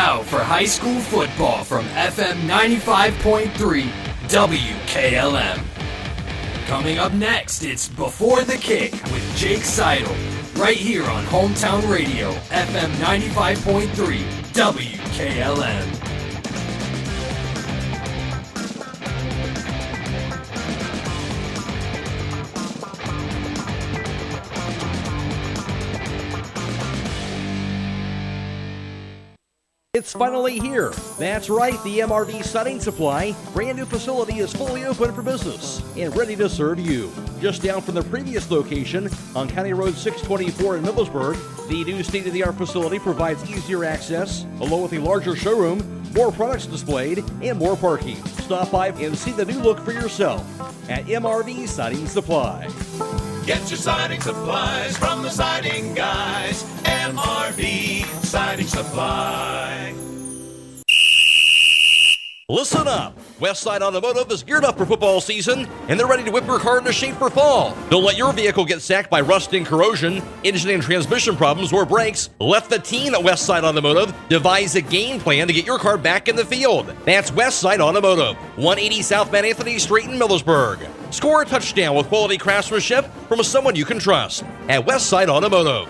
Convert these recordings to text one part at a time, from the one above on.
now for high school football from FM 95.3 WKLM. Coming up next, it's Before the Kick with Jake Seidel, right here on Hometown Radio, FM 95.3 WKLM. It's finally here. That's right, the MRV Siding Supply brand new facility is fully open for business and ready to serve you. Just down from the previous location on County Road 624 in Millersburg, the new state-of-the-art facility provides easier access, along with a larger showroom, more products displayed, and more parking. Stop by and see the new look for yourself at MRV Siding Supply. Get your siding supplies from the siding guys. MRV Siding Supply. Listen up. Westside Automotive is geared up for football season, and they're ready to whip your car into shape for fall. Don't let your vehicle get sacked by rust and corrosion, engine and transmission problems, or brakes. Let the team at Westside Automotive devise a game plan to get your car back in the field. That's Westside Automotive, 180 South Van Anthony Street in Millersburg. Score a touchdown with quality craftsmanship from someone you can trust at Westside Automotive.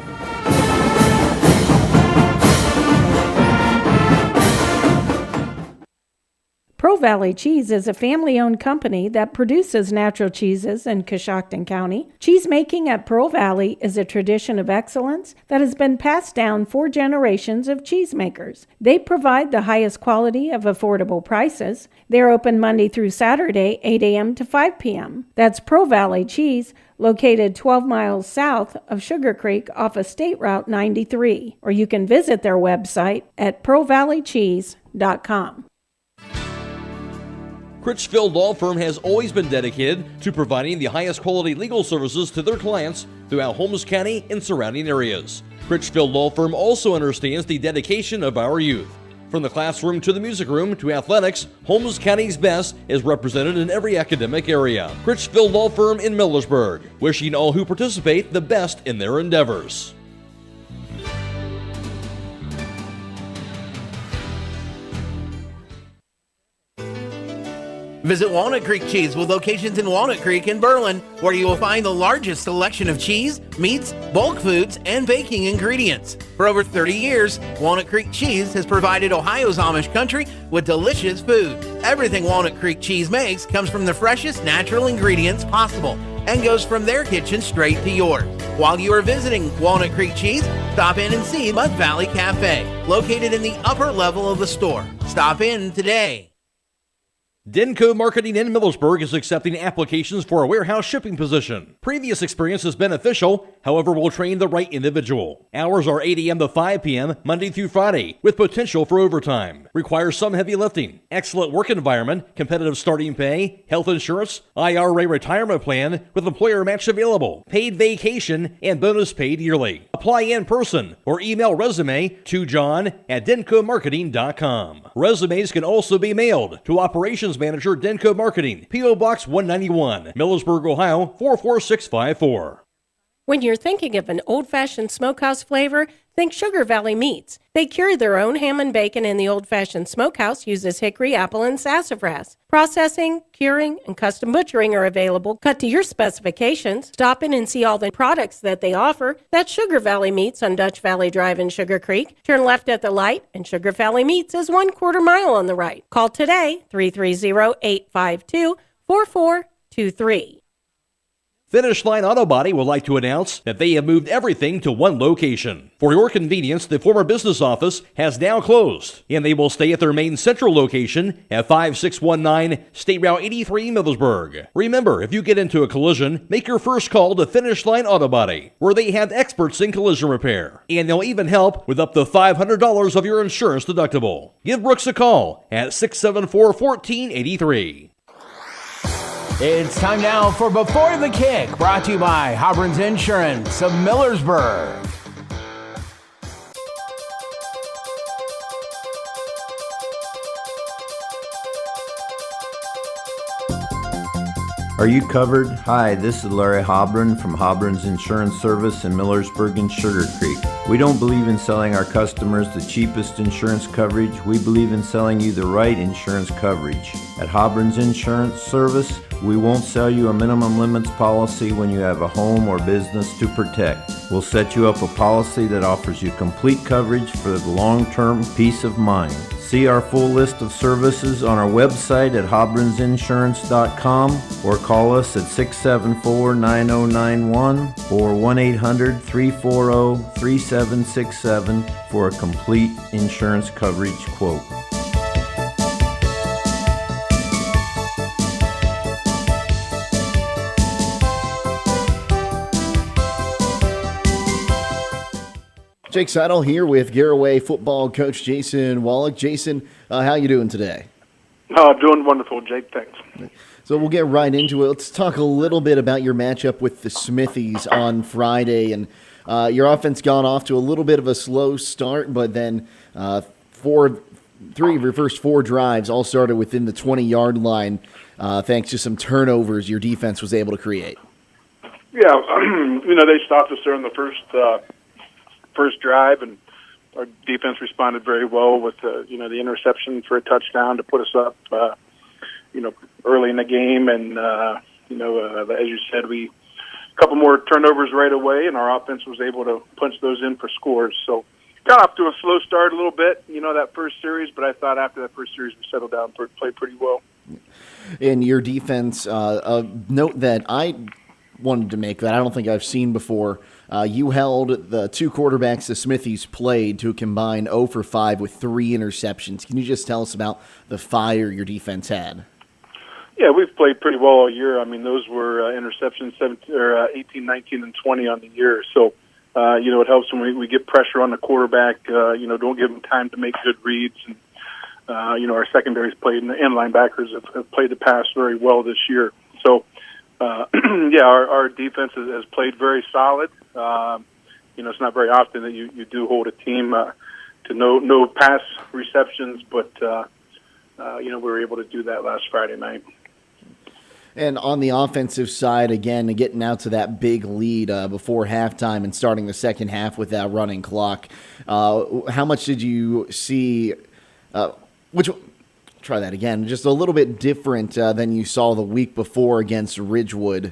Pro Valley Cheese is a family-owned company that produces natural cheeses in Coshocton County. Cheesemaking at Pro Valley is a tradition of excellence that has been passed down 4 generations of cheesemakers. They provide the highest quality of affordable prices. They're open Monday through Saturday, 8 a.m. to 5 p.m. That's Pro Valley Cheese, located 12 miles south of Sugar Creek off of State Route 93. Or you can visit their website at provalleycheese.com. Critchfield Law Firm has always been dedicated to providing the highest quality legal services to their clients throughout Holmes County and surrounding areas. Critchfield Law Firm also understands the dedication of our youth. From the classroom to the music room to athletics, Holmes County's best is represented in every academic area. Critchfield Law Firm in Millersburg, wishing all who participate the best in their endeavors. Visit Walnut Creek Cheese with locations in Walnut Creek and Berlin, where you will find the largest selection of cheese, meats, bulk foods, and baking ingredients. For over 30 years, Walnut Creek Cheese has provided Ohio's Amish country with delicious food. Everything Walnut Creek Cheese makes comes from the freshest natural ingredients possible and goes from their kitchen straight to yours. While you are visiting Walnut Creek Cheese, stop in and see Mud Valley Cafe, located in the upper level of the store. Stop in today. Denko Marketing in Millersburg is accepting applications for a warehouse shipping position. Previous experience is beneficial, however, we'll train the right individual. Hours are 8 a.m. to 5 p.m. Monday through Friday, with potential for overtime. Requires some heavy lifting. Excellent work environment, competitive starting pay, health insurance, IRA retirement plan with employer match available, paid vacation, and bonus paid yearly. Apply in person or email resume to john@denkomarketing.com. Resumes can also be mailed to Operations Manager, Denko Marketing, P.O. Box 191, Millersburg, Ohio 44654. When you're thinking of an old-fashioned smokehouse flavor, think Sugar Valley Meats. They cure their own ham and bacon, and the old-fashioned smokehouse uses hickory, apple, and sassafras. Processing, curing, and custom butchering are available, cut to your specifications. Stop in and see all the products that they offer. That's Sugar Valley Meats on Dutch Valley Drive in Sugar Creek. Turn left at the light, and Sugar Valley Meats is 1/4 mile on the right. Call today, 330-852-4423. Finish Line Auto Body would like to announce that they have moved everything to one location. For your convenience, the former business office has now closed, and they will stay at their main central location at 5619 State Route 83 Millersburg. Remember, if you get into a collision, make your first call to Finish Line Auto Body, where they have experts in collision repair, and they'll even help with up to $500 of your insurance deductible. Give Brooks a call at 674-1483. It's time now for Before the Kick, brought to you by Hobron's Insurance of Millersburg. Are you covered? Hi, this is Larry Hobron from Hobron's Insurance Service in Millersburg and Sugar Creek. We don't believe in selling our customers the cheapest insurance coverage. We believe in selling you the right insurance coverage. At Hobron's Insurance Service, we won't sell you a minimum limits policy when you have a home or business to protect. We'll set you up a policy that offers you complete coverage for the long-term peace of mind. See our full list of services on our website at hobronsinsurance.com or call us at 674-9091 or 1-800-340-3767 for a complete insurance coverage quote. Jake Seidel here with Garaway football coach Jason Wallach. Jason, how you doing today? Doing wonderful, Jake. Thanks. So we'll get right into it. Let's talk a little bit about your matchup with the Smithies on Friday. And your offense got off to a little bit of a slow start, but then three of your first four drives all started within the 20-yard line thanks to some turnovers your defense was able to create. Yeah, they stopped us during the first drive, and our defense responded very well with the interception for a touchdown to put us up, early in the game. And as you said, a couple more turnovers right away, and our offense was able to punch those in for scores. So got off to a slow start a little bit, that first series, but I thought after that first series we settled down and played pretty well. In your defense, a note that I wanted to make that I don't think I've seen before. You held the two quarterbacks the Smithies played to a combined 0 for 5 with 3 interceptions. Can you just tell us about the fire your defense had? Yeah, we've played pretty well all year. I mean, those were interceptions 18, 19, and 20 on the year. So, it helps when we get pressure on the quarterback, don't give him time to make good reads. And, our secondaries played and linebackers have played the pass very well this year. So, our defense has played very solid. It's not very often that you do hold a team to no pass receptions, but we were able to do that last Friday night. And on the offensive side, again, getting out to that big lead before halftime and starting the second half with that running clock, how much did you see? Try that again. Just a little bit different than you saw the week before against Ridgewood.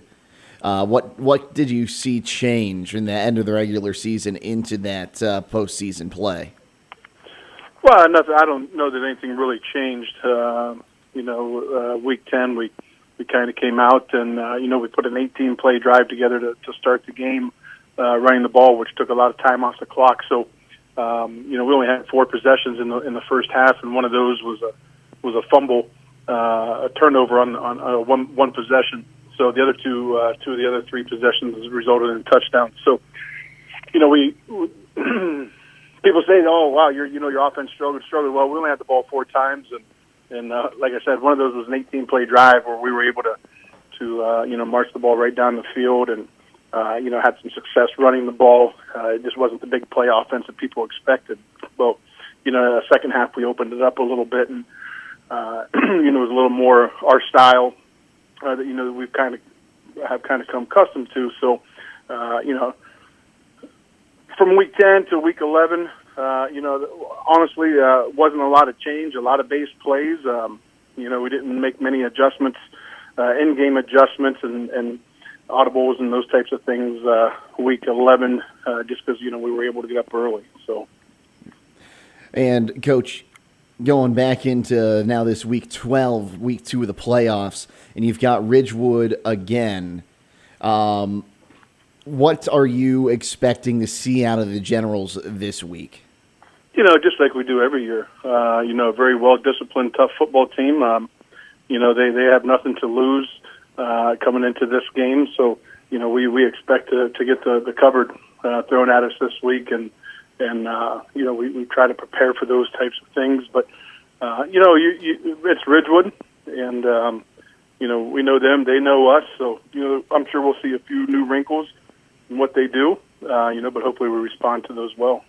What did you see change in the end of the regular season into that postseason play? Well, nothing. I don't know that anything really changed. Week 10 we kind of came out and we put an 18-play drive together to start the game, running the ball, which took a lot of time off the clock. So we only had 4 possessions in the first half, and one of those was a fumble, a turnover on one possession. So the other two of the other 3 possessions resulted in touchdowns. So, we people say, "Oh, wow, your offense struggled." Well, we only had the ball 4 times, and like I said, one of those was an 18-play drive where we were able to march the ball right down the field and had some success running the ball. It just wasn't the big play offense that people expected. Well, the second half we opened it up a little bit and it was a little more our style. That we've kind of come accustomed to. So, from week 10 to week 11, honestly, wasn't a lot of change, a lot of base plays. We didn't make many adjustments, in-game adjustments and audibles and those types of things week 11, just because, we were able to get up early. So, and Coach, going back into now this week 12, week 2 of the playoffs, and you've got Ridgewood again. What are you expecting to see out of the Generals this week? Just like we do every year. A very well-disciplined, tough football team. They have nothing to lose coming into this game. So, we expect to get the cupboard thrown at us this week, and we try to prepare for those types of things. But, it's Ridgewood, and, we know them, they know us. So, I'm sure we'll see a few new wrinkles in what they do, but hopefully we respond to those well.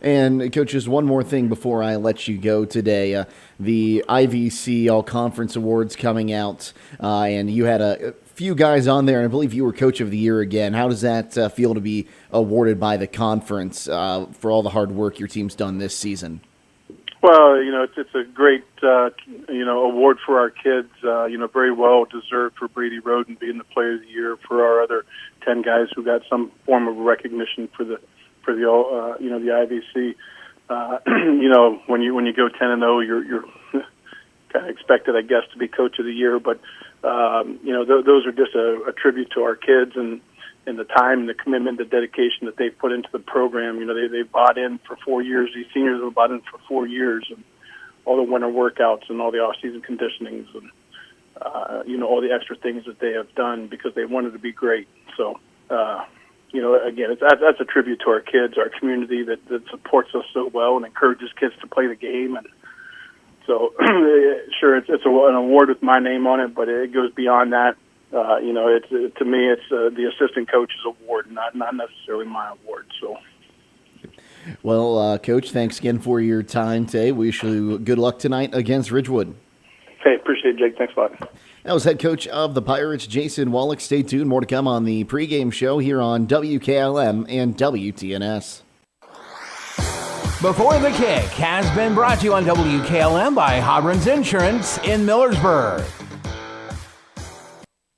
And, Coach, just one more thing before I let you go today. The IVC All-Conference Awards coming out, and you had a few guys on there, and I believe you were Coach of the Year again. How does that feel to be awarded by the conference for all the hard work your team's done this season? Well, it's a great, award for our kids. Very well deserved for Brady Roden being the Player of the Year, for our other 10 guys who got some form of recognition for the IVC. When you go 10-0, you're kind of expected, I guess, to be Coach of the Year. But those are just a tribute to our kids and the time and the commitment, the dedication that they've put into the program. They bought in for 4 years. These seniors have bought in for 4 years, and all the winter workouts and all the off-season conditionings and all the extra things that they have done because they wanted to be great. So, again, that's a tribute to our kids, our community that supports us so well and encourages kids to play the game. And so, sure, it's an award with my name on it, but it goes beyond that. To me, it's the assistant coach's award, not necessarily my award. So. Well, Coach, thanks again for your time today. We wish you good luck tonight against Ridgewood. Hey, appreciate it, Jake. Thanks a lot. That was head coach of the Pirates, Jason Wallace. Stay tuned. More to come on the pregame show here on WKLM and WTNS. Before the Kick has been brought to you on WKLM by Hobron's Insurance in Millersburg.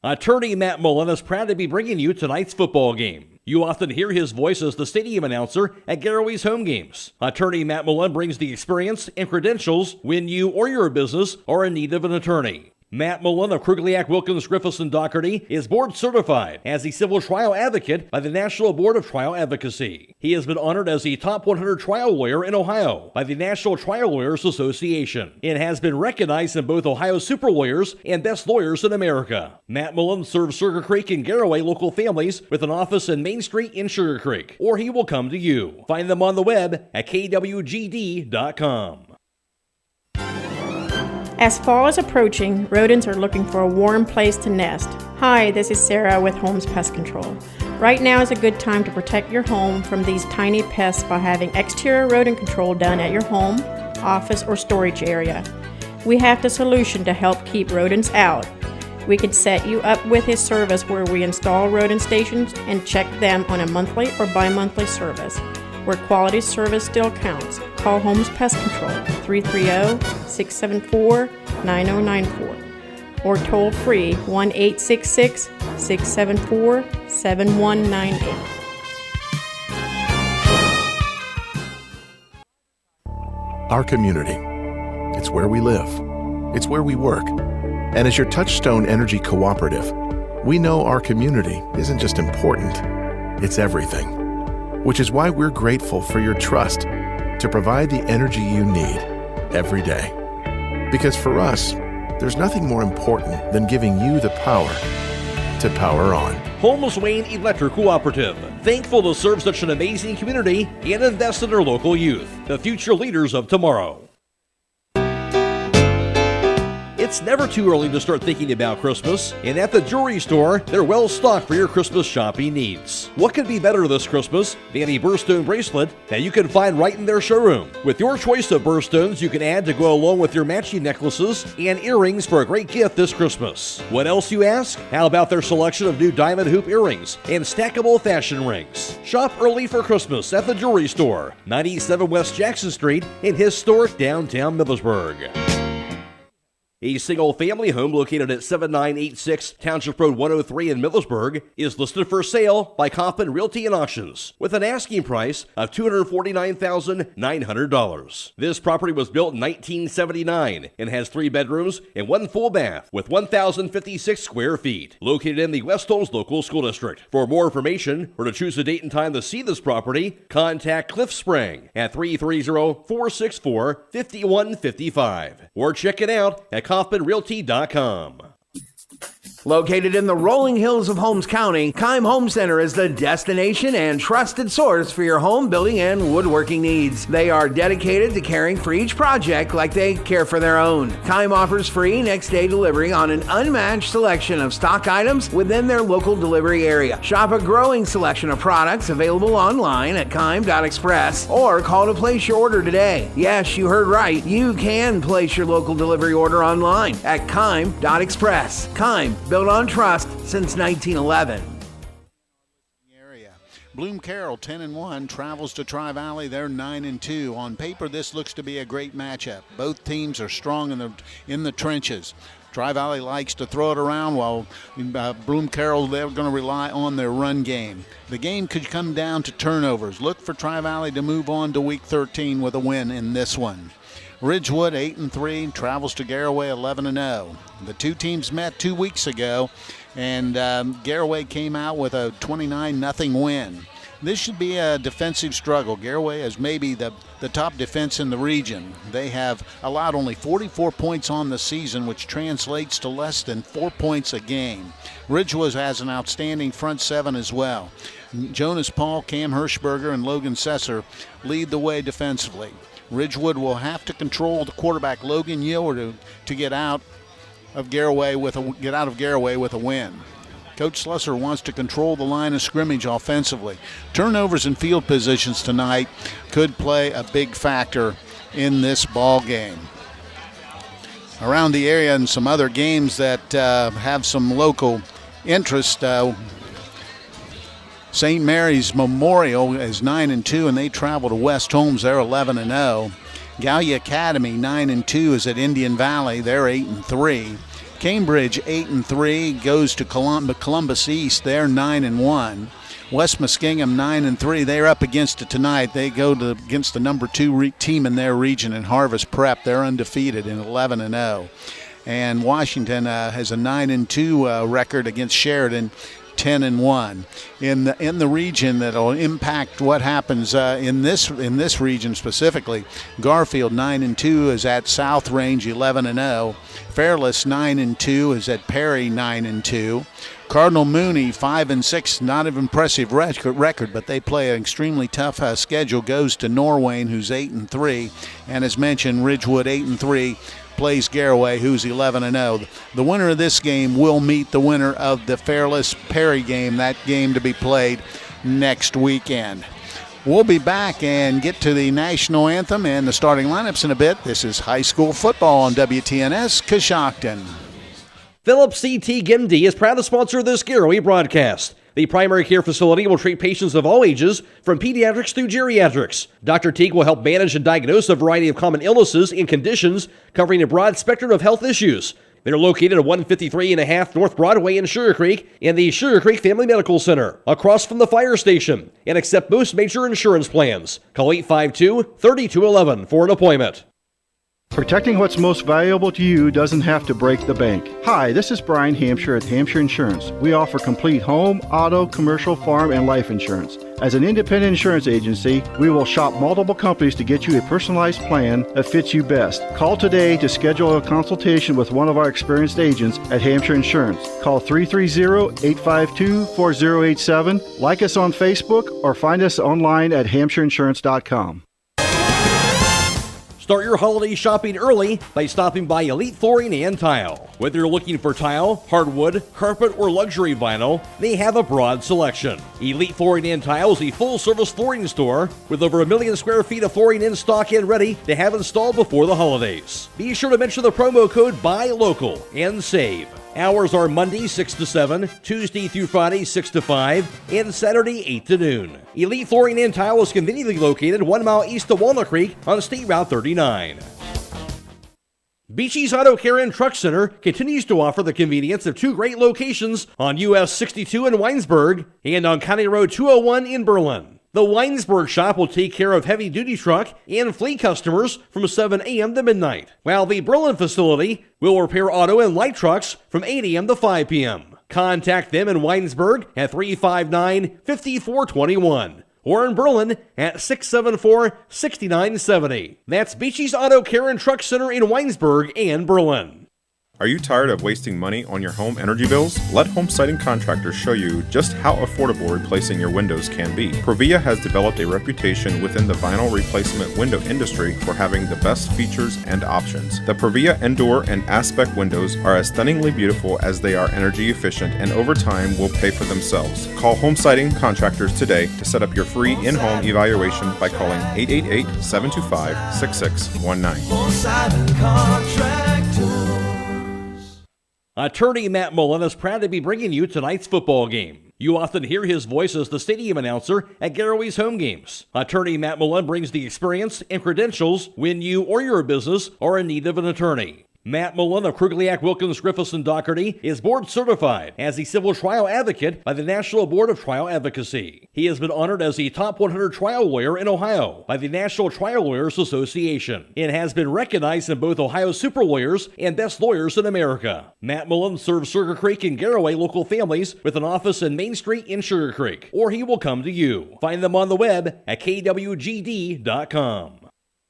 Attorney Matt Mullen is proud to be bringing you tonight's football game. You often hear his voice as the stadium announcer at Garaway's home games. Attorney Matt Mullen brings the experience and credentials when you or your business are in need of an attorney. Matt Mullen of Krugliak, Wilkins, Griffiths, and Doherty is board certified as a civil trial advocate by the National Board of Trial Advocacy. He has been honored as the top 100 trial lawyer in Ohio by the National Trial Lawyers Association and has been recognized in both Ohio Super Lawyers and Best Lawyers in America. Matt Mullen serves Sugar Creek and Garaway local families with an office in Main Street in Sugar Creek, or he will come to you. Find them on the web at kwgd.com. As fall is approaching, rodents are looking for a warm place to nest. Hi, this is Sarah with Holmes Pest Control. Right now is a good time to protect your home from these tiny pests by having exterior rodent control done at your home, office, or storage area. We have the solution to help keep rodents out. We can set you up with a service where we install rodent stations and check them on a monthly or bi-monthly service, where quality service still counts. Call Holmes Pest Control, 330-674-9094, or toll free 1-866-674-7198. Our community. It's where we live. It's where we work. And as your Touchstone Energy Cooperative, we know our community isn't just important, it's everything. Which is why we're grateful for your trust to provide the energy you need every day. Because for us, there's nothing more important than giving you the power to power on. Holmes Wayne Electric Cooperative, thankful to serve such an amazing community and invest in our local youth, the future leaders of tomorrow. It's never too early to start thinking about Christmas, and at the jewelry store, they're well stocked for your Christmas shopping needs. What could be better this Christmas than a birthstone bracelet that you can find right in their showroom? With your choice of birthstones you can add to go along with your matching necklaces and earrings for a great gift this Christmas. What else, you ask? How about their selection of new diamond hoop earrings and stackable fashion rings? Shop early for Christmas at the jewelry store, 97 West Jackson Street in historic downtown Millersburg. A single-family home located at 7986 Township Road 103 in Millersburg is listed for sale by Kaufman Realty and Auctions with an asking price of $249,900. This property was built in 1979 and has 3 bedrooms and 1 full bath with 1,056 square feet. Located in the West Holmes Local School District. For more information or to choose a date and time to see this property, contact Cliff Sprang at 330-464-5155 or check it out at KaufmanRealty.com. Located in the rolling hills of Holmes County, Keim Home Center is the destination and trusted source for your home building and woodworking needs. They are dedicated to caring for each project like they care for their own. Keim offers free next-day delivery on an unmatched selection of stock items within their local delivery area. Shop a growing selection of products available online at Keim.express or call to place your order today. Yes, you heard right. You can place your local delivery order online at Keim.express. Keim, built on trust since 1911. Bloom Carroll 10-1 travels to Tri-Valley. They're 9-2. On paper, this looks to be a great matchup. Both teams are strong in the trenches. Tri-Valley likes to throw it around, while Bloom Carroll, they're going to rely on their run game. The game could come down to turnovers. Look for Tri-Valley to move on to Week 13 with a win in this one. Ridgewood 8-3 travels to Garaway 11-0. The two teams met 2 weeks ago, and Garaway came out with a 29-0 win. This should be a defensive struggle. Garaway is maybe the top defense in the region. They have allowed only 44 points on the season, which translates to less than 4 points a game. Ridgewood has an outstanding front seven as well. Jonas Paul, Cam Hirschberger, and Logan Sesser lead the way defensively. Ridgewood will have to control the quarterback Logan Yiller to get out of Garaway with a win. Coach Slusser wants to control the line of scrimmage offensively. Turnovers and field positions tonight could play a big factor in this ball game. Around the area and some other games that have some local interest. St. Mary's Memorial is 9-2, and they travel to West Holmes. They're 11-0. Gallia Academy 9-2 is at Indian Valley. They're 8-3. Cambridge 8-3 goes to Columbus East. They're 9-1. West Muskingum 9-3. They're up against it tonight. They go against the number 2 team in their region in Harvest Prep. They're undefeated in 11-0. And Washington has a 9-2 record against Sheridan. 10-1 in the region that'll impact what happens in this region specifically. Garfield 9-2 is at South Range 11-0. Fairless 9-2 is at Perry 9-2. Cardinal Mooney 5-6, not an impressive record, but they play an extremely tough schedule. Goes to Norwayne, who's 8-3, and as mentioned, Ridgewood 8-3. Plays Garaway, who's 11-0. The winner of this game will meet the winner of the Fairless-Perry game, that game to be played next weekend. We'll be back and get to the national anthem and the starting lineups in a bit. This is high school football on WTNS Coshocton. Phillips CT GIMD is proud to sponsor this Garaway broadcast. The primary care facility will treat patients of all ages, from pediatrics through geriatrics. Dr. Teague will help manage and diagnose a variety of common illnesses and conditions, covering a broad spectrum of health issues. They're located at 153.5 North Broadway in Sugar Creek and the Sugar Creek Family Medical Center, across from the fire station, and accept most major insurance plans. Call 852-3211 for an appointment. Protecting what's most valuable to you doesn't have to break the bank. Hi, this is Brian Hampshire at Hampshire Insurance. We offer complete home, auto, commercial, farm, and life insurance. As an independent insurance agency, we will shop multiple companies to get you a personalized plan that fits you best. Call today to schedule a consultation with one of our experienced agents at Hampshire Insurance. Call 330-852-4087, like us on Facebook, or find us online at hampshireinsurance.com. Start your holiday shopping early by stopping by Elite Flooring and Tile. Whether you're looking for tile, hardwood, carpet, or luxury vinyl, they have a broad selection. Elite Flooring and Tile is a full-service flooring store with over 1 million square feet of flooring in stock and ready to have installed before the holidays. Be sure to mention the promo code BUYLOCAL and save. Hours are Monday 6 to 7, Tuesday through Friday 6 to 5, and Saturday 8 to noon. Elite Flooring and Tile is conveniently located 1 mile east of Walnut Creek on State Route 39. Beachy's Auto Care and Truck Center continues to offer the convenience of 2 great locations on US 62 in Winesburg and on County Road 201 in Berlin. The Winesburg shop will take care of heavy-duty truck and fleet customers from 7 a.m. to midnight, while the Berlin facility will repair auto and light trucks from 8 a.m. to 5 p.m. Contact them in Winesburg at 359-5421 or in Berlin at 674-6970. That's Beachy's Auto Care and Truck Center in Winesburg and Berlin. Are you tired of wasting money on your home energy bills? Let Home Siding Contractors show you just how affordable replacing your windows can be. Provia has developed a reputation within the vinyl replacement window industry for having the best features and options. The Provia Endure and Aspect windows are as stunningly beautiful as they are energy efficient, and over time will pay for themselves. Call Home Siding Contractors today to set up your free in-home evaluation by calling 888-725-6619. Home Siding Contractors. Attorney Matt Mullen is proud to be bringing you tonight's football game. You often hear his voice as the stadium announcer at Garaway's home games. Attorney Matt Mullen brings the experience and credentials when you or your business are in need of an attorney. Matt Mullen of Krugliak, Wilkins, Griffiths, and Doherty is board certified as a civil trial advocate by the National Board of Trial Advocacy. He has been honored as the top 100 trial lawyer in Ohio by the National Trial Lawyers Association and has been recognized in both Ohio Super Lawyers and Best Lawyers in America. Matt Mullen serves Sugar Creek and Garaway local families with an office in Main Street in Sugar Creek, or he will come to you. Find them on the web at kwgd.com.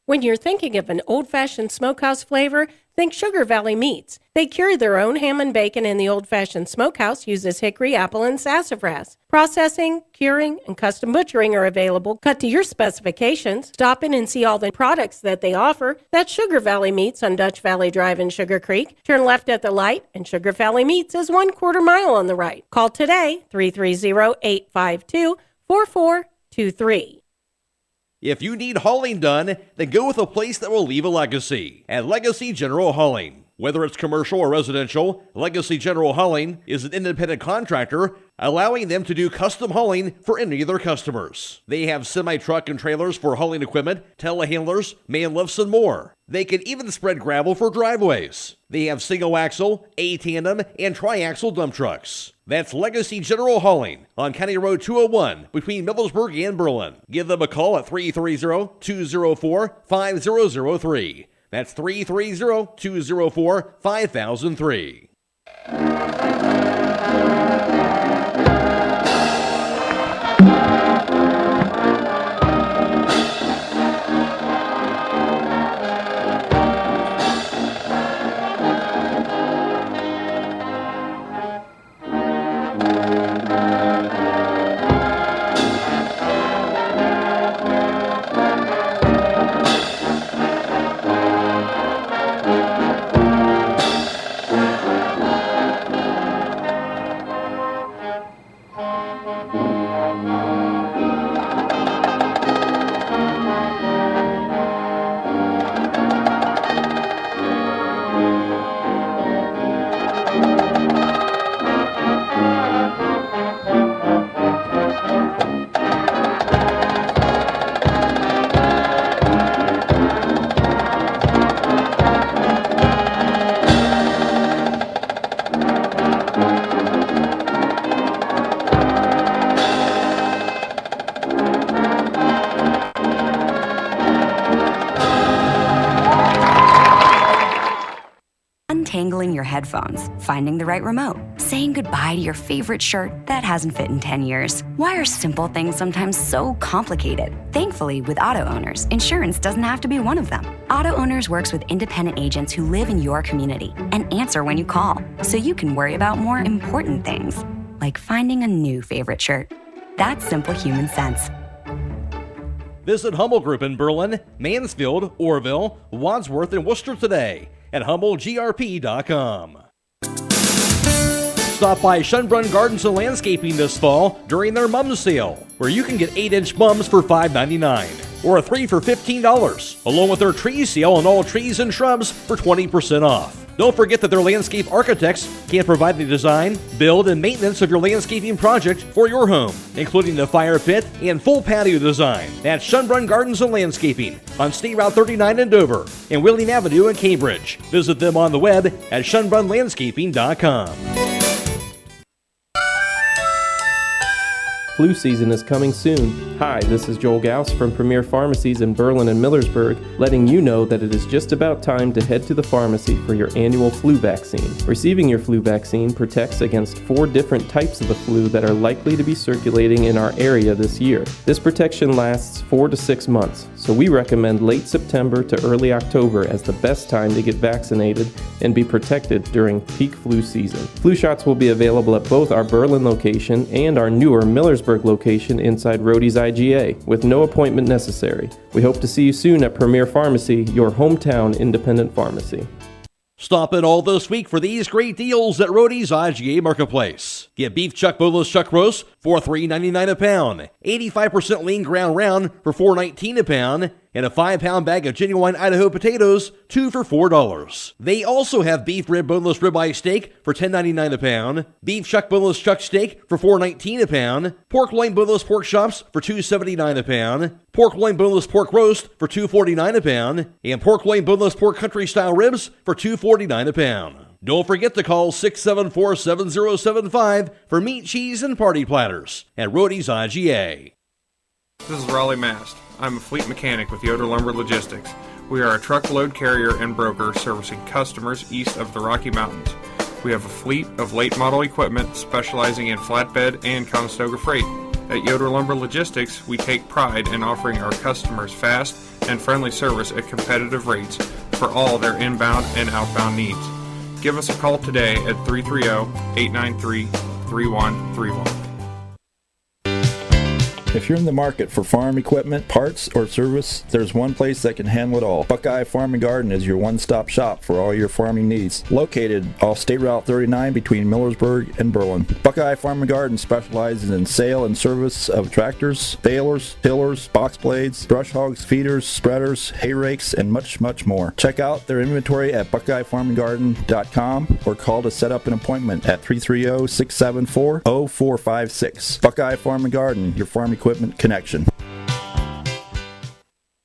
When you're thinking of an old-fashioned smokehouse flavor, think Sugar Valley Meats. They cure their own ham and bacon, and the old-fashioned smokehouse uses hickory, apple, and sassafras. Processing, curing, and custom butchering are available, cut to your specifications. Stop in and see all the products that they offer. That's Sugar Valley Meats on Dutch Valley Drive in Sugar Creek. Turn left at the light, and Sugar Valley Meats is 1/4 mile on the right. Call today, 330-852-4423. If you need hauling done, then go with a place that will leave a legacy at Legacy General Hauling. Whether it's commercial or residential, Legacy General Hauling is an independent contractor, allowing them to do custom hauling for any of their customers. They have semi-truck and trailers for hauling equipment, telehandlers, man lifts, and more. They can even spread gravel for driveways. They have single-axle, A-tandem, and tri-axle dump trucks. That's Legacy General Hauling on County Road 201 between Millersburg and Berlin. Give them a call at 330-204-5003. That's 330-204-5003. Untangling your headphones, finding the right remote, saying goodbye to your favorite shirt that hasn't fit in 10 years. Why are simple things sometimes so complicated? Thankfully, with auto owners, insurance doesn't have to be one of them. Auto Owners works with independent agents who live in your community and answer when you call, so you can worry about more important things, like finding a new favorite shirt. That's simple human sense. Visit Hummel Group in Berlin, Mansfield, Orville, Wadsworth, and Worcester today at HummelGRP.com. Stop by Schönbrunn Gardens and Landscaping this fall during their mum sale, where you can get 8-inch mums for $5.99 or a 3 for $15, along with their tree sale on all trees and shrubs for 20% off. Don't forget that their landscape architects can provide the design, build, and maintenance of your landscaping project for your home, including the fire pit and full patio design. That's Schönbrunn Gardens and Landscaping on State Route 39 in Dover and Wheeling Avenue in Cambridge. Visit them on the web at SchönbrunnLandscaping.com. Flu season is coming soon. Hi, this is Joel Gauss from Premier Pharmacies in Berlin and Millersburg, letting you know that it is just about time to head to the pharmacy for your annual flu vaccine. Receiving your flu vaccine protects against 4 different types of the flu that are likely to be circulating in our area this year. This protection lasts 4 to 6 months, so we recommend late September to early October as the best time to get vaccinated and be protected during peak flu season. Flu shots will be available at both our Berlin location and our newer Millersburg location inside Rody's IGA, with no appointment necessary. We hope to see you soon at Premier Pharmacy, your hometown independent pharmacy. Stop in all this week for these great deals at Rody's IGA Marketplace. Get beef chuck boneless chuck roast for $3.99 a pound, 85% lean ground round for $4.19 a pound, and a 5-pound bag of genuine Idaho potatoes, 2 for $4. They also have beef rib boneless ribeye steak for $10.99 a pound, beef chuck boneless chuck steak for $4.19 a pound, pork loin boneless pork chops for $2.79 a pound, pork loin boneless pork roast for $2.49 a pound, and pork loin boneless pork country style ribs for $2.49 a pound. Don't forget to call 674-7075 for meat, cheese, and party platters at Rody's IGA. This is Raleigh Mast. I'm a fleet mechanic with Yoder Lumber Logistics. We are a truckload carrier and broker servicing customers east of the Rocky Mountains. We have a fleet of late model equipment specializing in flatbed and Conestoga freight. At Yoder Lumber Logistics, we take pride in offering our customers fast and friendly service at competitive rates for all their inbound and outbound needs. Give us a call today at 330-893-3131. If you're in the market for farm equipment, parts, or service, there's one place that can handle it all. Buckeye Farm and Garden is your one-stop shop for all your farming needs. Located off State Route 39 between Millersburg and Berlin. Buckeye Farm and Garden specializes in sale and service of tractors, balers, tillers, box blades, brush hogs, feeders, spreaders, hay rakes, and much, much more. Check out their inventory at BuckeyeFarmandGarden.com or call to set up an appointment at 330-674-0456. Buckeye Farm and Garden, your farm equipment connection.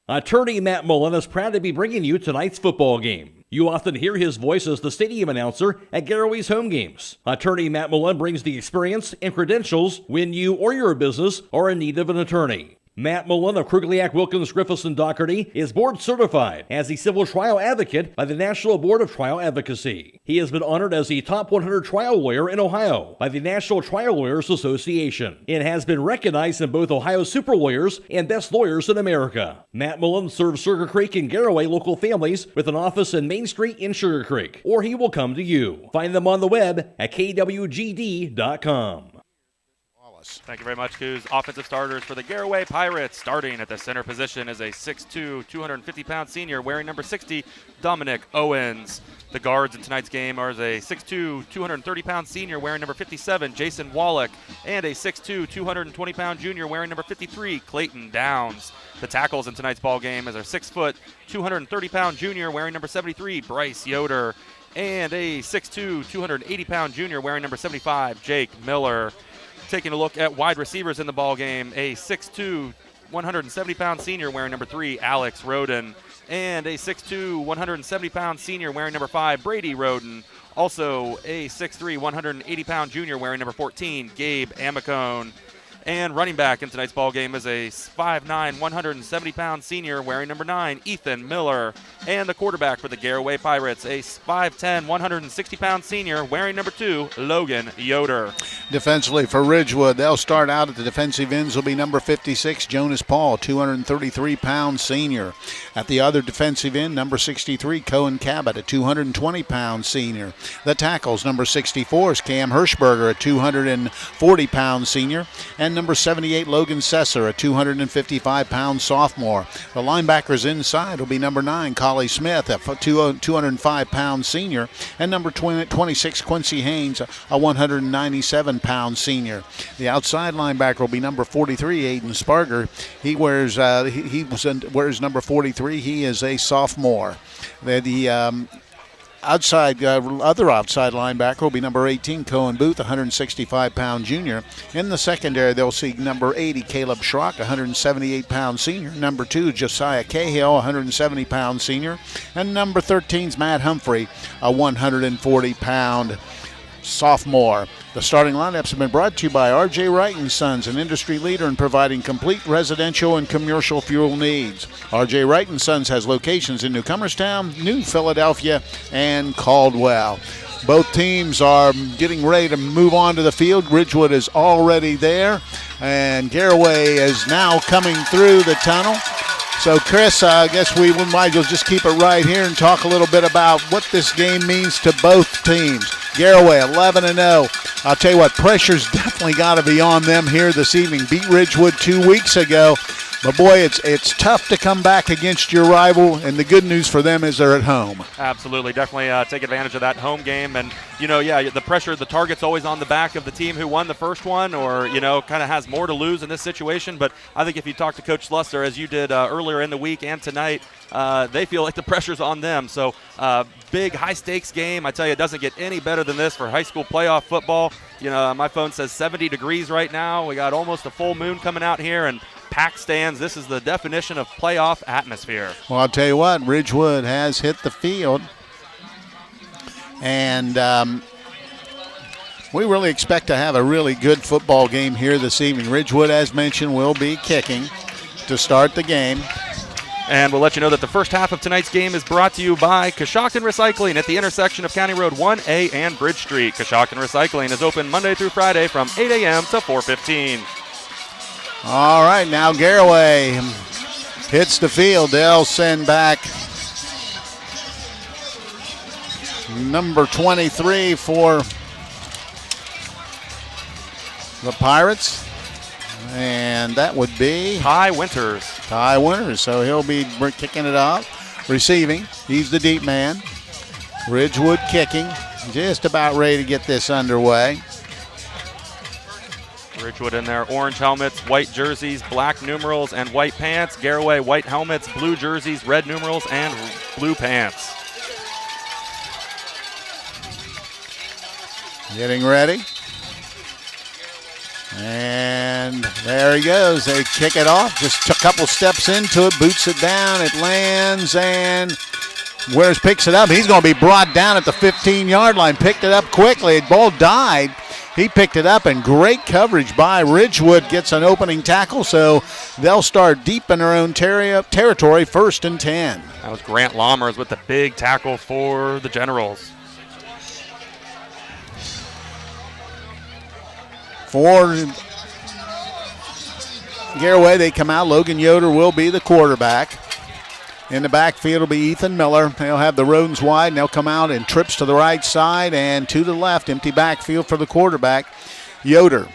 Attorney Matt Mullen is proud to be bringing you tonight's football game. You often hear his voice as the stadium announcer at Garaway's home games. Attorney Matt Mullen brings the experience and credentials when you or your business are in need of an attorney. Matt Mullen of Krugliak, Wilkins, Griffiths, and Doherty is board certified as a civil trial advocate by the National Board of Trial Advocacy. He has been honored as the top 100 trial lawyer in Ohio by the National Trial Lawyers Association and has been recognized in both Ohio Super Lawyers and Best Lawyers in America. Matt Mullen serves Sugar Creek and Garaway local families with an office in Main Street in Sugar Creek, or he will come to you. Find them on the web at kwgd.com. Thank you very much, Coos. Offensive starters for the Garaway Pirates. Starting at the center position is a 6'2", 250-pound senior wearing number 60, Dominic Owens. The guards in tonight's game are a 6'2", 230-pound senior wearing number 57, Jason Wallach, and a 6'2", 220-pound junior wearing number 53, Clayton Downs. The tackles in tonight's ball game is a 6', 230-pound junior wearing number 73, Bryce Yoder, and a 6'2", 280-pound junior wearing number 75, Jake Miller. Taking a look at wide receivers in the ball game, a 6'2", 170-pound senior wearing number 3, Alex Roden, and a 6'2", 170-pound senior wearing number 5, Brady Roden. Also a 6'3", 180-pound junior wearing number 14, Gabe Amicone. And running back in tonight's ball game is a 5'9", 170-pound senior wearing number 9, Ethan Miller. And the quarterback for the Garaway Pirates, a 5'10", 160-pound senior wearing number 2, Logan Yoder. Defensively for Ridgewood, they'll start out at the defensive ends will be number 56, Jonas Paul, 233-pound senior. At the other defensive end, number 63, Cohen Cabot, a 220-pound senior. The tackles, number 64 is Cam Hirschberger, a 240-pound senior. And number 78, Logan Sesser, a 255-pound sophomore. The linebackers inside will be number 9, Collie Smith, a 205-pound senior. And number 26, Quincy Haynes, a 197-pound senior. The outside linebacker will be number 43, Aiden Sparger. He wears number 43. He is a sophomore. The other outside linebacker will be number 18, Cohen Booth, 165-pound junior. In the secondary, they'll see number 80, Caleb Schrock, 178-pound senior. Number 2, Josiah Cahill, 170-pound senior. And number 13 is Matt Humphrey, a 140-pound sophomore. The starting lineups have been brought to you by R.J. Wright & Sons, an industry leader in providing complete residential and commercial fuel needs. R.J. Wright & Sons has locations in New Comerstown, New Philadelphia, and Caldwell. Both teams are getting ready to move on to the field. Ridgewood is already there, and Garaway is now coming through the tunnel. So, Chris, I guess we might as well just keep it right here and talk a little bit about what this game means to both teams. Garaway 11-0. I'll tell you what, pressure's definitely got to be on them here this evening. Beat Ridgewood 2 weeks ago. But, boy, it's tough to come back against your rival, and the good news for them is they're at home. Absolutely. Definitely take advantage of that home game. And, the pressure, the target's always on the back of the team who won the first one or, kind of has more to lose in this situation. But I think if you talk to Coach Slusser, as you did earlier in the week and tonight, they feel like the pressure's on them. So, big, high-stakes game. I tell you, it doesn't get any better than this for high school playoff football. My phone says 70 degrees right now. We got almost a full moon coming out here and packed stands. This is the definition of playoff atmosphere. Well, I'll tell you what, Ridgewood has hit the field. And we really expect to have a really good football game here this evening. Ridgewood, as mentioned, will be kicking to start the game. And we'll let you know that the first half of tonight's game is brought to you by Coshocton Recycling at the intersection of County Road 1A and Bridge Street. Coshocton Recycling is open Monday through Friday from 8 a.m. to 4:15. All right, now Garaway hits the field. They'll send back number 23 for the Pirates. And that would be Ty Winters. Ty Winters. So he'll be kicking it off. Receiving. He's the deep man. Ridgewood kicking. Just about ready to get this underway. Ridgewood in their orange helmets, white jerseys, black numerals, and white pants. Garaway, white helmets, blue jerseys, red numerals, and blue pants. Getting ready. And there he goes. They kick it off. Just a couple steps into it, boots it down. It lands, and Winters picks it up. He's going to be brought down at the 15-yard line. Picked it up quickly. The ball died. He picked it up, and great coverage by Ridgewood. Gets an opening tackle, so they'll start deep in their own territory, 1st and 10. That was Grant Lammers with the big tackle for the Generals. For Garaway, they come out. Logan Yoder will be the quarterback. In the backfield will be Ethan Miller. They'll have the Rodents wide, and they'll come out and trips to the right side and to the left. Empty backfield for the quarterback, Yoder.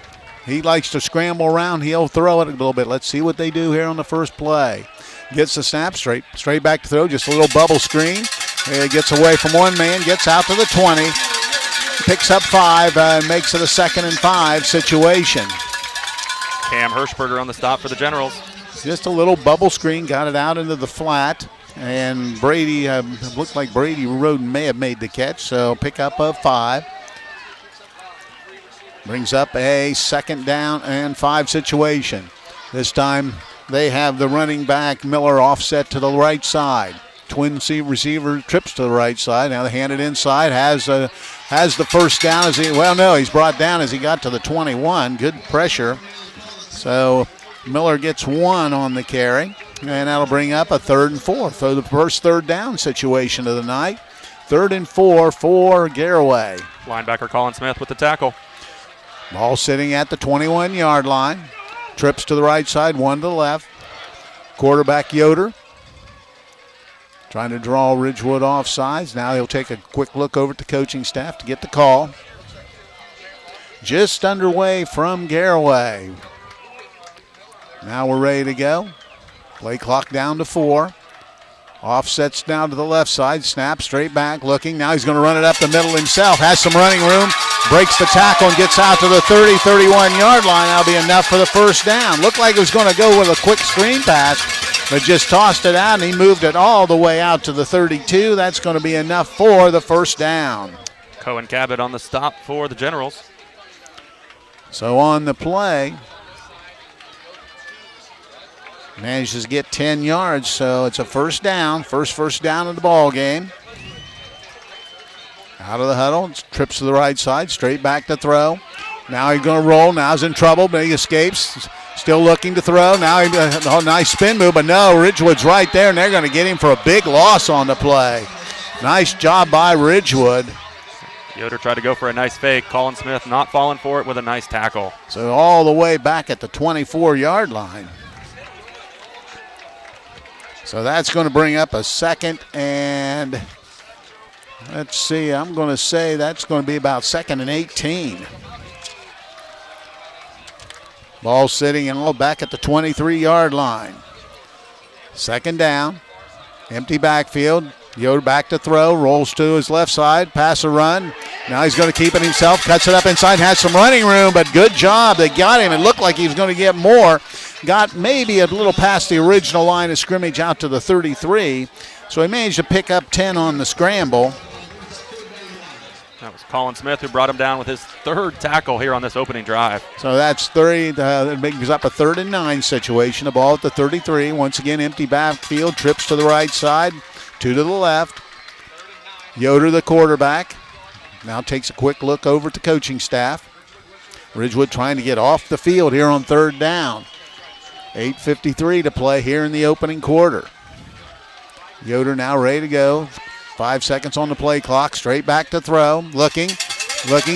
He likes to scramble around. He'll throw it a little bit. Let's see what they do here on the first play. Gets the snap straight back to throw. Just a little bubble screen. It gets away from one man, gets out to the 20. Picks up 5 and makes it a 2nd and 5 situation. Cam Hirschberger on the stop for the Generals. Just a little bubble screen, got it out into the flat, and Brady, looked like Brady Roden may have made the catch, so pick up of 5. Brings up a 2nd down and 5 situation. This time they have the running back, Miller, offset to the right side. Twin receiver trips to the right side. Now they hand it inside, has the first down. He's brought down as he got to the 21. Good pressure. So Miller gets 1 on the carry, and that'll bring up a 3rd and 4. So the first 3rd down situation of the night. 3rd and 4 for Garaway. Linebacker Colin Smith with the tackle. Ball sitting at the 21-yard line. Trips to the right side, 1 to the left. Quarterback Yoder trying to draw Ridgewood off sides. Now he'll take a quick look over at the coaching staff to get the call. Just underway from Garaway. Now we're ready to go. Play clock down to 4. Offsets down to the left side. Snap straight back looking. Now he's going to run it up the middle himself. Has some running room. Breaks the tackle and gets out to the 30, 31-yard line. That'll be enough for the first down. Looked like it was going to go with a quick screen pass, but just tossed it out, and he moved it all the way out to the 32. That's going to be enough for the first down. Cohen Cabot on the stop for the Generals. So on the play, manages to get 10 yards, so it's a first down. First down of the ball game. Out of the huddle, trips to the right side, straight back to throw. Now he's going to roll. Now he's in trouble, but he escapes. Still looking to throw. Now nice spin move, but no, Ridgewood's right there, and they're going to get him for a big loss on the play. Nice job by Ridgewood. Yoder tried to go for a nice fake. Colin Smith not falling for it with a nice tackle. So all the way back at the 24-yard line. So that's going to bring up a second and, let's see, I'm going to say that's going to be about 2nd and 18. Ball sitting and all back at the 23-yard line. 2nd down, empty backfield. Yoder back to throw, rolls to his left side, pass a run. Now he's going to keep it himself, cuts it up inside, has some running room, but good job. They got him. It looked like he was going to get more. Got maybe a little past the original line of scrimmage out to the 33. So he managed to pick up 10 on the scramble. That was Colin Smith who brought him down with his 3rd tackle here on this opening drive. So that's 30. That brings up a 3rd and 9 situation. The ball at the 33. Once again, empty backfield, trips to the right side. 2 to the left. Yoder, the quarterback, now takes a quick look over at the coaching staff. Ridgewood trying to get off the field here on 3rd down. 8:53 to play here in the opening quarter. Yoder now ready to go. 5 seconds on the play clock. Straight back to throw. Looking,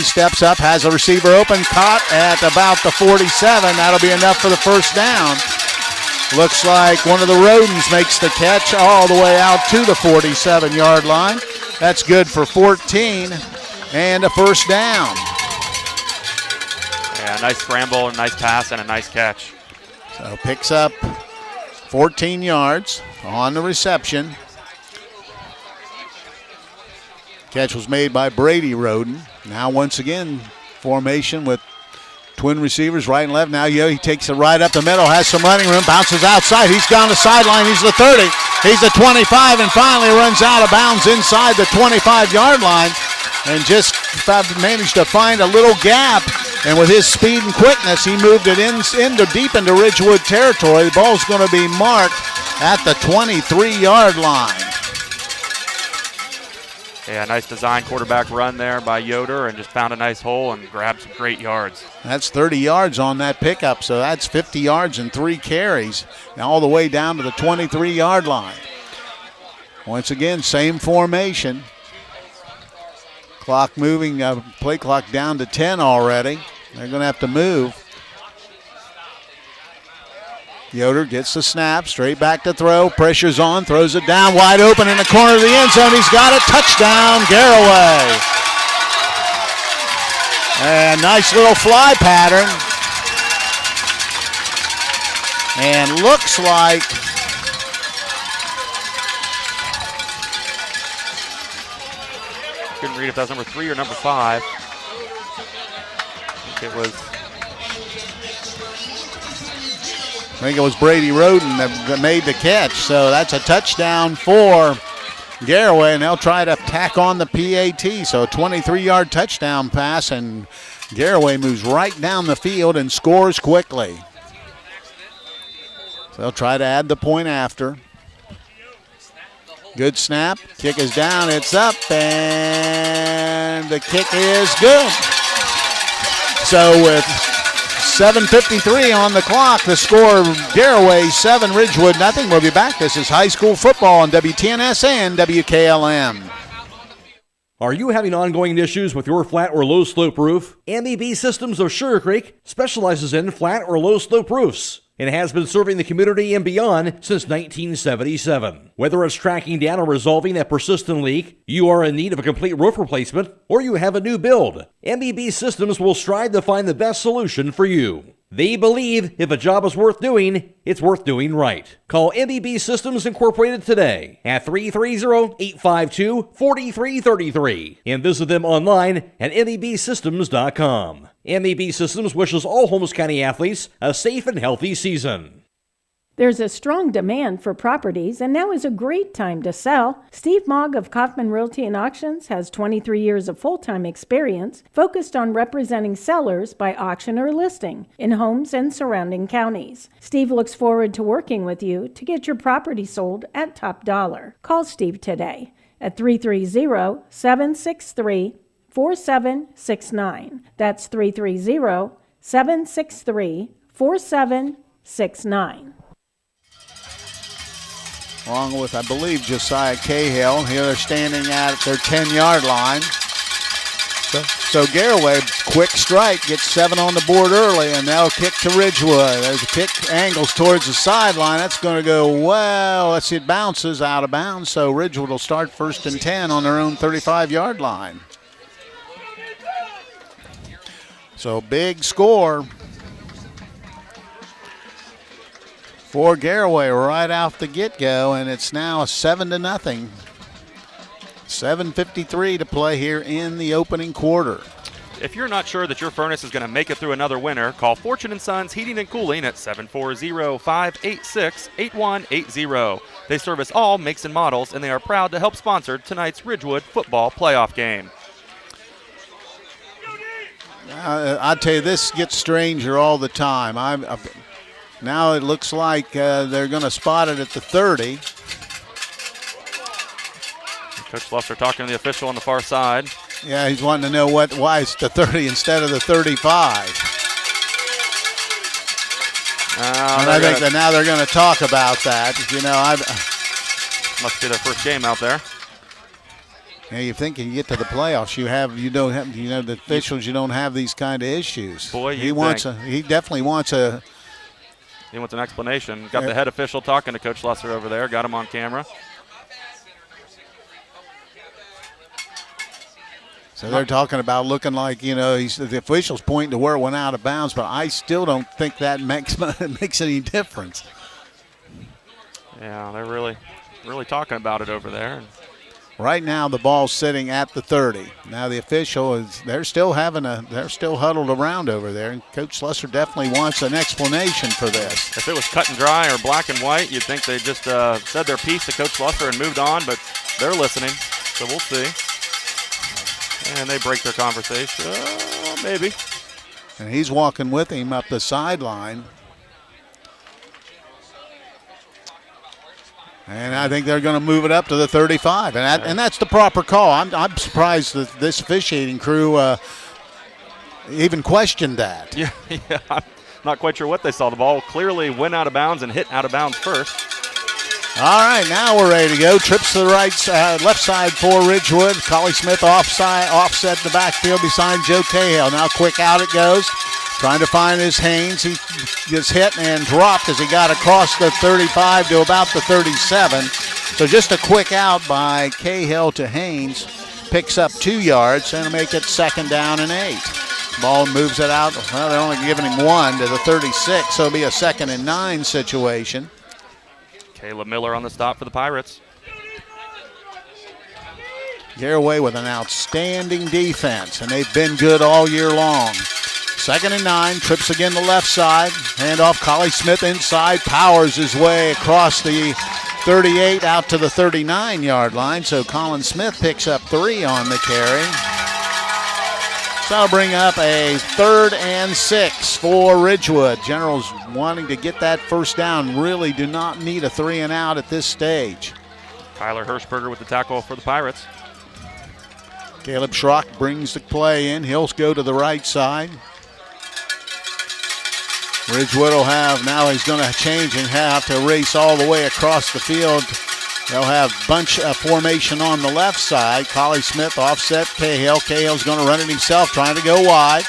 steps up, has a receiver open, caught at about the 47. That'll be enough for the 1st down. Looks like one of the Rodents makes the catch all the way out to the 47-yard line. That's good for 14 and a 1st down. Yeah, nice scramble, a nice pass, and a nice catch. So picks up 14 yards on the reception. Catch was made by Brady Roden. Now once again, formation with twin receivers right and left. Now he takes it right up the middle, has some running room, bounces outside. He's down the sideline. He's the 30. He's the 25 and finally runs out of bounds inside the 25-yard line and just managed to find a little gap. And with his speed and quickness, he moved it deep into Ridgewood territory. The ball's going to be marked at the 23-yard line. Yeah, nice design quarterback run there by Yoder and just found a nice hole and grabbed some great yards. That's 30 yards on that pickup, so that's 50 yards and 3 carries. Now all the way down to the 23-yard line. Once again, same formation. Clock moving, play clock down to 10 already. They're going to have to move. Yoder gets the snap, straight back to throw, pressure's on, throws it down, wide open in the corner of the end zone. He's got a touchdown, Garaway. And nice little fly pattern. And looks like couldn't read if that was number 3 or number 5. I think it was Brady Roden that made the catch. So that's a touchdown for Garaway, and they'll try to tack on the PAT. So a 23-yard touchdown pass, and Garaway moves right down the field and scores quickly. So they'll try to add the point after. Good snap. Kick is down. It's up, and the kick is good. So with 7:53 on the clock, the score, Garaway 7, Ridgewood nothing. We'll be back. This is high school football on WTNS and WKLM. Are you having ongoing issues with your flat or low slope roof? MEB Systems of Sugar Creek specializes in flat or low slope roofs and has been serving the community and beyond since 1977. Whether it's tracking down or resolving a persistent leak, you are in need of a complete roof replacement, or you have a new build, MEB Systems will strive to find the best solution for you. They believe if a job is worth doing, it's worth doing right. Call MEB Systems Incorporated today at 330-852-4333 and visit them online at mebsystems.com. MEB Systems wishes all Holmes County athletes a safe and healthy season. There's a strong demand for properties, and now is a great time to sell. Steve Mogg of Kaufman Realty and Auctions has 23 years of full-time experience focused on representing sellers by auction or listing in Holmes and surrounding counties. Steve looks forward to working with you to get your property sold at top dollar. Call Steve today. at 330-763-4769. That's 330-763-4769. Along with, I believe, Josiah Cahill. Here they're standing at their 10-yard line. So Garaway, quick strike, gets 7 on the board early, and they'll kick to Ridgewood. There's a kick, angles towards the sideline. That's going to go well. Let's see, it bounces out of bounds, so Ridgewood will start 1st and 10 on their own 35-yard line. So big score for Garaway right off the get-go, and it's now 7-0. 7:53 to play here in the opening quarter. If you're not sure that your furnace is going to make it through another winter, call Fortune & Sons Heating and Cooling at 740-586-8180. They service all makes and models, and they are proud to help sponsor tonight's Ridgewood football playoff game. I tell you, this gets stranger all the time. Now it looks like they're going to spot it at the 30. Coach Lusser talking to the official on the far side. Yeah, he's wanting to know why it's the 30 instead of the 35. And I think that now they're going to talk about that. You know, must be their first game out there. Yeah, you think you get to the playoffs, you don't have the officials. You don't have these kind of issues. Boy, he definitely wants an explanation. Got the head official talking to Coach Lusser over there. Got him on camera. So they're talking about looking like, the official's pointing to where it went out of bounds, but I still don't think that makes any difference. Yeah, they're really talking about it over there. Right now, the ball's sitting at the 30. Now the official they're still huddled around over there, and Coach Lusser definitely wants an explanation for this. If it was cut and dry or black and white, you'd think they just said their piece to Coach Lusser and moved on, but they're listening, so we'll see. And they break their conversation. Maybe. And he's walking with him up the sideline. And I think they're going to move it up to the 35. And that's the proper call. I'm surprised that this officiating crew even questioned that. Yeah, I'm not quite sure what they saw. The ball clearly went out of bounds and hit out of bounds first. All right, now we're ready to go. Trips to the left side for Ridgewood. Collie Smith offset the backfield beside Joe Cahill. Now quick out it goes. Trying to find his Haynes. He gets hit and dropped as he got across the 35 to about the 37. So just a quick out by Cahill to Haynes. Picks up 2 yards and make it 2nd down and 8. Ball moves it out. Well, they're only giving him 1 to the 36, so it'll be a 2nd and 9 situation. Caleb Miller on the stop for the Pirates. Garaway with an outstanding defense, and they've been good all year long. 2nd and 9, trips again to left side. Handoff, Collie Smith inside, powers his way across the 38 out to the 39-yard line. So Colin Smith picks up 3 on the carry. So that'll bring up a 3rd and 6 for Ridgewood. Generals wanting to get that first down, really do not need a 3 and out at this stage. Tyler Hirschberger with the tackle for the Pirates. Caleb Schrock brings the play in. He'll go to the right side. Ridgewood will have, now he's going to change and have to race all the way across the field. They'll have bunch formation on the left side. Collie Smith offset Cahill. Cahill's going to run it himself, trying to go wide.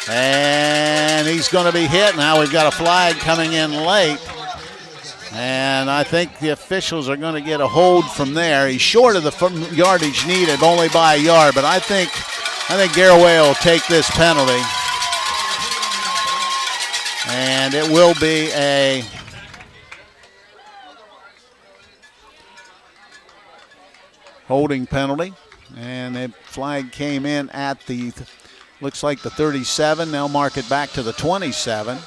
And he's going to be hit. Now we've got a flag coming in late. And I think the officials are going to get a hold from there. He's short of the yardage needed, only by a yard. But I think Garaway will take this penalty. And it will be a holding penalty. And the flag came in at the, looks like the 37. They'll mark it back to the 27.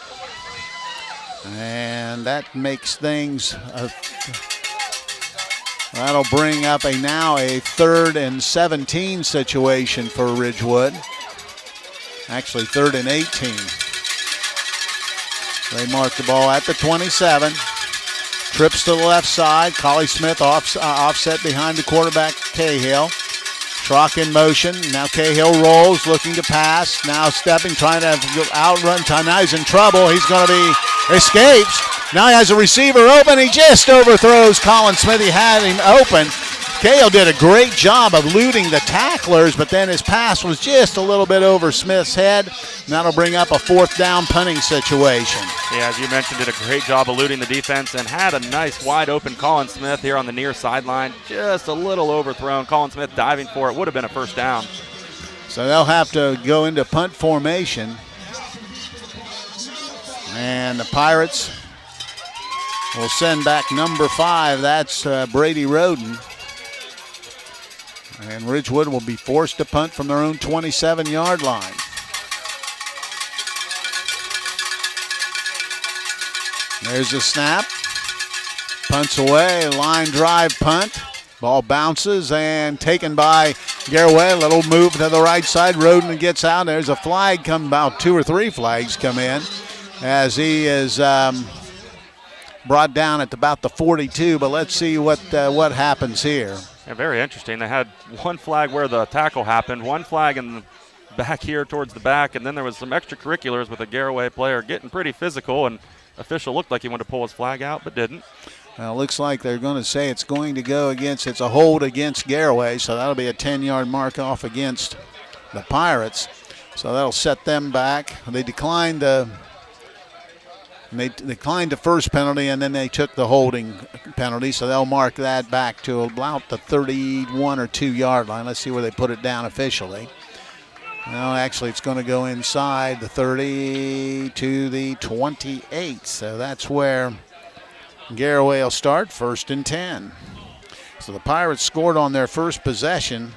And that makes things, that'll bring up now a 3rd and 17 situation for Ridgewood. Actually 3rd and 18. They mark the ball at the 27. Trips to the left side. Collie Smith offset behind the quarterback, Cahill. Schrock in motion. Now Cahill rolls, looking to pass. Now stepping, trying to outrun time. Now he's in trouble. He's going to be escapes. Now he has a receiver open. He just overthrows Colin Smith. He had him open. Cahill did a great job of eluding the tacklers, but then his pass was just a little bit over Smith's head. And that'll bring up a 4th down punting situation. Yeah, as you mentioned, did a great job eluding the defense and had a nice wide open Colin Smith here on the near sideline. Just a little overthrown. Colin Smith diving for it. Would have been a 1st down. So they'll have to go into punt formation. And the Pirates will send back number 5. That's Brady Roden. And Ridgewood will be forced to punt from their own 27-yard line. There's a snap. Punts away. Line drive punt. Ball bounces and taken by Garaway. A little move to the right side. Roden gets out. There's a flag come about. 2 or 3 flags come in as he is brought down at about the 42. But let's see what happens here. Yeah, very interesting. They had one flag where the tackle happened, one flag in the back here towards the back, and then there was some extracurriculars with a Garaway player getting pretty physical, and official looked like he wanted to pull his flag out but didn't. Well, it looks like they're going to say it's going to go against, it's a hold against Garaway, so that'll be a 10-yard mark off against the Pirates. So that'll set them back. They declined the first penalty, and then they took the holding penalty, so they'll mark that back to about the 31 or 2-yard line. Let's see where they put it down officially. Well, actually, it's going to go inside the 30 to the 28, so that's where Garaway will start, 1st and 10. So the Pirates scored on their first possession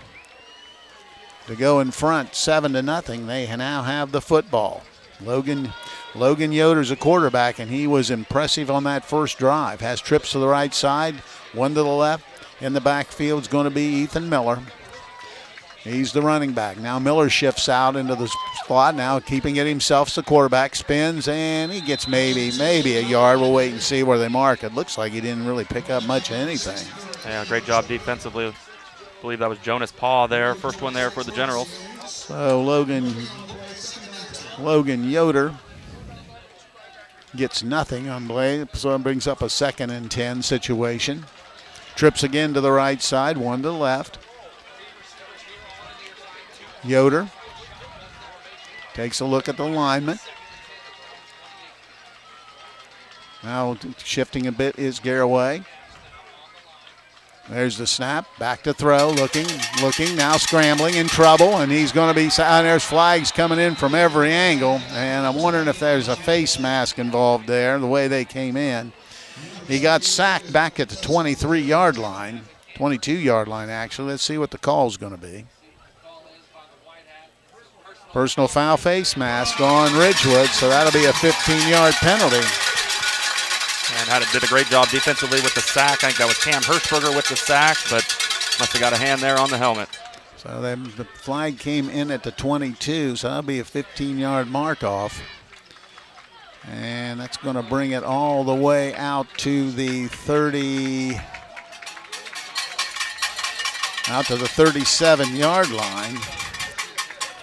to go in front 7-0. They now have the football. Logan Yoder's a quarterback, and he was impressive on that first drive. Has trips to the right side, one to the left. In the backfield is going to be Ethan Miller. He's the running back. Now Miller shifts out into the slot. Now keeping it himself. The quarterback spins, and he gets maybe a yard. We'll wait and see where they mark it. Looks like he didn't really pick up much of anything. Yeah, great job defensively. I believe that was Jonas Paw there. First one there for the Generals. So Logan Yoder gets nothing on play, so it brings up a 2nd and 10 situation. Trips again to the right side, one to the left. Yoder takes a look at the lineman. Now shifting a bit is Garaway. There's the snap, back to throw, looking, now scrambling, in trouble, and he's going to be, there's flags coming in from every angle, and I'm wondering if there's a face mask involved there, the way they came in. He got sacked back at the 23-yard line, 22-yard line actually. Let's see what the call's going to be. Personal foul, face mask on Ridgewood, so that'll be a 15-yard penalty. And did a great job defensively with the sack. I think that was Cam Hirschberger with the sack, but must have got a hand there on the helmet. So the flag came in at the 22, so that'll be a 15-yard mark off. And that's going to bring it all the way out to the 37-yard line.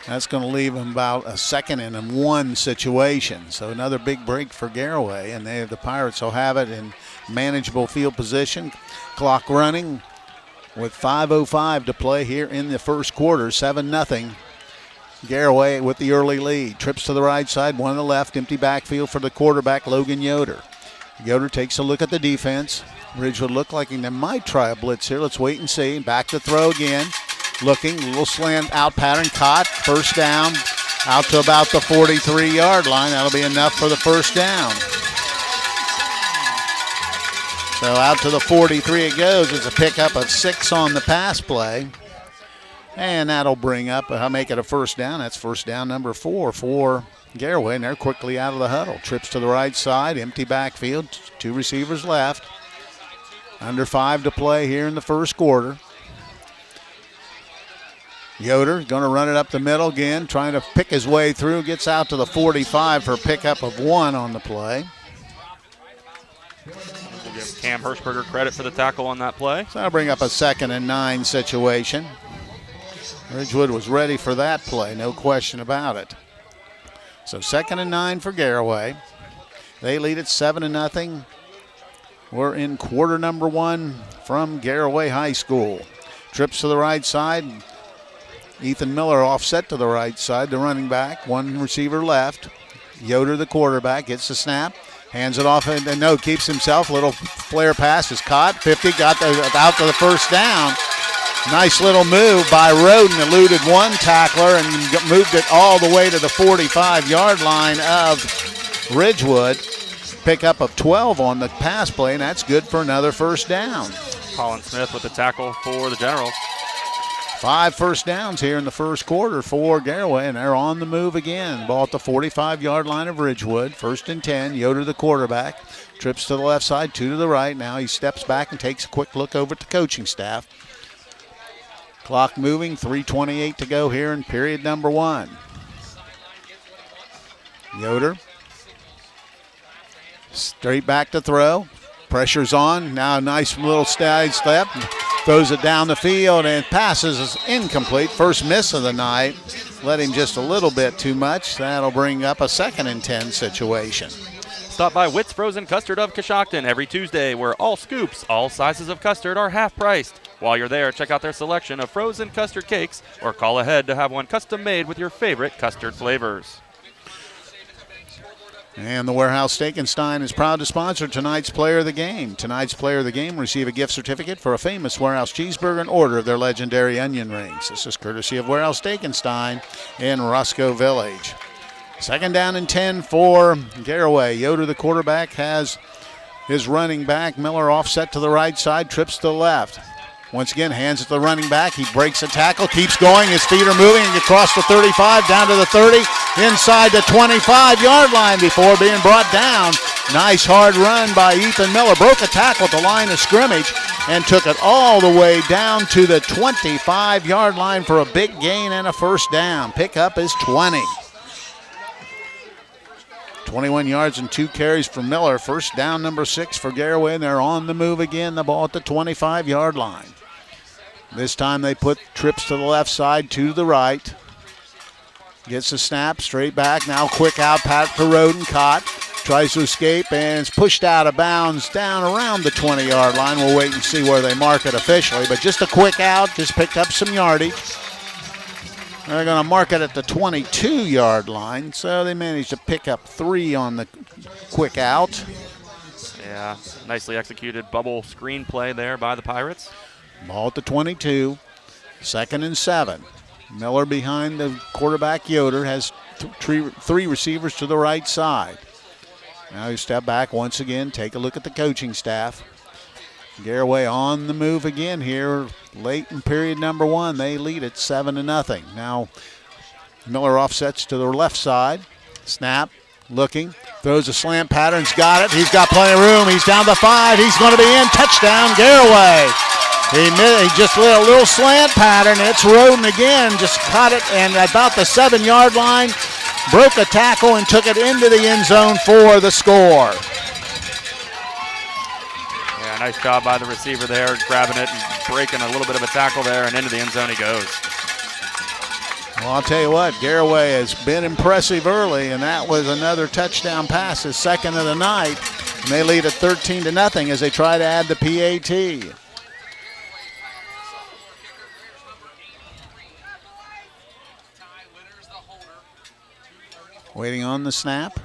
That's going to leave them about a 2nd and 1 situation. So another big break for Garaway, and the Pirates will have it in manageable field position. Clock running with 5:05 to play here in the first quarter, 7-0. Garaway with the early lead. Trips to the right side, one to the left. Empty backfield for the quarterback, Logan Yoder. Yoder takes a look at the defense. Ridgewood look like they might try a blitz here. Let's wait and see. Back to throw again. Looking, little slant out pattern, caught, 1st down, out to about the 43-yard line. That'll be enough for the 1st down. So out to the 43 it goes. It's a pickup of 6 on the pass play. And that'll bring up, I'll make it a 1st down. That's 1st down number 4 for Garaway, and they're quickly out of the huddle. Trips to the right side, empty backfield, 2 receivers left. Under 5 to play here in the first quarter. Yoder going to run it up the middle again, trying to pick his way through, gets out to the 45 for a pickup of 1 on the play. Give Cam Hirschberger credit for the tackle on that play. So that'll bring up a 2nd and 9 situation. Ridgewood was ready for that play, no question about it. So 2nd and 9 for Garaway. They lead it 7-0. We're in quarter number 1 from Garaway High School. Trips to the right side. Ethan Miller offset to the right side, the running back. One receiver left. Yoder, the quarterback, gets the snap. Hands it off and no, keeps himself. Little flare pass is caught. 50 got out to the first down. Nice little move by Roden. Eluded one tackler and moved it all the way to the 45-yard line of Ridgewood. Pickup of 12 on the pass play, and that's good for another first down. Colin Smith with the tackle for the Generals. 5 first downs here in the first quarter for Garaway, and they're on the move again. Ball at the 45-yard line of Ridgewood. 1st and 10. Yoder, the quarterback, trips to the left side, 2 to the right. Now he steps back and takes a quick look over at the coaching staff. Clock moving, 3:28 to go here in period number 1. Yoder, straight back to throw. Pressure's on. Now a nice little side step. Throws it down the field and passes is incomplete. First miss of the night. Let him just a little bit too much. That'll bring up a 2nd and 10 situation. Stop by Witt's Frozen Custard of Coshocton every Tuesday, where all scoops, all sizes of custard are half priced. While you're there, check out their selection of frozen custard cakes or call ahead to have one custom made with your favorite custard flavors. And the Warehouse Steak & Stein is proud to sponsor tonight's Player of the Game. Tonight's Player of the Game receive a gift certificate for a famous Warehouse cheeseburger and order of their legendary onion rings. This is courtesy of Warehouse Steak & Stein in Roscoe Village. 2nd down and 10 for Garaway. Yoder, the quarterback, has his running back. Miller offset to the right side, trips to the left. Once again, hands it to the running back. He breaks a tackle, keeps going. His feet are moving across the 35, down to the 30, inside the 25-yard line before being brought down. Nice hard run by Ethan Miller. Broke a tackle at the line of scrimmage and took it all the way down to the 25-yard line for a big gain and a first down. Pickup is 20. 21 yards and 2 carries for Miller. First down, number 6 for Garaway, and they're on the move again. The ball at the 25-yard line. This time they put trips to the left side, 2 to the right. Gets a snap, straight back. Now quick out, pat to Roden, caught. Tries to escape and is pushed out of bounds down around the 20-yard line. We'll wait and see where they mark it officially. But just a quick out, just picked up some yardage. They're going to mark it at the 22-yard line, so they managed to pick up 3 on the quick out. Yeah, nicely executed bubble screen play there by the Pirates. Ball at the 22, 2nd and 7. Miller behind the quarterback Yoder has 3 receivers to the right side. Now you step back once again, take a look at the coaching staff. Garaway on the move again here late in period number 1. They lead it 7-0. Now Miller offsets to the left side. Snap, looking, throws a slant pattern. He's got it. He's got plenty of room. He's down the 5. He's going to be in. Touchdown, Garaway. He just lit a little slant pattern. It's Roden again. Just caught it and about the 7-yard line. Broke a tackle and took it into the end zone for the score. Yeah, nice job by the receiver there, grabbing it and breaking a little bit of a tackle there, and into the end zone he goes. Well, I'll tell you what, Garaway has been impressive early, and that was another touchdown pass, his 2nd of the night. And they lead at 13-0 as they try to add the PAT. Waiting on the snap.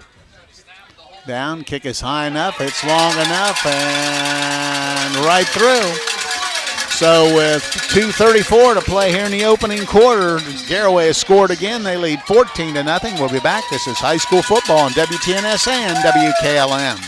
Down, kick is high enough, it's long enough, and right through. So with 2:34 to play here in the opening quarter, Garaway has scored again. They lead 14-0. We'll be back. This is high school football on WTNS and WKLM.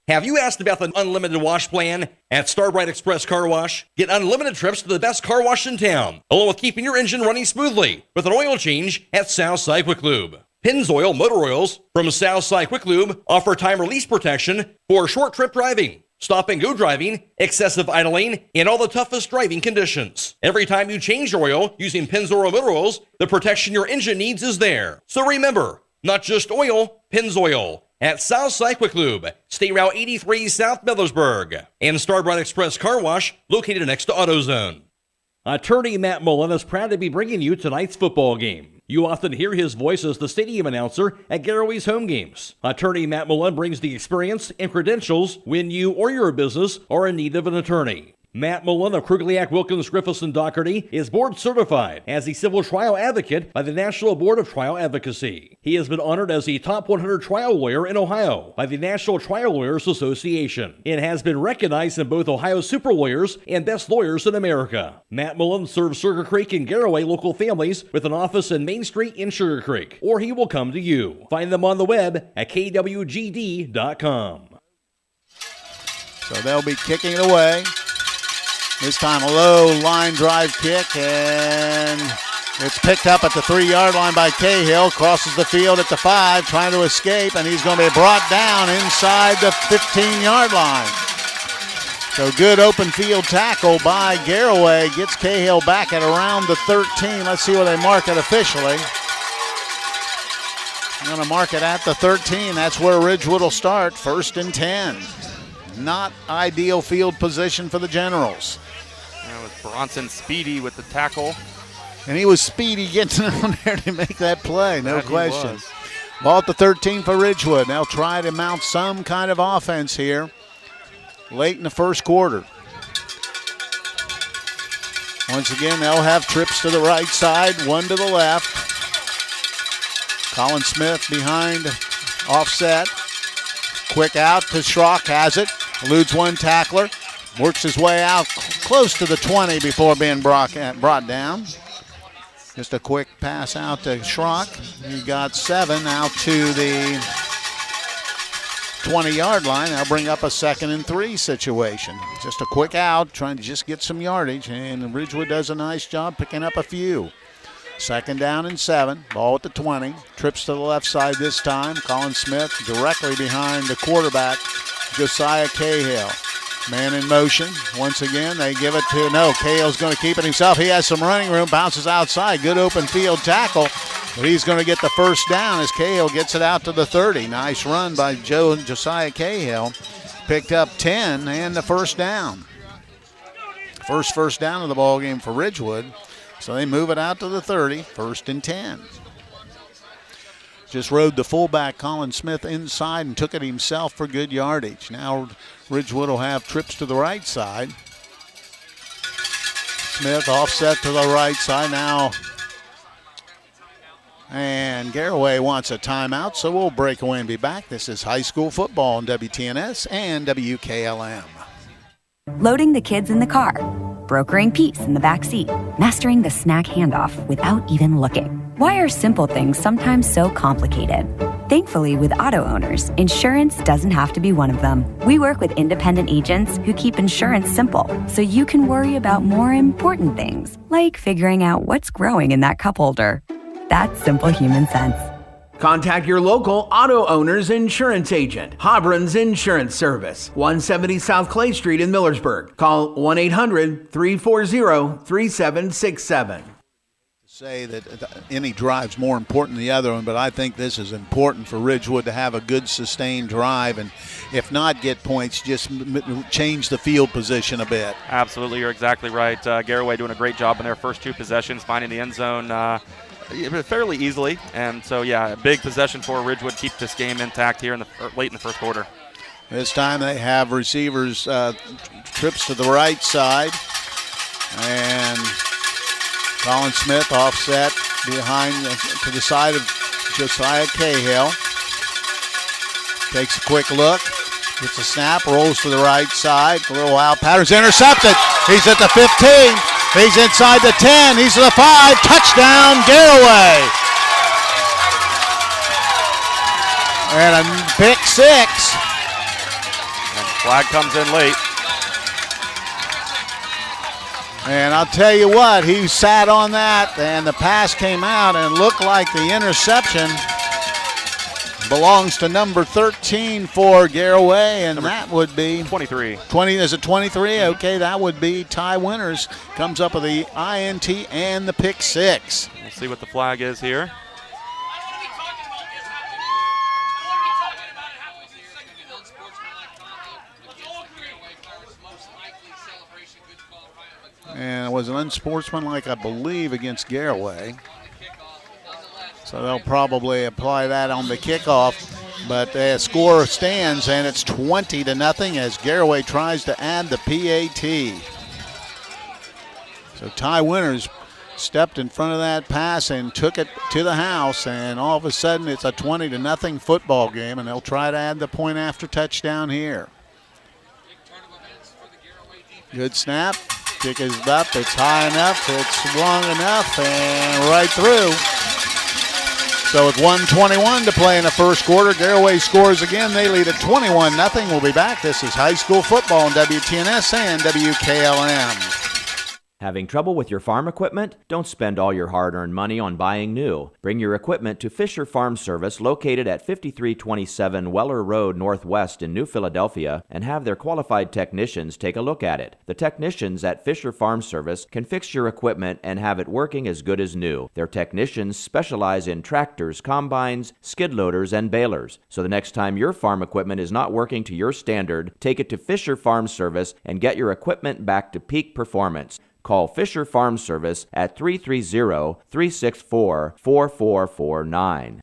Have you asked about the unlimited wash plan at Starbright Express Car Wash? Get unlimited trips to the best car wash in town, along with keeping your engine running smoothly with an oil change at Southside Quick Lube. Pennzoil Motor Oils from Southside Quick Lube offer time release protection for short trip driving, stop and go driving, excessive idling, and all the toughest driving conditions. Every time you change your oil using Pennzoil Motor Oils, the protection your engine needs is there. So remember, not just oil, Pennzoil. At South Cyclic Lube, State Route 83 South Millersburg, and Starbright Express Car Wash, located next to AutoZone. Attorney Matt Mullen is proud to be bringing you tonight's football game. You often hear his voice as the stadium announcer at Garaway's home games. Attorney Matt Mullen brings the experience and credentials when you or your business are in need of an attorney. Matt Mullen of Krugliak, Wilkins, Griffiths, and Doherty is board certified as a civil trial advocate by the National Board of Trial Advocacy. He has been honored as the top 100 trial lawyer in Ohio by the National Trial Lawyers Association and has been recognized in both Ohio Super Lawyers and Best Lawyers in America. Matt Mullen serves Sugar Creek and Garaway local families with an office in Main Street in Sugar Creek, or he will come to you. Find them on the web at kwgd.com. So they'll be kicking it away. This time a low line drive kick, and it's picked up at the 3-yard line by Cahill. Crosses the field at the 5, trying to escape, and he's going to be brought down inside the 15-yard line. So good open field tackle by Garaway. Gets Cahill back at around the 13. Let's see where they mark it officially. I'm going to mark it at the 13. That's where Ridgewood will start, 1st and 10. Not ideal field position for the Generals. That was Bronson speedy with the tackle. And he was speedy getting on there to make that play, no question. Was. Ball at the 13 for Ridgewood. They'll try to mount some kind of offense here late in the first quarter. Once again, they'll have trips to the right side, one to the left. Colin Smith behind, offset. Quick out to Schrock, has it. Eludes one tackler. Works his way out close to the 20 before being brought down. Just a quick pass out to Schrock. He got 7 out to the 20-yard line. That'll bring up a 2nd and 3 situation. Just a quick out, trying to just get some yardage, and Ridgewood does a nice job picking up a few. 2nd down and 7. Ball at the 20. Trips to the left side this time. Colin Smith directly behind the quarterback, Josiah Cahill. Man in motion. Once again, they give it to, no, Cahill's going to keep it himself. He has some running room, bounces outside. Good open field tackle. But he's going to get the first down as Cahill gets it out to the 30. Nice run by Josiah Cahill. Picked up 10 and the first down. First down of the ball game for Ridgewood. So they move it out to the 30, 1st and 10. Just rode the fullback Colin Smith inside and took it himself for good yardage. Now Ridgewood will have trips to the right side. Smith offset to the right side now. And Garaway wants a timeout, so we'll break away and be back. This is high school football on WTNS and WKLM. Loading the kids in the car, brokering peace in the back seat, mastering the snack handoff without even looking. Why are simple things sometimes so complicated? Thankfully, with auto owners, insurance doesn't have to be one of them. We work with independent agents who keep insurance simple, so you can worry about more important things, like figuring out what's growing in that cup holder. That's simple human sense. Contact your local auto owner's insurance agent, Hobron's Insurance Service, 170 South Clay Street in Millersburg. Call 1-800-340-3767. Say that any drive's more important than the other one, but I think this is important for Ridgewood to have a good sustained drive, and if not get points, just change the field position a bit. Absolutely, you're exactly right. Garaway doing a great job in their first 2 possessions, finding the end zone fairly easily, and so yeah, a big possession for Ridgewood. Keep this game intact here late in the first quarter. This time they have receivers trips to the right side, and Colin Smith offset behind to the side of Josiah Cahill. Takes a quick look, gets a snap, rolls to the right side. A little wild patterns intercepted. He's at the 15. He's inside the 10. He's at the 5. Touchdown, Garaway. And a pick 6. And flag comes in late. And I'll tell you what, he sat on that, and the pass came out and looked like the interception belongs to number 13 for Garaway, and that would be 23. 20, is it 23? Okay, that would be Ty Winters. Comes up with the INT and the pick 6. We'll see what the flag is here. And it was an unsportsmanlike, I believe, against Garaway. So they'll probably apply that on the kickoff. But the score stands, and it's 20-0 as Garaway tries to add the PAT. So Ty Winters stepped in front of that pass and took it to the house, and all of a sudden it's a 20-0 football game, and they'll try to add the point after touchdown here. Good snap. Kick is up. It's high enough. It's long enough, and right through. So with 1:21 to play in the first quarter, Garaway scores again. They lead at 21-0. We'll be back. This is high school football on WTNS and WKLM. Having trouble with your farm equipment? Don't spend all your hard-earned money on buying new. Bring your equipment to Fisher Farm Service, located at 5327 Weller Road Northwest in New Philadelphia, and have their qualified technicians take a look at it. The technicians at Fisher Farm Service can fix your equipment and have it working as good as new. Their technicians specialize in tractors, combines, skid loaders, and balers. So the next time your farm equipment is not working to your standard, take it to Fisher Farm Service and get your equipment back to peak performance. Call Fisher Farm Service at 330-364-4449.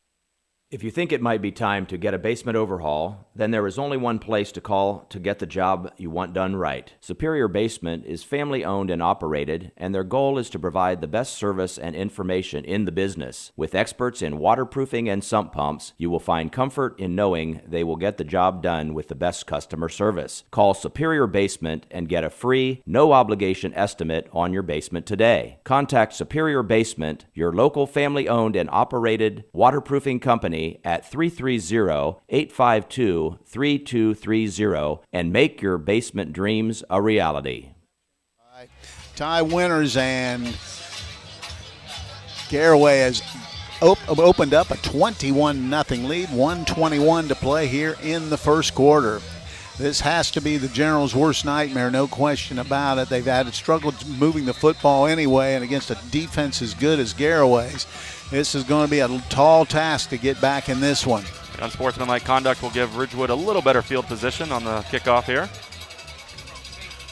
If you think it might be time to get a basement overhaul, then there is only one place to call to get the job you want done right. Superior Basement is family-owned and operated, and their goal is to provide the best service and information in the business. With experts in waterproofing and sump pumps, you will find comfort in knowing they will get the job done with the best customer service. Call Superior Basement and get a free, no-obligation estimate on your basement today. Contact Superior Basement, your local family-owned and operated waterproofing company, at 330-852-3230 and make your basement dreams a reality. Ty Winters and Garaway has opened up a 21-0 lead, 1:21 to play here in the first quarter. This has to be the Generals' worst nightmare, no question about it. They've had struggled moving the football anyway, and against a defense as good as Garaway's, this is going to be a tall task to get back in this one. Unsportsmanlike conduct will give Ridgewood a little better field position on the kickoff here.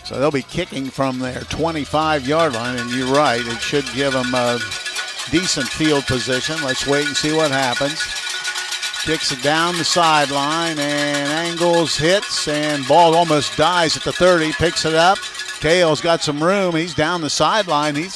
So they'll be kicking from their 25-yard line, and you're right, it should give them a decent field position. Let's wait and see what happens. Kicks it down the sideline and angles, hits, and ball almost dies at the 30. Picks it up. Cahill's got some room. He's down the sideline. He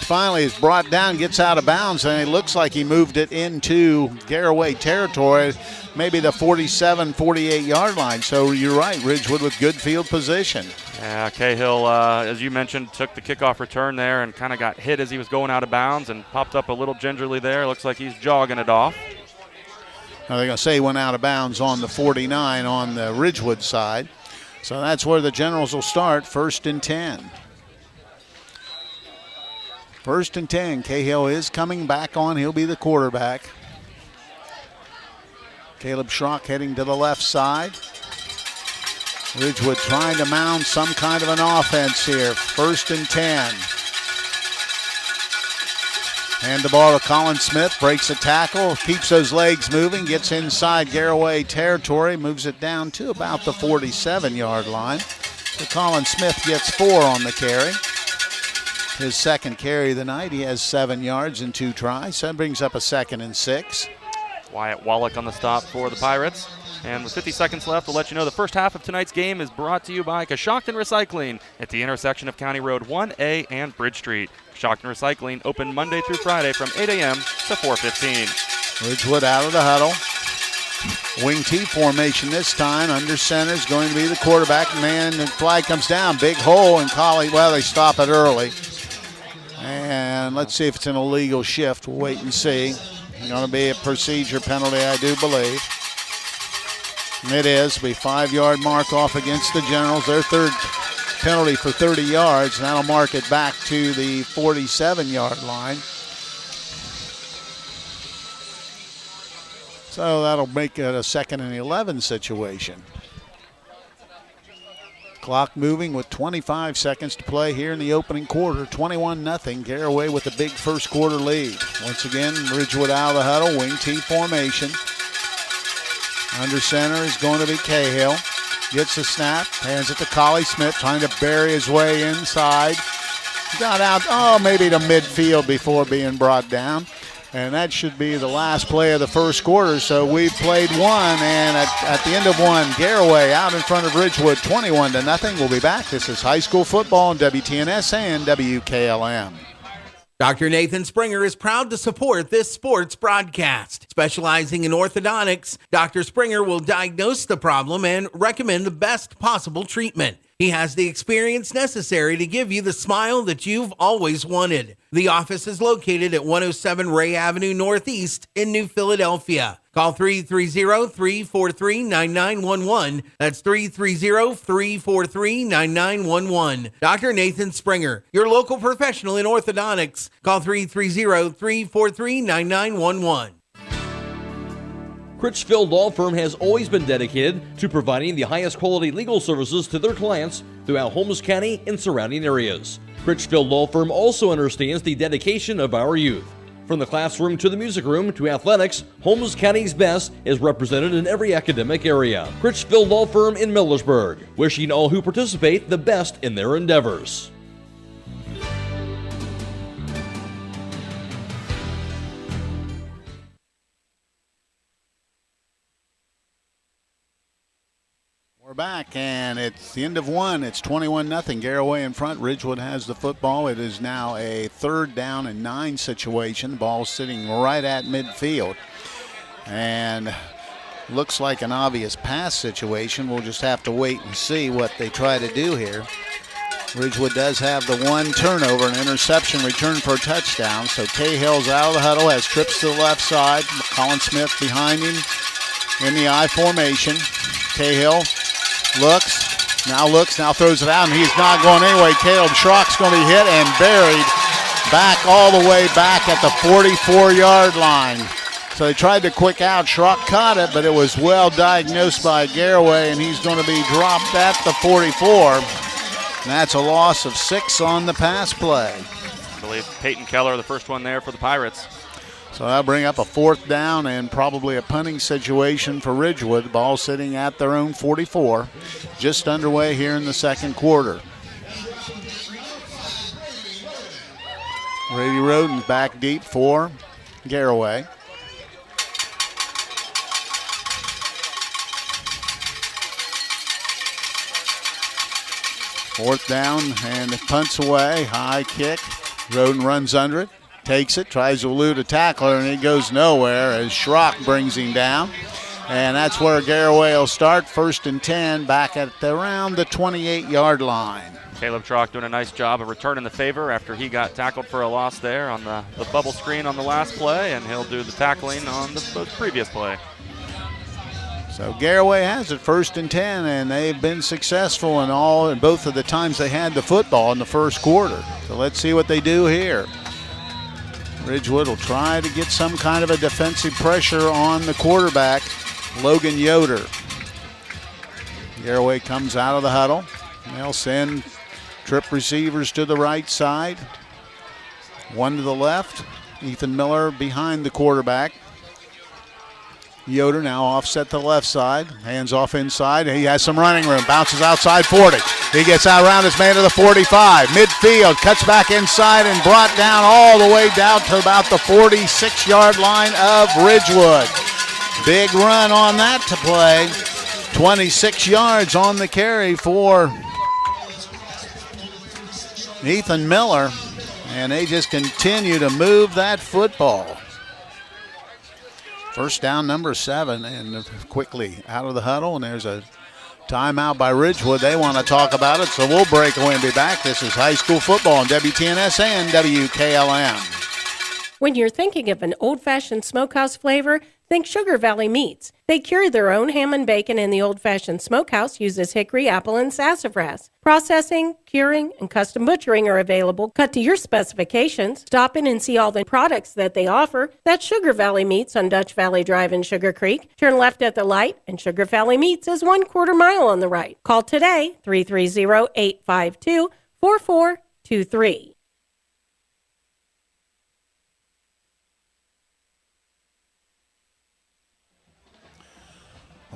finally is brought down, gets out of bounds, and it looks like he moved it into Garaway territory, maybe the 47, 48-yard line. So you're right, Ridgewood with good field position. Yeah, Cahill, as you mentioned, took the kickoff return there and kind of got hit as he was going out of bounds and popped up a little gingerly there. Looks like he's jogging it off. Now they're going to say he went out of bounds on the 49 on the Ridgewood side. So that's where the Generals will start, 1st and 10. 1st and 10. Cahill is coming back on. He'll be the quarterback. Caleb Schrock heading to the left side. Ridgewood trying to mount some kind of an offense here. 1st and 10. Hand the ball to Colin Smith, breaks a tackle, keeps those legs moving, gets inside Garaway territory, moves it down to about the 47-yard line. So Colin Smith gets 4 on the carry. His second carry of the night, he has 7 yards and 2 tries. So that brings up a 2nd and 6. Wyatt Wallach on the stop for the Pirates. And with 50 seconds left, we'll let you know the first half of tonight's game is brought to you by Coshocton Recycling at the intersection of County Road 1A and Bridge Street. Coshocton Recycling open Monday through Friday from 8 a.m. to 4:15. Ridgewood out of the huddle. Wing T formation this time. Under center is going to be the quarterback. Man, the flag comes down. Big hole, and Collie, well, they stop it early. And let's see if it's an illegal shift. We'll wait and see. It's going to be a procedure penalty, I do believe. It is. Be 5-yard mark off against the Generals. Their third penalty for 30 yards. And that'll mark it back to the 47-yard line. So that'll make it a 2nd and 11 situation. Clock moving with 25 seconds to play here in the opening quarter. 21-0. Garaway with a big first quarter lead. Once again, Ridgewood out of the huddle. Wing T formation. Under center is going to be Cahill. Gets the snap. Hands it to Collie Smith, trying to bury his way inside. got out, maybe to midfield before being brought down. And that should be the last play of the first quarter. So we've played one, and at the end of one, Garaway out in front of Ridgewood, 21-0. We'll be back. This is high school football on WTNS and WKLM. Dr. Nathan Springer is proud to support this sports broadcast. Specializing in orthodontics, Dr. Springer will diagnose the problem and recommend the best possible treatment. He has the experience necessary to give you the smile that you've always wanted. The office is located at 107 Ray Avenue Northeast in New Philadelphia. Call 330-343-9911. That's 330-343-9911. Dr. Nathan Springer, your local professional in orthodontics. Call 330-343-9911. Critchfield Law Firm has always been dedicated to providing the highest quality legal services to their clients throughout Holmes County and surrounding areas. Critchfield Law Firm also understands the dedication of our youth. From the classroom to the music room to athletics, Holmes County's best is represented in every academic area. Critchfield Law Firm in Millersburg, wishing all who participate the best in their endeavors. We're back, and it's the end of one. It's 21-0. Garaway in front. Ridgewood has the football. It is now a 3rd down and 9 situation. The ball sitting right at midfield. And looks like an obvious pass situation. We'll just have to wait and see what they try to do here. Ridgewood does have the one turnover, an interception return for a touchdown. So Cahill's out of the huddle, has trips to the left side. Colin Smith behind him in the I formation. Cahill looks, now throws it out, and he's not going anyway. Caleb Schrock's going to be hit and buried back all the way back at the 44-yard line. So they tried to quick out. Schrock caught it, but it was well diagnosed by Garaway, and he's going to be dropped at the 44. And that's a loss of 6 on the pass play. I believe Peyton Keller, the first one there for the Pirates. So that'll bring up a 4th down and probably a punting situation for Ridgewood. The ball sitting at their own 44. Just underway here in the second quarter. Brady Roden's back deep for Garaway. Fourth down, and it punts away. High kick. Roden runs under it. Takes it, tries to elude a tackler, and he goes nowhere as Schrock brings him down. And that's where Garaway will start. 1st and 10, back at around the 28-yard line. Caleb Schrock doing a nice job of returning the favor after he got tackled for a loss there on the bubble screen on the last play, and he'll do the tackling on the previous play. So Garaway has it 1st and 10, and they've been successful in both of the times they had the football in the first quarter. So let's see what they do here. Ridgewood will try to get some kind of a defensive pressure on the quarterback, Logan Yoder. Garaway comes out of the huddle. They'll send trip receivers to the right side. One to the left. Ethan Miller behind the quarterback. Yoder now offset to the left side. Hands off inside. He has some running room. Bounces outside 40. He gets out around his man to the 45. Midfield. Cuts back inside and brought down all the way down to about the 46-yard line of Ridgewood. Big run on that to play. 26 yards on the carry for Ethan Miller. And they just continue to move that football. First down, number 7, and quickly out of the huddle, and there's a timeout by Ridgewood. They want to talk about it, so we'll break away and be back. This is high school football on WTNS and WKLM. When you're thinking of an old-fashioned smokehouse flavor, think Sugar Valley Meats. They cure their own ham and bacon, and the old-fashioned smokehouse uses hickory, apple, and sassafras. Processing, curing, and custom butchering are available, cut to your specifications. Stop in and see all the products that they offer. That's Sugar Valley Meats on Dutch Valley Drive in Sugar Creek. Turn left at the light, and Sugar Valley Meats is 1/4 mile on the right. Call today, 330-852-4423.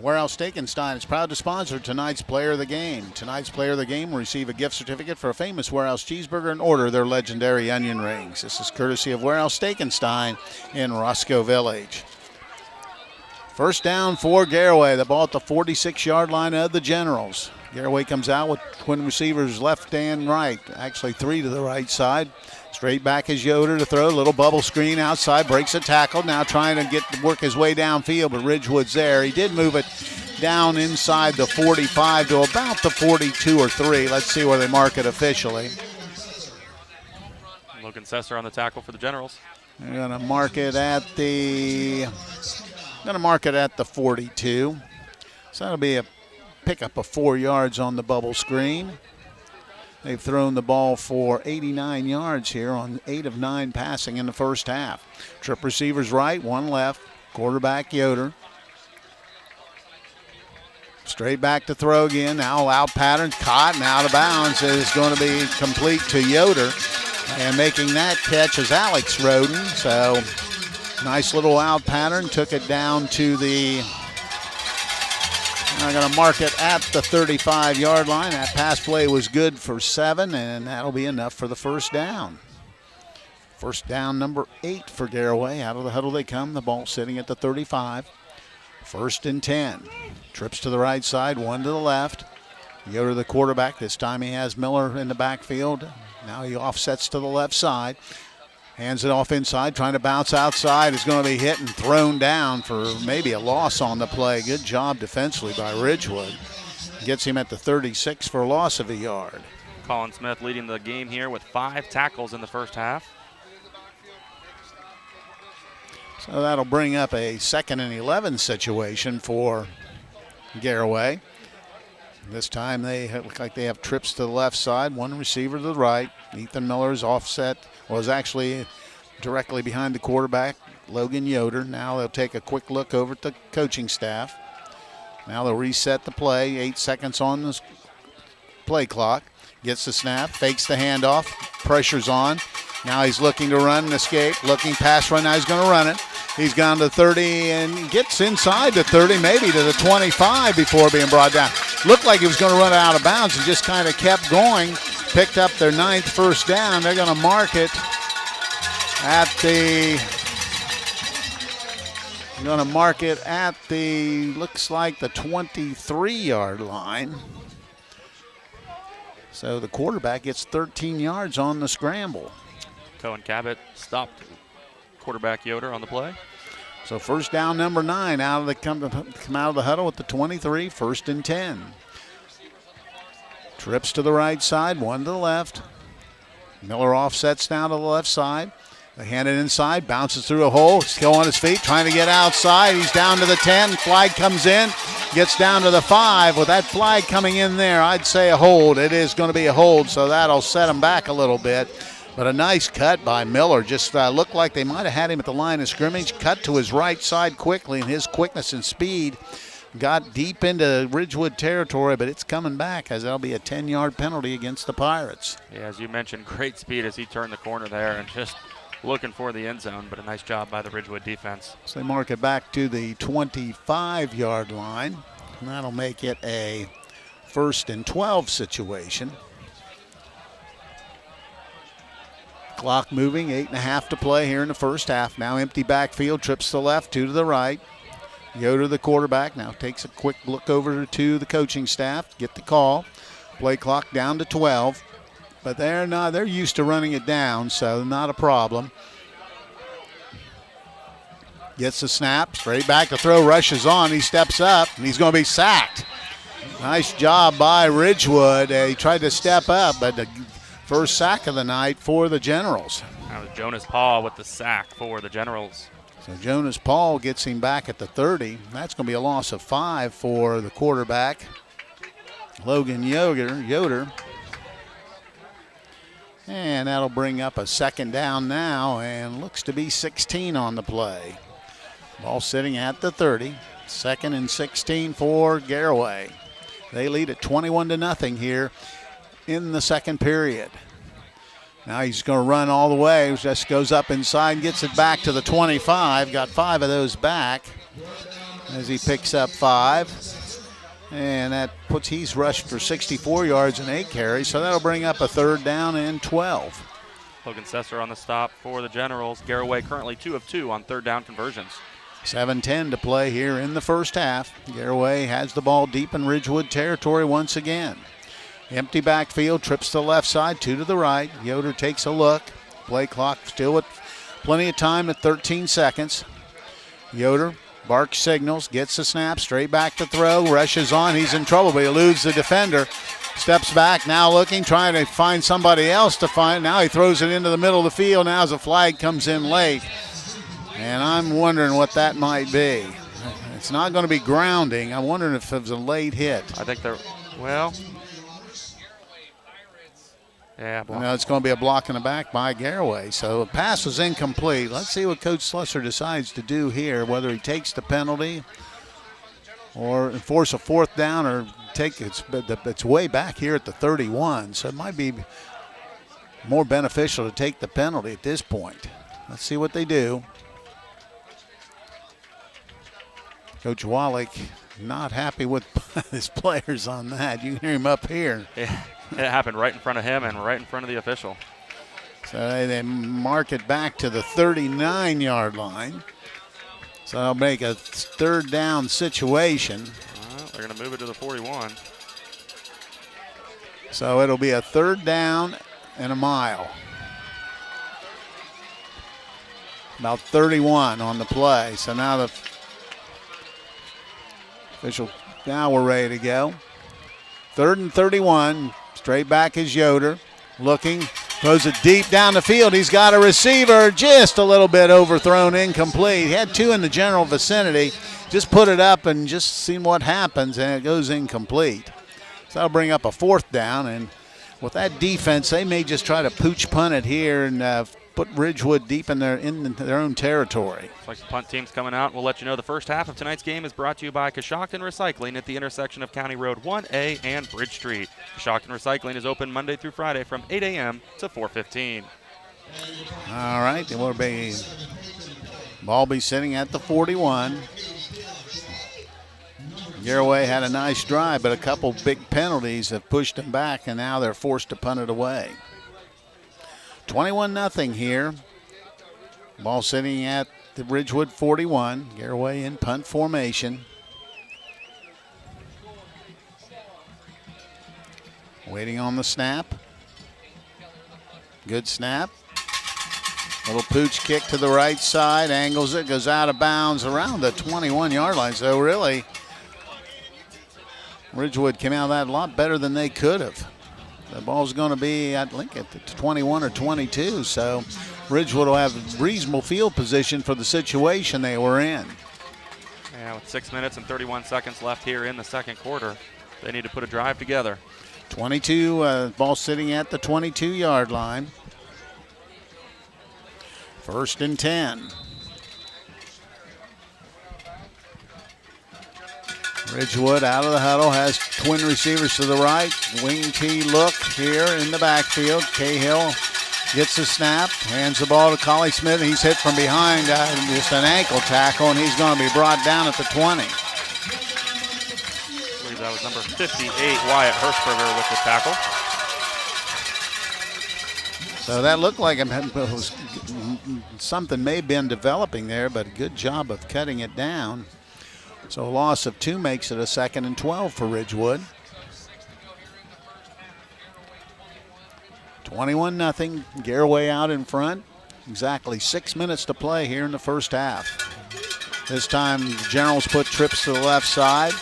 Warehouse Steakenstein is proud to sponsor tonight's Player of the Game. Tonight's Player of the Game will receive a gift certificate for a famous Warehouse cheeseburger and order their legendary onion rings. This is courtesy of Warehouse Steakenstein in Roscoe Village. First down for Garaway. The ball at the 46-yard line of the Generals. Garaway comes out with twin receivers left and right. Actually, three to the right side. Straight back is Yoder to throw. Little bubble screen outside. Breaks a tackle. Now trying to work his way downfield, but Ridgewood's there. He did move it down inside the 45 to about the 42 or 3. Let's see where they mark it officially. Logan Sesser on the tackle for the Generals. They're going to mark it at the 42. So that'll be a pickup of 4 yards on the bubble screen. They've thrown the ball for 89 yards here on 8 of 9 passing in the first half. Trip receivers right, one left. Quarterback Yoder. Straight back to throw again. Now out pattern, caught and out of bounds. Is going to be complete to Yoder. And making that catch is Alex Roden. So nice little out pattern. Took it down to the... I'm going to mark it at the 35-yard line. That pass play was good for 7, and that'll be enough for the first down. First down number 8 for Garaway. Out of the huddle they come. The ball sitting at the 35. First and 10. Trips to the right side, one to the left. Yoder, the quarterback. This time he has Miller in the backfield. Now he offsets to the left side. Hands it off inside, trying to bounce outside. Is going to be hit and thrown down for maybe a loss on the play. Good job defensively by Ridgewood. Gets him at the 36 for a loss of a yard. Colin Smith leading the game here with 5 tackles in the first half. So that'll bring up a 2nd and 11 situation for Garaway. This time they look like they have trips to the left side, one receiver to the right. Ethan Miller's offset was actually directly behind the quarterback, Logan Yoder. Now they'll take a quick look over at the coaching staff. Now they'll reset the play. 8 seconds on the play clock. Gets the snap, fakes the handoff, pressure's on. Now he's looking to run and escape. Looking pass run, now he's going to run it. He's gone to 30 and gets inside the 30, maybe to the 25 before being brought down. Looked like he was going to run out of bounds and just kind of kept going. Picked up their 9th first down. They're going to mark it at the, looks like the 23-yard line. So the quarterback gets 13 yards on the scramble. Cohen Cabot stopped quarterback Yoder on the play. So first down number 9 come out of the huddle at the 23, 1st and 10. Trips to the right side, one to the left. Miller offsets down to the left side. They hand it inside, bounces through a hole, still on his feet, trying to get outside. He's down to the 10, flag comes in, gets down to the 5. With that flag coming in there, I'd say a hold. It is going to be a hold, so that'll set him back a little bit. But a nice cut by Miller. Just looked like they might have had him at the line of scrimmage. Cut to his right side quickly, and his quickness and speed got deep into Ridgewood territory, but it's coming back as that'll be a 10-yard penalty against the Pirates. Yeah, as you mentioned, great speed as he turned the corner there and just looking for the end zone, but a nice job by the Ridgewood defense. So they mark it back to the 25-yard line, and that'll make it a 1st and 12 situation. Clock moving, 8.5 to play here in the first half. Now empty backfield, trips to the left, 2 to the right. Yoder, the quarterback, now takes a quick look over to the coaching staff, get the call. Play clock down to 12, but they're used to running it down, so not a problem. Gets the snap, straight back to throw, rushes on, he steps up, and he's going to be sacked. Nice job by Ridgewood. He tried to step up, but the first sack of the night for the Generals. That was Jonas Paul with the sack for the Generals. So Jonas Paul gets him back at the 30. That's going to be a loss of 5 for the quarterback, Logan Yoder. And that'll bring up a 2nd down now, and looks to be 16 on the play. Ball sitting at the 30. 2nd and 16 for Garaway. They lead at 21-0 here in the second period. Now he's going to run all the way. Just goes up inside, gets it back to the 25. Got 5 of those back. as he picks up 5. And that puts, he's rushed for 64 yards and 8 carries, so that'll bring up a 3rd down and 12. Logan Sesser on the stop for the Generals. Garaway currently 2 of 2 on 3rd down conversions. 7:10 to play here in the first half. Garaway has the ball deep in Ridgewood territory once again. Empty backfield, trips to the left side, 2 to the right. Yoder takes a look. Play clock still with plenty of time at 13 seconds. Yoder barks signals, gets the snap, straight back to throw, rushes on. He's in trouble, but he eludes the defender. Steps back, now looking, trying to find somebody else to find. Now he throws it into the middle of the field. Now as a flag comes in late. And I'm wondering what that might be. It's not going to be grounding. I'm wondering if it was a late hit. I think they're, well, yeah. No, it's going to be a block in the back by Garaway. So the pass was incomplete. Let's see what Coach Slusser decides to do here, whether he takes the penalty or enforce a 4th down or take it. It's way back here at the 31, so it might be more beneficial to take the penalty at this point. Let's see what they do. Coach Wallach not happy with his players on that. You can hear him up here. Yeah, it happened right in front of him and right in front of the official. So they mark it back to the 39-yard line. So they'll make a 3rd down situation. They're going to move it to the 41. So it'll be a 3rd down and a mile. About 31 on the play. So now the official, now we're ready to go. 3rd and 31. Straight back is Yoder. Looking, throws it deep down the field. He's got a receiver just a little bit overthrown, incomplete. He had 2 in the general vicinity. Just put it up and just seen what happens, and it goes incomplete. So that'll bring up a 4th down. And with that defense, they may just try to pooch punt it here and put Ridgewood deep in their own territory. Looks like the punt team's coming out. We'll let you know the first half of tonight's game is brought to you by Coshocton Recycling at the intersection of County Road 1A and Bridge Street. Coshocton Recycling is open Monday through Friday from 8 a.m. to 4:15. All right, then we'll be ball be sitting at the 41. Garaway had a nice drive, but a couple big penalties have pushed them back, and now they're forced to punt it away. 21-0 here. Ball sitting at the Ridgewood 41. Garaway in punt formation. Waiting on the snap. Good snap. Little pooch kick to the right side. Angles it. Goes out of bounds around the 21-yard line. So really, Ridgewood came out of that a lot better than they could have. The ball's going to be, I think, at the 21 or 22. So Ridgewood will have reasonable field position for the situation they were in. Yeah, with 6 minutes and 31 seconds left here in the second quarter, they need to put a drive together. 22, ball sitting at the 22-yard line. 1st and 10. Ridgewood out of the huddle, has twin receivers to the right. Wing T look here in the backfield. Cahill gets the snap, hands the ball to Collie Smith. He's hit from behind, just an ankle tackle, and he's going to be brought down at the 20. I believe that was number 58, Wyatt Hirschberger, with the tackle. So that looked like something may have been developing there, but a good job of cutting it down. So a loss of 2 makes it a 2nd and 12 for Ridgewood. 21-0. Garaway out in front. Exactly 6 minutes to play here in the first half. This time the Generals put trips to the left side.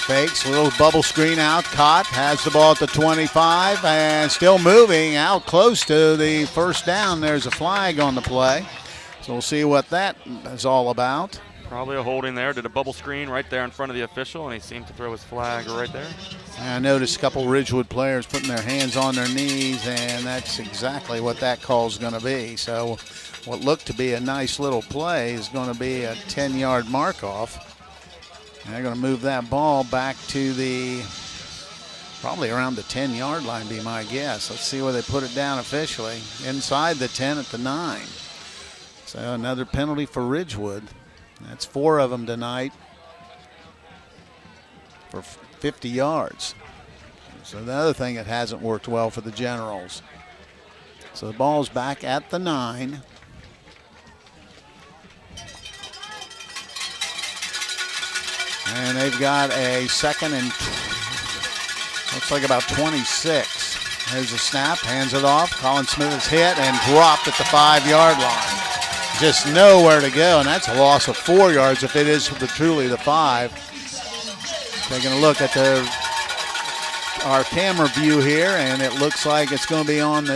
Fakes, little bubble screen out. Caught, has the ball at the 25 and still moving out close to the first down. There's a flag on the play. So we'll see what that is all about. Probably a holding there. Did a bubble screen right there in front of the official, and he seemed to throw his flag right there. I noticed a couple Ridgewood players putting their hands on their knees, and that's exactly what that call is going to be. So what looked to be a nice little play is going to be a 10-yard mark-off. And they're going to move that ball back to the, probably around the 10-yard line, be my guess. Let's see where they put it down officially. Inside the 10 at the 9. So another penalty for Ridgewood. That's 4 of them tonight for 50 yards. So the other thing that hasn't worked well for the Generals. So the ball's back at the 9. And they've got a second and looks like about 26. There's a snap, hands it off. Colin Smith is hit and dropped at the 5-yard line. Just nowhere to go, and that's a loss of 4 yards if it is truly the 5. Taking a look at our camera view here, and it looks like it's going to be on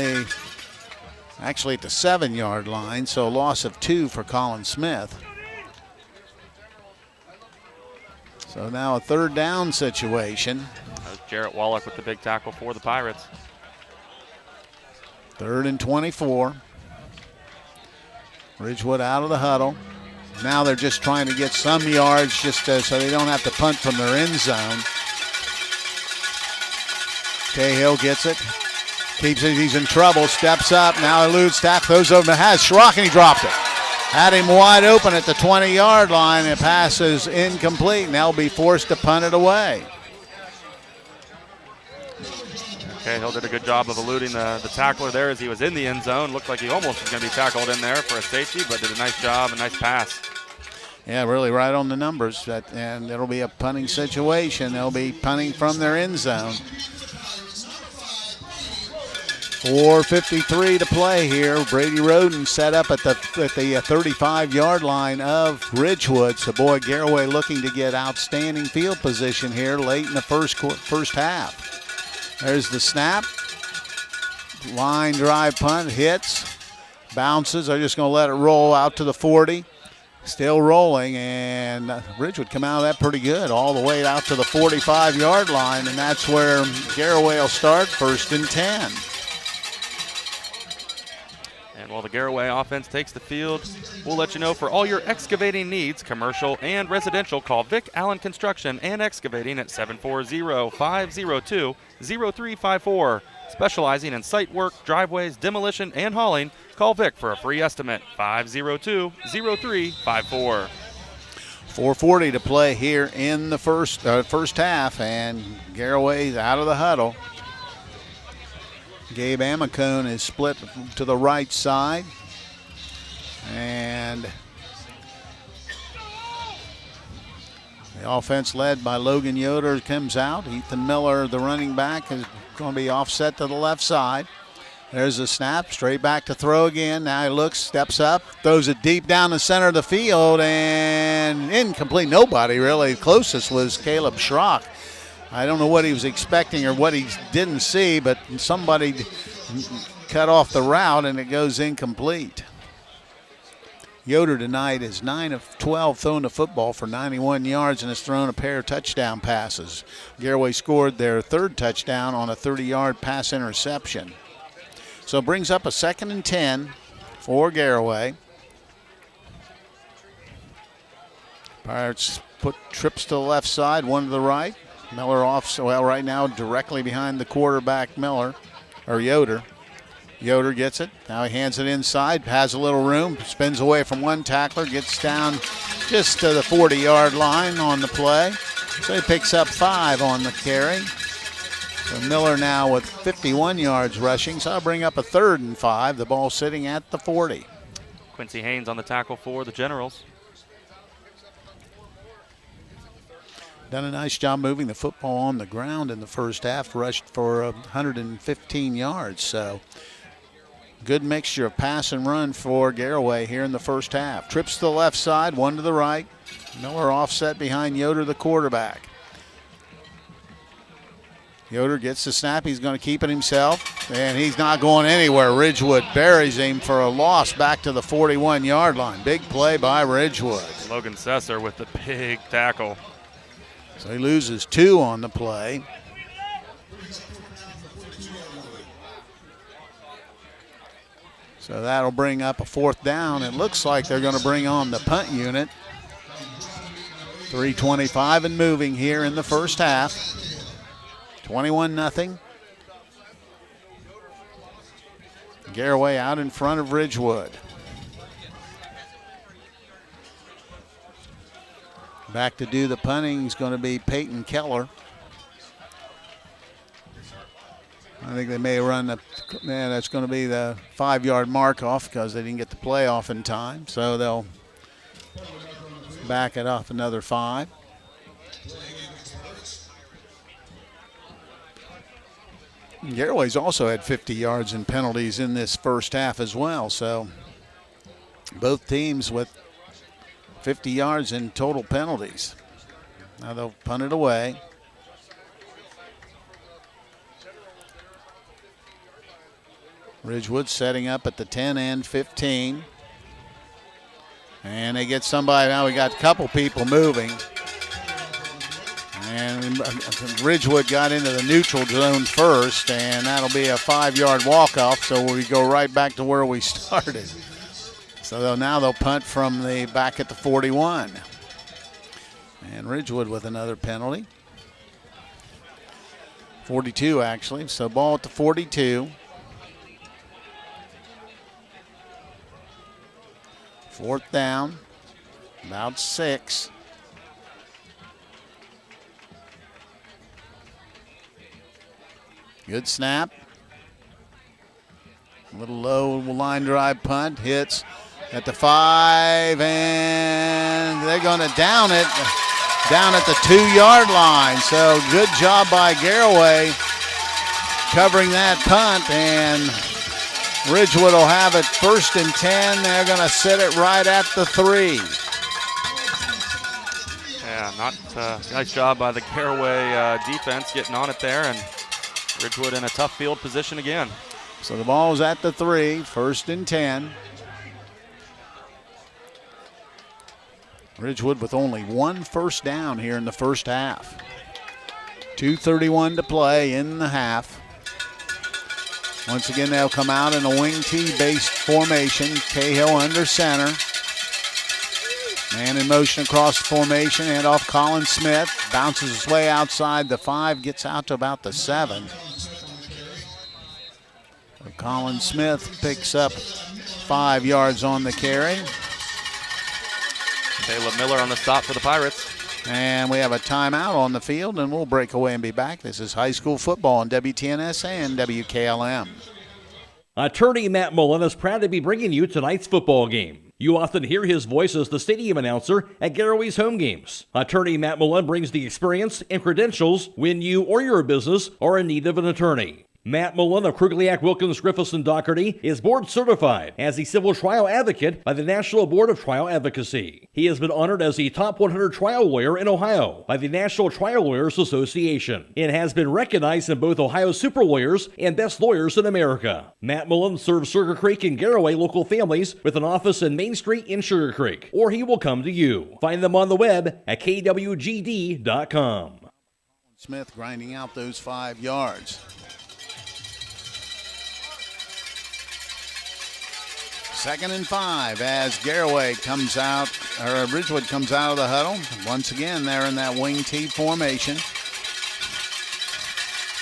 actually at the 7-yard line, so a loss of 2 for Colin Smith. So now a 3rd down situation. That was Jarrett Wallach with the big tackle for the Pirates. 3rd and 24. Ridgewood out of the huddle. Now they're just trying to get some yards just so they don't have to punt from their end zone. Cahill gets it. Keeps it. He's in trouble. Steps up. Now eludes tackle. Throws over. Has Schrock, and he dropped it. Had him wide open at the 20-yard line. The pass is incomplete. Now be forced to punt it away. Cahill did a good job of eluding the tackler there as he was in the end zone. Looked like he almost was going to be tackled in there for a safety, but did a nice job, a nice pass. Yeah, really right on the numbers. And it'll be a punting situation. They'll be punting from their end zone. 4:53 to play here. Brady Roden set up at the 35-yard line of Ridgewood. So, boy, Garaway looking to get outstanding field position here late in the first half. There's the snap. Line drive punt, hits, bounces. They're just going to let it roll out to the 40. Still rolling, and Ridgewood come out of that pretty good, all the way out to the 45-yard line, and that's where Garaway will start, 1st and 10. And while the Garaway offense takes the field, we'll let you know for all your excavating needs, commercial and residential, call Vic Allen Construction and Excavating at 740-502-0354. Specializing in site work, driveways, demolition, and hauling, call Vic for a free estimate, 502-0354. 4:40 to play here in the first half, and Garaway's out of the huddle. Gabe Amicone is split to the right side. And the offense led by Logan Yoder comes out. Ethan Miller, the running back, is going to be offset to the left side. There's a snap, straight back to throw again. Now he looks, steps up, throws it deep down the center of the field, and incomplete. Nobody really. Closest was Caleb Schrock. I don't know what he was expecting or what he didn't see, but somebody cut off the route and it goes incomplete. Yoder tonight is 9 of 12 throwing the football for 91 yards and has thrown a pair of touchdown passes. Garaway scored their 3rd touchdown on a 30-yard pass interception. So it brings up a 2nd and 10 for Garaway. Pirates put trips to the left side, one to the right. Miller off, well, right now directly behind the quarterback, Yoder. Yoder gets it. Now he hands it inside, has a little room, spins away from one tackler, gets down just to the 40-yard line on the play. So he picks up 5 on the carry. So Miller now with 51 yards rushing. So I'll bring up a 3rd and 5. The ball sitting at the 40. Quincy Haynes on the tackle for the Generals. Done a nice job moving the football on the ground in the first half. Rushed for 115 yards. So good mixture of pass and run for Garaway here in the first half. Trips to the left side, one to the right. Miller offset behind Yoder, the quarterback. Yoder gets the snap. He's going to keep it himself, and he's not going anywhere. Ridgewood buries him for a loss back to the 41-yard line. Big play by Ridgewood. Logan Sesser with the big tackle. So he loses 2 on the play. So that'll bring up a 4th down. It looks like they're going to bring on the punt unit. 3:25 and moving here in the first half. 21-0. Garaway out in front of Ridgewood. Back to do the punting is going to be Peyton Keller. I think they may run that's going to be the 5-yard mark off because they didn't get the play off in time. So they'll back it off another 5. Garaway's also had 50 yards in penalties in this first half as well. So both teams with 50 yards in total penalties. Now they'll punt it away. Ridgewood setting up at the 10 and 15. And they get somebody. Now we got a couple people moving. And Ridgewood got into the neutral zone first, and that'll be a 5-yard walk-off, so we go right back to where we started. So now they'll punt from the back at the 41. And Ridgewood with another penalty. 42, actually. So ball at the 42. 4th down, about 6. Good snap. A little low line drive punt. Hits at the 5, and they're going to down it down at the 2-yard line. So good job by Garaway covering that punt, and Ridgewood will have it 1st and 10. They're going to sit it right at the 3. Yeah, nice job by the Garaway defense getting on it there, and Ridgewood in a tough field position again. So the ball's at the 3, 1st and 10. Ridgewood with only 1 first down here in the first half. 2:31 to play in the half. Once again, they'll come out in a wing T-based formation. Cahill under center. Man in motion across the formation. And off Colin Smith. Bounces his way outside the 5. Gets out to about the 7. Colin Smith picks up 5 yards on the carry. Caleb Miller on the stop for the Pirates. And we have a timeout on the field, and we'll break away and be back. This is high school football on WTNS and WKLM. Attorney Matt Mullen is proud to be bringing you tonight's football game. You often hear his voice as the stadium announcer at Garaway's home games. Attorney Matt Mullen brings the experience and credentials when you or your business are in need of an attorney. Matt Mullen of Krugliak, Wilkins, Griffiths, and Doherty is board certified as a civil trial advocate by the National Board of Trial Advocacy. He has been honored as the top 100 trial lawyer in Ohio by the National Trial Lawyers Association and has been recognized in both Ohio Super Lawyers and Best Lawyers in America. Matt Mullen serves Sugar Creek and Garaway local families with an office in Main Street in Sugar Creek, or he will come to you. Find them on the web at kwgd.com. Smith grinding out those 5 yards. 2nd and 5 as Garaway comes out, or Ridgewood comes out of the huddle. Once again, they're in that wing T formation.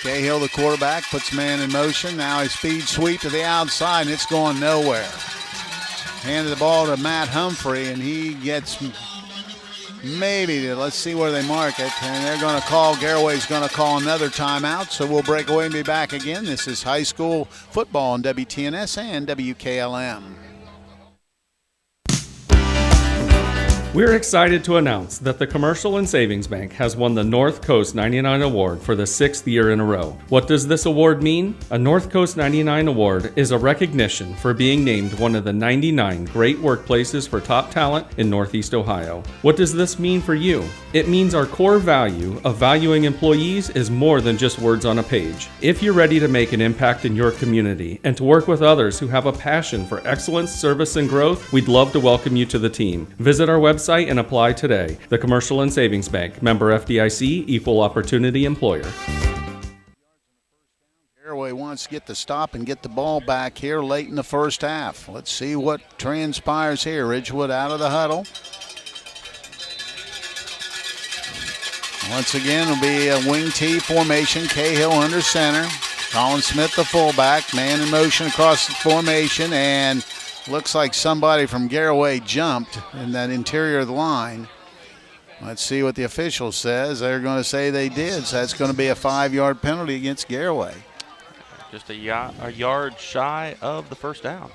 Cahill, the quarterback, puts man in motion. Now a speed sweep to the outside, and it's going nowhere. Handed the ball to Matt Humphrey, and he gets let's see where they mark it. And they're going to call, Garaway's going to call another timeout, so we'll break away and be back again. This is high school football on WTNS and WKLM. We're excited to announce that the Commercial and Savings Bank has won the North Coast 99 Award for the 6th year in a row. What does this award mean? A North Coast 99 Award is a recognition for being named one of the 99 great workplaces for top talent in Northeast Ohio. What does this mean for you? It means our core value of valuing employees is more than just words on a page. If you're ready to make an impact in your community and to work with others who have a passion for excellence, service, and growth, we'd love to welcome you to the team. Visit our website and apply today. The Commercial and Savings Bank, member FDIC, equal opportunity employer. Garaway wants to get the stop and get the ball back here late in the first half. Let's see what transpires here. Ridgewood out of the huddle. Once again, it'll be a wing T formation. Cahill under center. Colin Smith, the fullback. Man in motion across the formation, and looks like somebody from Garaway jumped in that interior of the line. Let's see what the official says. They're going to say they did, so that's going to be a 5-yard penalty against Garaway. Just a yard shy of the first down.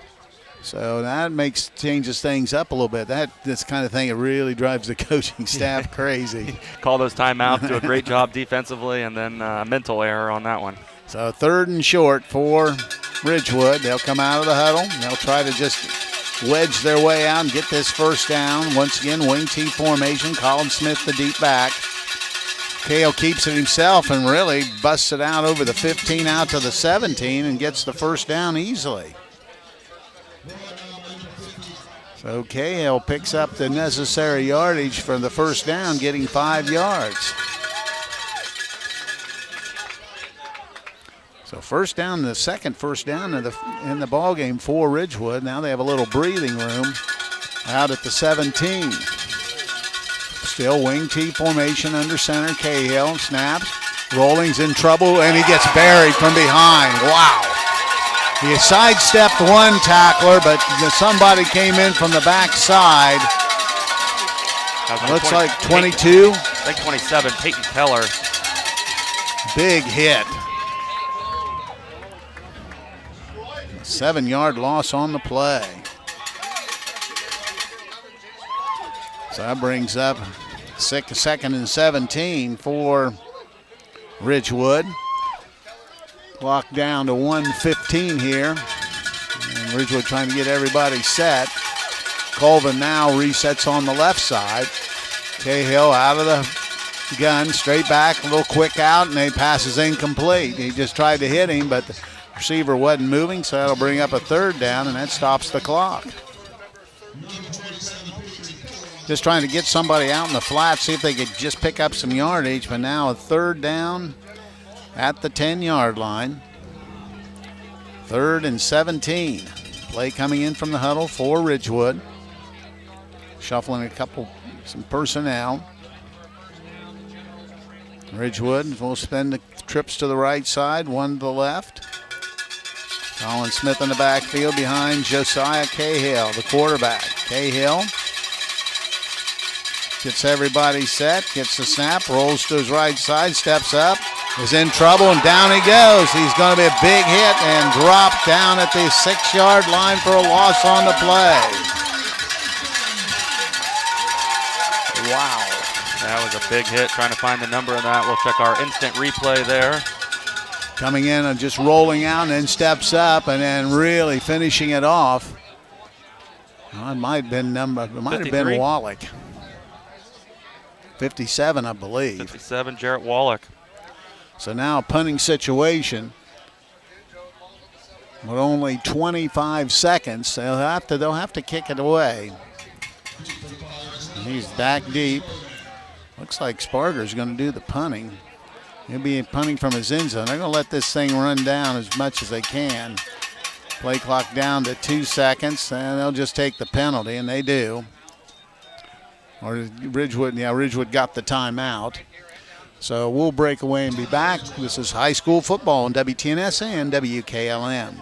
So that changes things up a little bit. This kind of thing, it really drives the coaching staff crazy. Call those timeouts, do a great job defensively, and then mental error on that one. So 3rd and short for Ridgewood. They'll come out of the huddle. They'll try to just wedge their way out and get this first down. Once again, wing T formation. Colin Smith, the deep back. Cahill keeps it himself and really busts it out over the 15 out to the 17 and gets the first down easily. So Cahill picks up the necessary yardage for the first down, getting 5 yards. So first down, the second first down in the ball game for Ridgewood. Now they have a little breathing room out at the 17. Still wing T formation under center. Cahill snaps. Rolling's in trouble, and he gets buried from behind. Wow. He sidestepped one tackler, but somebody came in from the backside. Looks like 22. I think 27, Peyton Keller. Big hit. 7-yard loss on the play. So that brings up 2nd and 17 for Ridgewood. Clock down to 1:15 here. And Ridgewood trying to get everybody set. Colvin now resets on the left side. Cahill out of the gun, straight back, a little quick out, and he passes incomplete. He just tried to hit him, but the receiver wasn't moving, so that'll bring up a 3rd down, and that stops the clock. Just trying to get somebody out in the flat, see if they could just pick up some yardage, but now a 3rd down at the 10-yard line. 3rd and 17. Play coming in from the huddle for Ridgewood. Shuffling some personnel. Ridgewood will spend the trips to the right side, one to the left. Colin Smith in the backfield behind Josiah Cahill, the quarterback. Cahill gets everybody set, gets the snap, rolls to his right side, steps up, is in trouble, and down he goes. He's going to be a big hit and dropped down at the 6-yard line for a loss on the play. Wow. That was a big hit, trying to find the number of that. We'll check our instant replay there. Coming in and just rolling out and then steps up and then really finishing it off. Well, it might have been Wallach. 57, I believe. 57, Jarrett Wallach. So now a punting situation with only 25 seconds. They'll have to kick it away. He's back deep. Looks like Sparger's going to do the punting. He'll be punting from his end zone. They're going to let this thing run down as much as they can. Play clock down to 2 seconds, and they'll just take the penalty, and they do. Or Ridgewood got the timeout. So we'll break away and be back. This is high school football on WTNS and WKLM.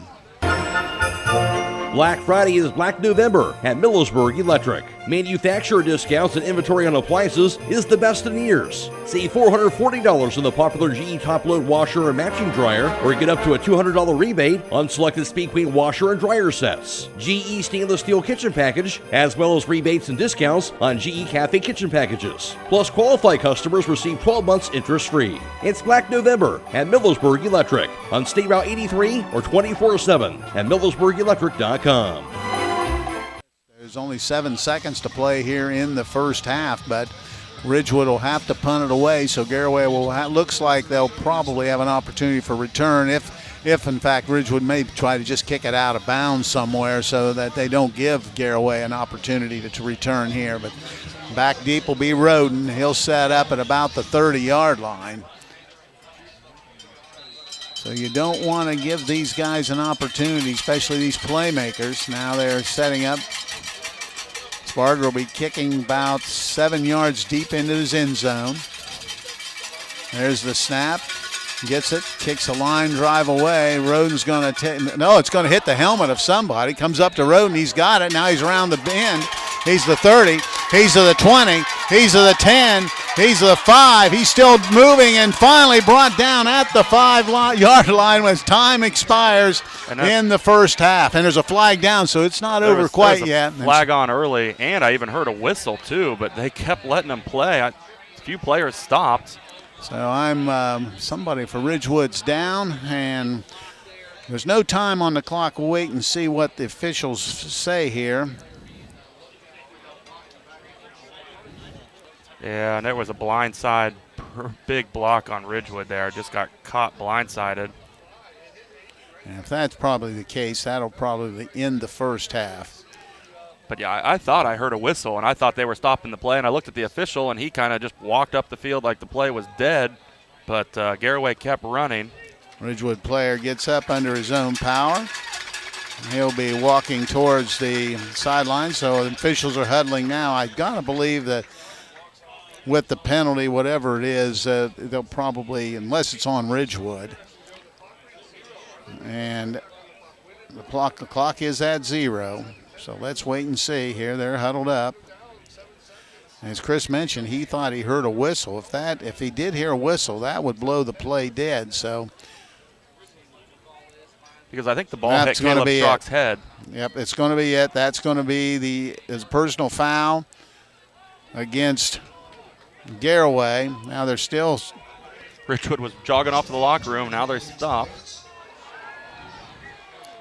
Black Friday is Black November at Millersburg Electric. Manufacturer discounts and inventory on appliances is the best in years. Save $440 on the popular GE top-load washer and matching dryer, or get up to a $200 rebate on selected Speed Queen washer and dryer sets. GE stainless steel kitchen package, as well as rebates and discounts on GE Cafe kitchen packages. Plus, qualified customers receive 12 months interest-free. It's Black November at Millersburg Electric on State Route 83 or 24/7 at millersburgelectric.com. There's only 7 seconds to play here in the first half, but Ridgewood will have to punt it away, so Garaway looks like they'll probably have an opportunity for return if in fact Ridgewood may try to just kick it out of bounds somewhere so that they don't give Garaway an opportunity to return here. But back deep will be Roden. He'll set up at about the 30-yard line. So you don't want to give these guys an opportunity, especially these playmakers. Now they're setting up. Sparger will be kicking about 7 yards deep into his end zone. There's the snap. Gets it. Kicks a line drive away. Roden's going to take. No, it's going to hit the helmet of somebody. Comes up to Roden. He's got it. Now he's around the bend. He's the 30. He's to the 20. He's to the 10. He's to the 5. He's still moving and finally brought down at the 5-yard line as time expires in the first half. And there's a flag down, so it's not over quite yet. Flag on early, and I even heard a whistle too, but they kept letting them play. A few players stopped. So I'm somebody for Ridgewood's down, and there's no time on the clock. We'll wait and see what the officials say here. Yeah, and there was a blindside, big block on Ridgewood there. Just got caught blindsided. And if that's probably the case, that'll probably end the first half. But yeah, I thought I heard a whistle, and I thought they were stopping the play, and I looked at the official, and he kind of just walked up the field like the play was dead, but Garaway kept running. Ridgewood player gets up under his own power. He'll be walking towards the sideline, so the officials are huddling now. I got to believe that with the penalty, whatever it is, they'll probably, unless it's on Ridgewood. And the clock is at 0. So let's wait and see here. They're huddled up. As Chris mentioned, he thought he heard a whistle. If he did hear a whistle, that would blow the play dead. So because I think the ball hit Caleb Strock's head. Yep, it's going to be it. That's going to be his personal foul against Garaway. Now they're still. Ridgewood was jogging off to the locker room. Now they stop.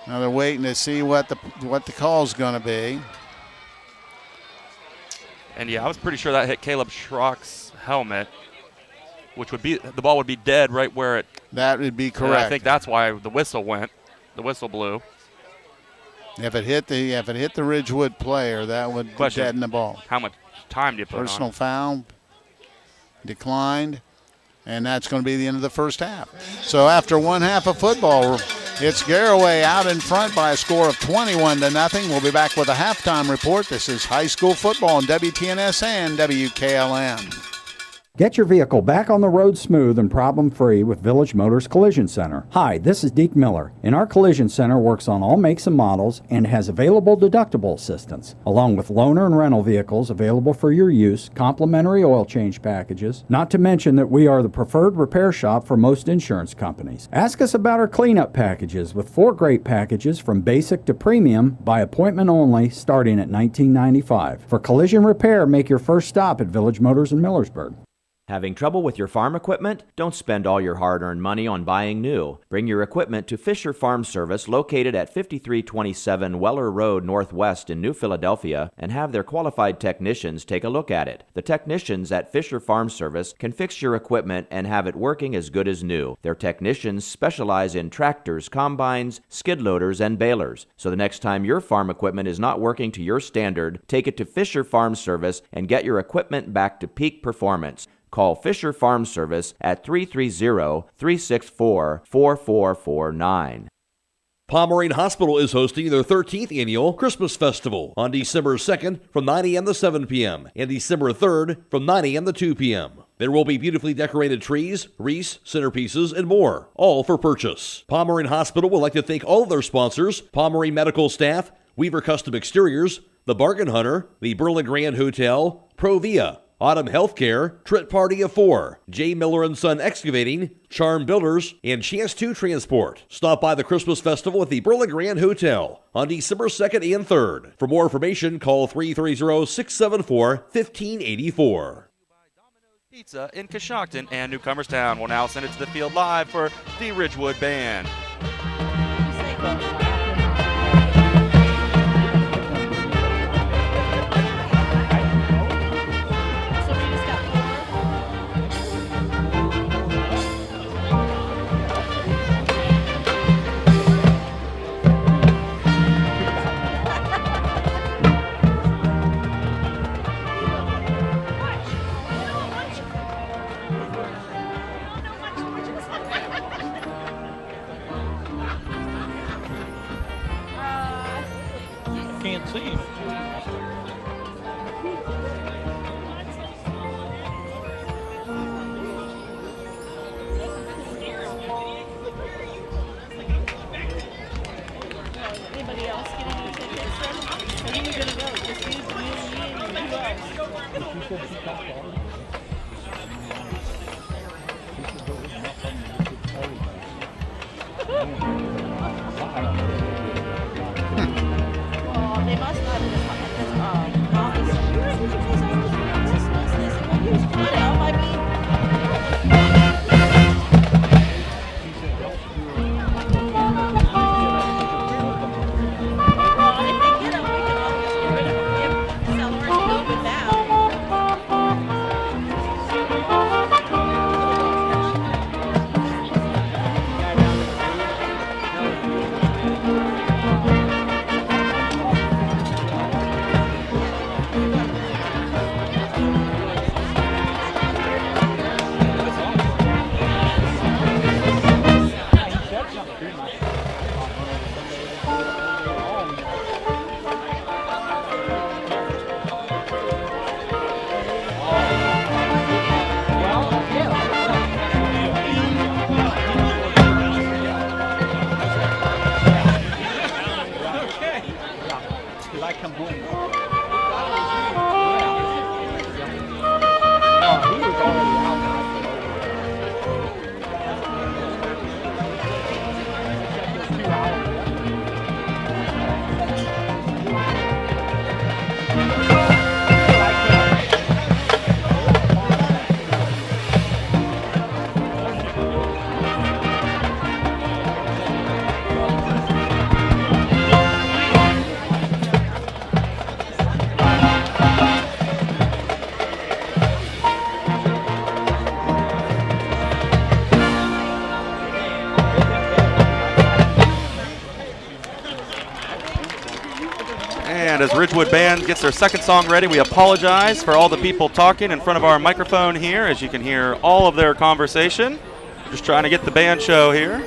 Now they're waiting to see what the call's going to be. And yeah, I was pretty sure that hit Caleb Schrock's helmet, which would be the ball would be dead right where it. That would be correct. I think that's why the whistle went. The whistle blew. If it hit the Ridgewood player, that would deaden the ball. How much time do you put on? Personal foul. Declined, and that's going to be the end of the first half. So after one half of football, it's Garaway out in front by a score of 21-0. We'll be back with a halftime report. This is high school football on WTNS and WKLM. Get your vehicle back on the road smooth and problem-free with Village Motors Collision Center. Hi, this is Deke Miller, and our Collision Center works on all makes and models and has available deductible assistance, along with loaner and rental vehicles available for your use, complimentary oil change packages, not to mention that we are the preferred repair shop for most insurance companies. Ask us about our cleanup packages with 4 great packages from basic to premium by appointment only starting at $19.95. For collision repair, make your first stop at Village Motors in Millersburg. Having trouble with your farm equipment? Don't spend all your hard-earned money on buying new. Bring your equipment to Fisher Farm Service, located at 5327 Weller Road Northwest in New Philadelphia, and have their qualified technicians take a look at it. The technicians at Fisher Farm Service can fix your equipment and have it working as good as new. Their technicians specialize in tractors, combines, skid loaders, and balers. So the next time your farm equipment is not working to your standard, take it to Fisher Farm Service and get your equipment back to peak performance. Call Fisher Farm Service at 330-364-4449. Pomerene Hospital is hosting their 13th annual Christmas Festival on December 2nd from 9 a.m. to 7 p.m. and December 3rd from 9 a.m. to 2 p.m. There will be beautifully decorated trees, wreaths, centerpieces, and more, all for purchase. Pomerene Hospital would like to thank all of their sponsors: Pomerene Medical Staff, Weaver Custom Exteriors, The Bargain Hunter, the Berlin Grand Hotel, Provia, Autumn Healthcare, Trent Party of 4, J. Miller & Son Excavating, Charm Builders, and Chance 2 Transport. Stop by the Christmas Festival at the Berlin Grand Hotel on December 2nd and 3rd. For more information, call 330-674-1584. Pizza in Coshocton and Newcomerstown will now send it to the field live for the Ridgewood Band. And as Ridgewood Band gets their second song ready, we apologize for all the people talking in front of our microphone here. As you can hear all of their conversation. Just trying to get the band show here.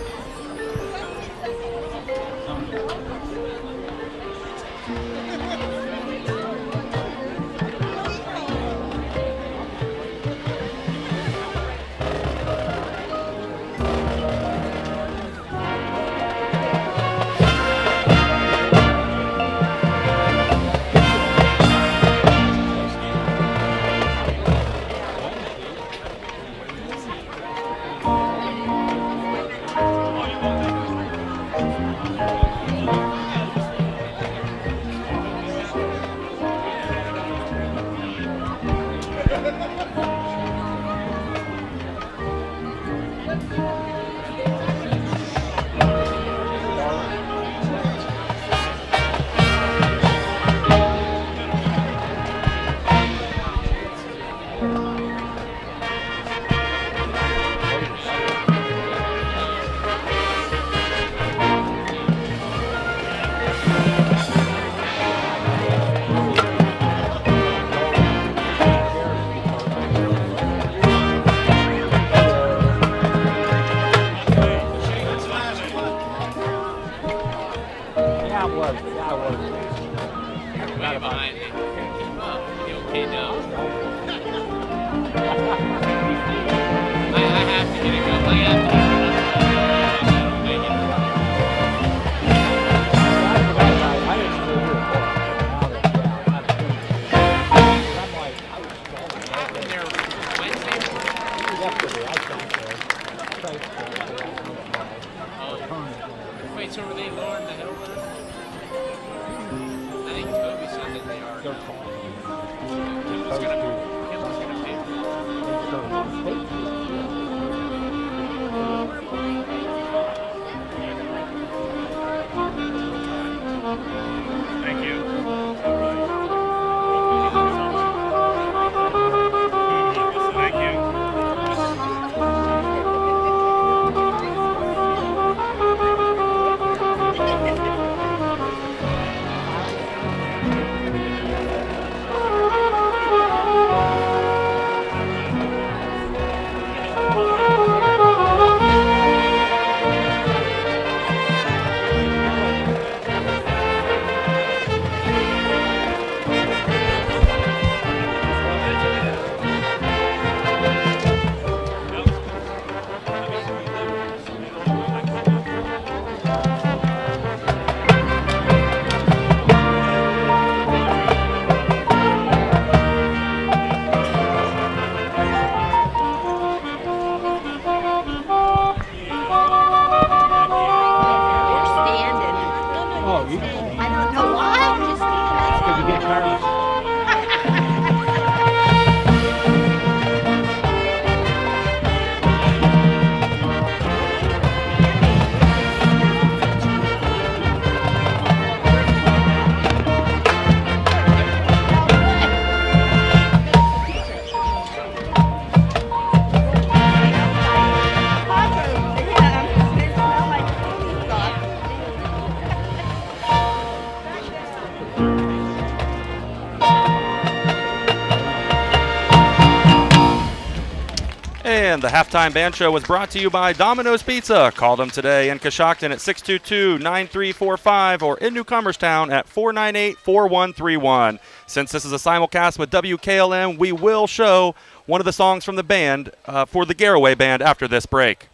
And the halftime band show was brought to you by Domino's Pizza. Call them today in Coshocton at 622-9345 or in New Comerstown at 498-4131. Since this is a simulcast with WKLM, we will show one of the songs from the band for the Garaway Band after this break.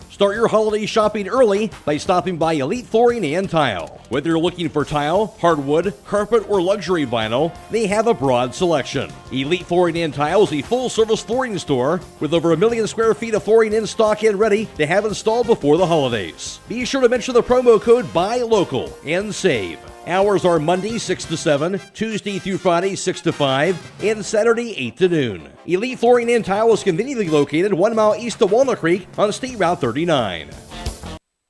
Start your holiday shopping early by stopping by Elite Flooring and Tile. Whether you're looking for tile, hardwood, carpet, or luxury vinyl, they have a broad selection. Elite Flooring and Tile is a full-service flooring store with over 1 million square feet of flooring in stock and ready to have installed before the holidays. Be sure to mention the promo code BUYLOCAL and save. Hours are Monday 6 to 7, Tuesday through Friday 6 to 5, and Saturday 8 to noon. Elite Flooring and Tile is conveniently located 1 mile east of Walnut Creek on State Route 39.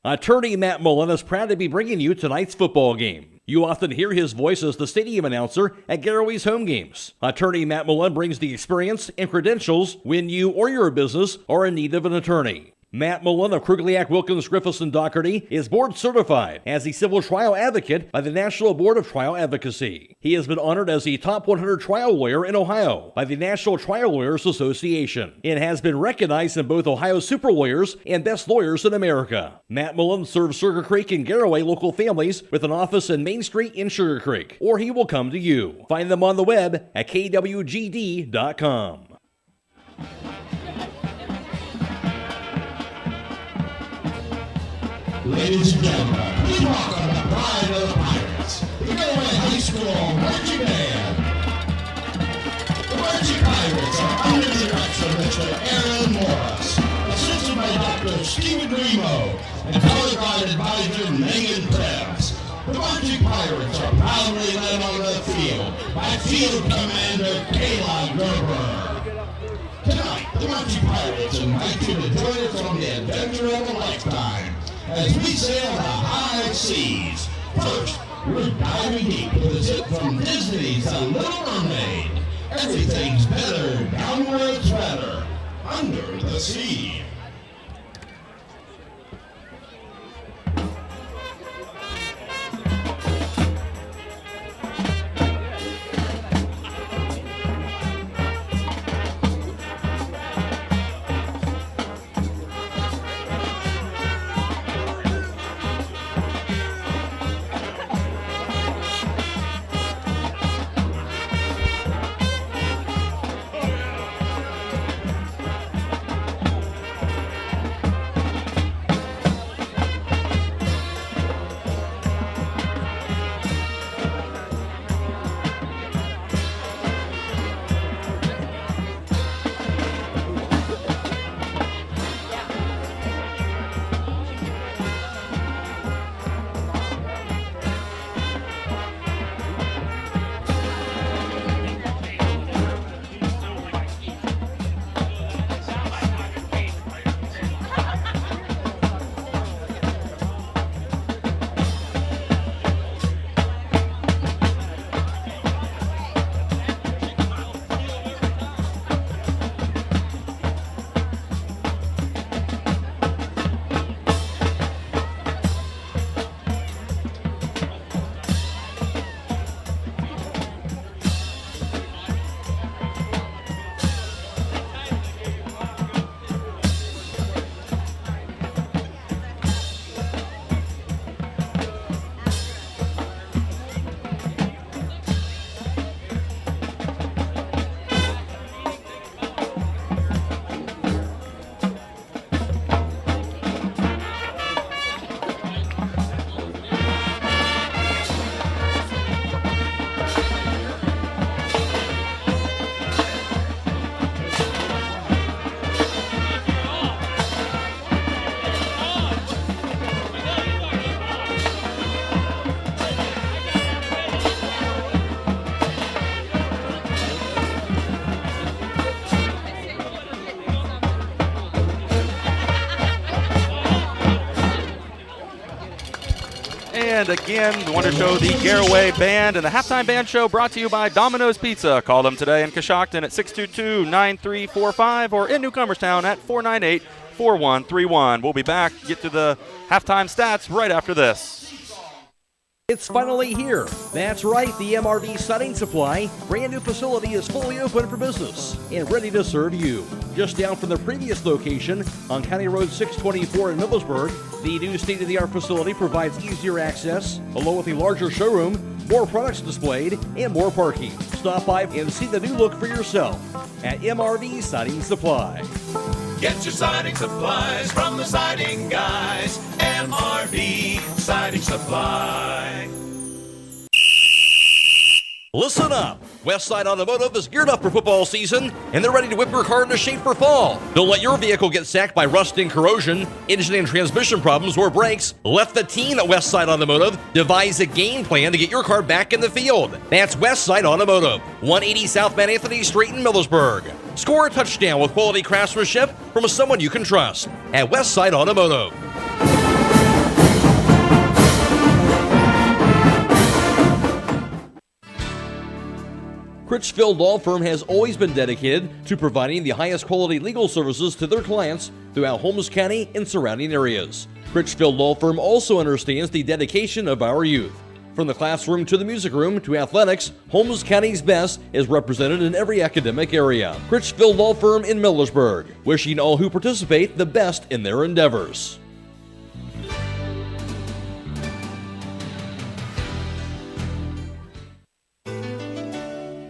Attorney Matt Mullen is proud to be bringing you tonight's football game. You often hear his voice as the stadium announcer at Garaway's home games. Attorney Matt Mullen brings the experience and credentials when you or your business are in need of an attorney. Matt Mullen of Krugliak, Wilkins, Griffiths, and Doherty is board certified as a civil trial advocate by the National Board of Trial Advocacy. He has been honored as the top 100 trial lawyer in Ohio by the National Trial Lawyers Association and has been recognized in both Ohio Super Lawyers and Best Lawyers in America. Matt Mullen serves Sugar Creek and Garaway local families with an office in Main Street in Sugar Creek, or he will come to you. Find them on the web at kwgd.com. Ladies and gentlemen, please welcome the pride of the Pirates, the Garaway High School Marching Band. The Marching Pirates are under the direction of Mr. Aaron Morris, assisted by Dr. Stephen Remo, and color-guided advisor Megan Krebs. The Marching Pirates are proudly led on the field by Field Commander Kayla Gerber. Tonight, the Marching Pirates invite you to join us on the adventure of a lifetime as we sail the high seas. First, we're diving deep with a tip from Disney's The Little Mermaid. Everything's better down where it's better, under the sea. And again, we want to show the Garaway Band and the halftime band show brought to you by Domino's Pizza. Call them today in Coshocton at 622-9345 or in New Comerstown at 498-4131. We'll be back, get to the halftime stats right after this. It's finally here. That's right, the MRV Siding Supply brand new facility is fully open for business and ready to serve you. Just down from the previous location on County Road 624 in Millersburg, the new state-of-the-art facility provides easier access, along with a larger showroom, more products displayed, and more parking. Stop by and see the new look for yourself at MRV Siding Supply. Get your siding supplies from the siding guys. MRV Siding Supply. Listen up! Westside Automotive is geared up for football season, and they're ready to whip your car into shape for fall. Don't let your vehicle get sacked by rust and corrosion, engine and transmission problems, or brakes. Let the team at Westside Automotive devise a game plan to get your car back in the field. That's Westside Automotive, 180 South Mount Anthony Street in Millersburg. Score a touchdown with quality craftsmanship from someone you can trust at Westside Automotive. Critchfield Law Firm has always been dedicated to providing the highest quality legal services to their clients throughout Holmes County and surrounding areas. Critchfield Law Firm also understands the dedication of our youth. From the classroom to the music room to athletics, Holmes County's best is represented in every academic area. Critchfield Law Firm in Millersburg, wishing all who participate the best in their endeavors.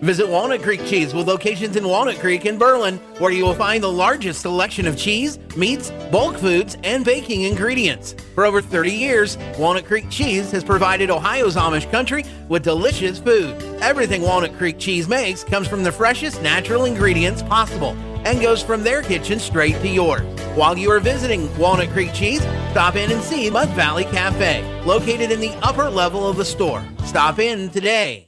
Visit Walnut Creek Cheese with locations in Walnut Creek and Berlin, where you will find the largest selection of cheese, meats, bulk foods, and baking ingredients. For over 30 years, Walnut Creek Cheese has provided Ohio's Amish country with delicious food. Everything Walnut Creek Cheese makes comes from the freshest natural ingredients possible and goes from their kitchen straight to yours. While you are visiting Walnut Creek Cheese, stop in and see Mud Valley Cafe, located in the upper level of the store. Stop in today.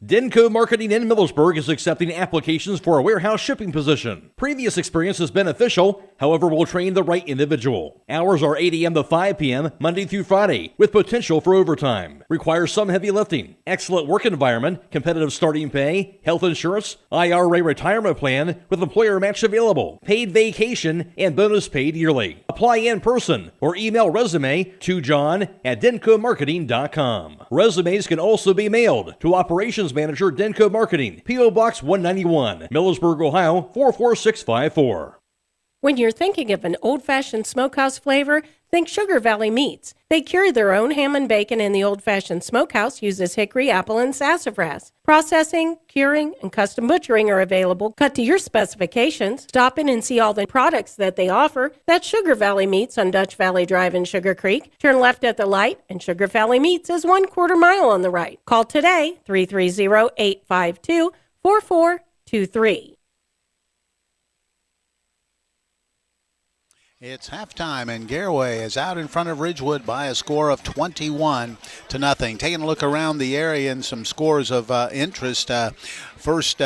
Denco Marketing in Millersburg is accepting applications for a warehouse shipping position. Previous experience is beneficial, however, will train the right individual. Hours are 8 a.m. to 5 p.m. Monday through Friday, with potential for overtime. Requires some heavy lifting. Excellent work environment, competitive starting pay, health insurance, IRA retirement plan with employer match available, paid vacation, and bonus paid yearly. Apply in person or email resume to john@dencomarketing.com. Resumes can also be mailed to Operations Manager, Denco Marketing, P.O. Box 191, Millersburg, Ohio 44654. When you're thinking of an old-fashioned smokehouse flavor, think Sugar Valley Meats. They cure their own ham and bacon, and the old-fashioned smokehouse uses hickory, apple, and sassafras. Processing, curing, and custom butchering are available, cut to your specifications. Stop in and see all the products that they offer. That's Sugar Valley Meats on Dutch Valley Drive in Sugar Creek. Turn left at the light, and Sugar Valley Meats is 1/4 mile on the right. Call today, 330-852-4423. It's halftime, and Garaway is out in front of Ridgewood by a score of 21-0. Taking a look around the area and some scores of interest. First,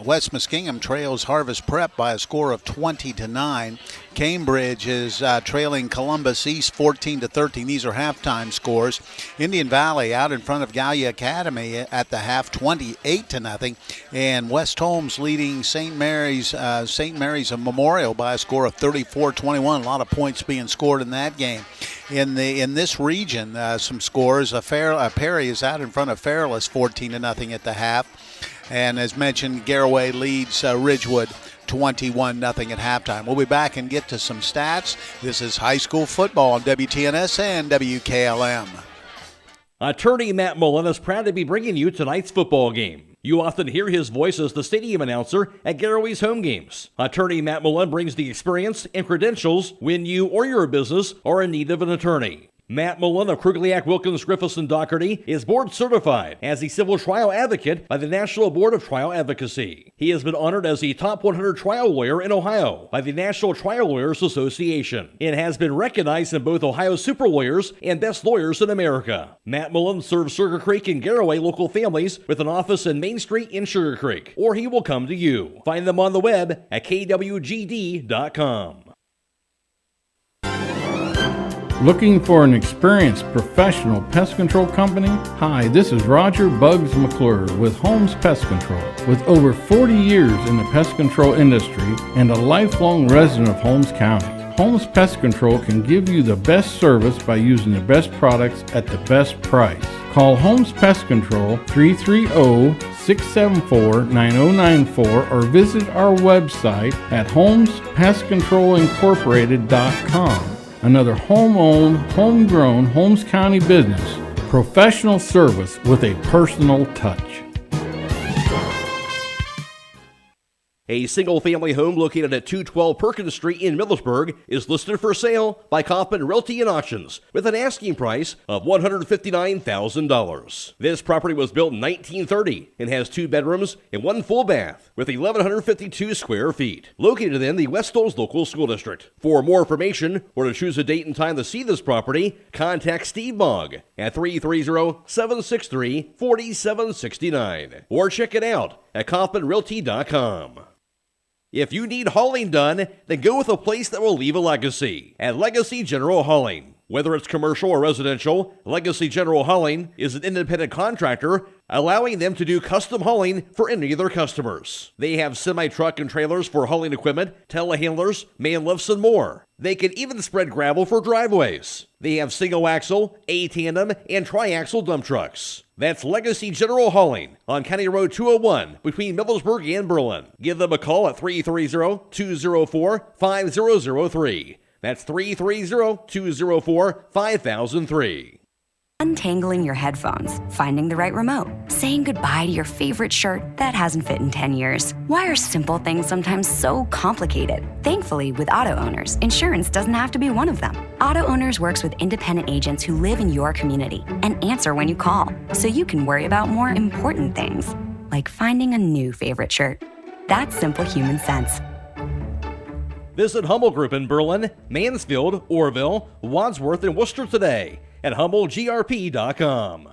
West Muskingum trails Harvest Prep by a score of 20-9. Cambridge is trailing Columbus East 14-13. These are halftime scores. Indian Valley out in front of Gallia Academy at the half, 28-0. And West Holmes leading St. Mary's Memorial by a score of 34-21. A lot of points being scored in that game. In this region, some scores. Perry is out in front of Fairless 14-0 at the half. And as mentioned, Garaway leads Ridgewood 21-0 at halftime. We'll be back and get to some stats. This is high school football on WTNS and WKLM. Attorney Matt Mullen is proud to be bringing you tonight's football game. You often hear his voice as the stadium announcer at Garaway's home games. Attorney Matt Mullen brings the experience and credentials when you or your business are in need of an attorney. Matt Mullen of Krugliak, Wilkins, Griffiths, and Doherty is board certified as a civil trial advocate by the National Board of Trial Advocacy. He has been honored as the top 100 trial lawyer in Ohio by the National Trial Lawyers Association and has been recognized in both Ohio Super Lawyers and Best Lawyers in America. Matt Mullen serves Sugar Creek and Garaway local families with an office in Main Street in Sugar Creek, or he will come to you. Find them on the web at kwgd.com. Looking for an experienced professional pest control company? Hi, this is Roger Bugs McClure with Holmes Pest Control. With over 40 years in the pest control industry and a lifelong resident of Holmes County, Holmes Pest Control can give you the best service by using the best products at the best price. Call Holmes Pest Control 330-674-9094 or visit our website at holmespestcontrolincorporated.com. Another home-owned, homegrown Holmes County business. Professional service with a personal touch. A single-family home located at 212 Perkins Street in Millersburg is listed for sale by Kaufman Realty and Auctions with an asking price of $159,000. This property was built in 1930 and has 2 bedrooms and 1 full bath with 1,152 square feet. Located in the West Olds Local School District. For more information or to choose a date and time to see this property, contact Steve Mogg at 330-763-4769 or check it out at KaufmanRealty.com. If you need hauling done, then go with a place that will leave a legacy. At Legacy General Hauling. Whether it's commercial or residential, Legacy General Hauling is an independent contractor, allowing them to do custom hauling for any of their customers. They have semi-truck and trailers for hauling equipment, telehandlers, man lifts, and more. They can even spread gravel for driveways. They have single-axle, A-tandem, and tri-axle dump trucks. That's Legacy General Hauling on County Road 201 between Millersburg and Berlin. Give them a call at 330-204-5003. That's 330-204-5003. Untangling your headphones, finding the right remote, saying goodbye to your favorite shirt that hasn't fit in 10 years. Why are simple things sometimes so complicated? Thankfully, with auto owners, insurance doesn't have to be one of them. Auto Owners works with independent agents who live in your community and answer when you call, so you can worry about more important things, like finding a new favorite shirt. That's simple human sense. Visit Hummel Group in Berlin, Mansfield, Orville, Wadsworth, and Worcester today at HummelGRP.com.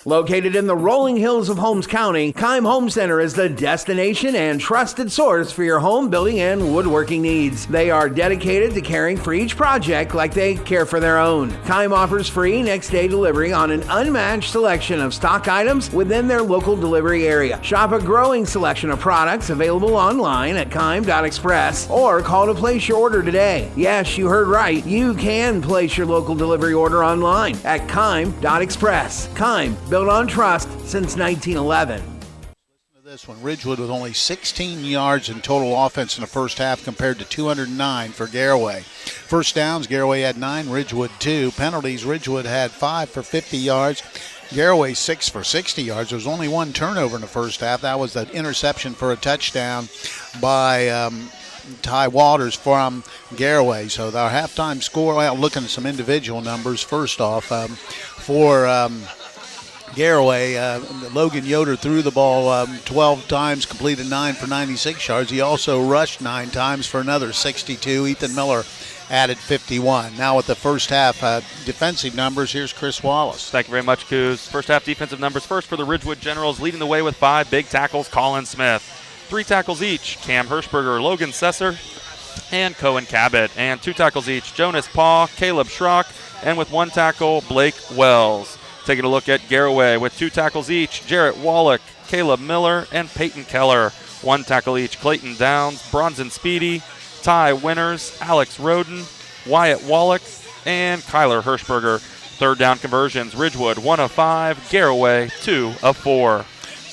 Located in the rolling hills of Holmes County, Keim Home Center is the destination and trusted source for your home building and woodworking needs. They are dedicated to caring for each project like they care for their own. Keim offers free next-day delivery on an unmatched selection of stock items within their local delivery area. Shop a growing selection of products available online at Keim.express or call to place your order today. Yes, you heard right. You can place your local delivery order online at Keim.express. Keim, built on trust since 1911. Listen to this one. Ridgewood with only 16 yards in total offense in the first half compared to 209 for Garaway. First downs, Garaway had 9, Ridgewood 2. Penalties, Ridgewood had 5 for 50 yards. Garaway 6 for 60 yards. There was only 1 turnover in the first half. That was the interception for a touchdown by Ty Waters from Garaway. So our halftime score, well, looking at some individual numbers, first off, for Garaway, Logan Yoder threw the ball 12 times, completed 9 for 96 yards. He also rushed 9 times for another 62. Ethan Miller added 51. Now with the first half defensive numbers, here's Chris Wallace. Thank you very much, Coos. First half defensive numbers first for the Ridgewood Generals, leading the way with 5 big tackles, Colin Smith. 3 tackles each, Cam Hirschberger, Logan Sesser, and Cohen Cabot. And 2 tackles each, Jonas Paw, Caleb Schrock, and with 1 tackle, Blake Wells. Taking a look at Garaway with 2 tackles each, Jarrett Wallach, Caleb Miller, and Peyton Keller. 1 tackle each, Clayton Downs, Bronson Speedy, Ty Winters, Alex Roden, Wyatt Wallach, and Kyler Hirschberger. Third down conversions, Ridgewood 1 of 5, Garaway 2 of 4.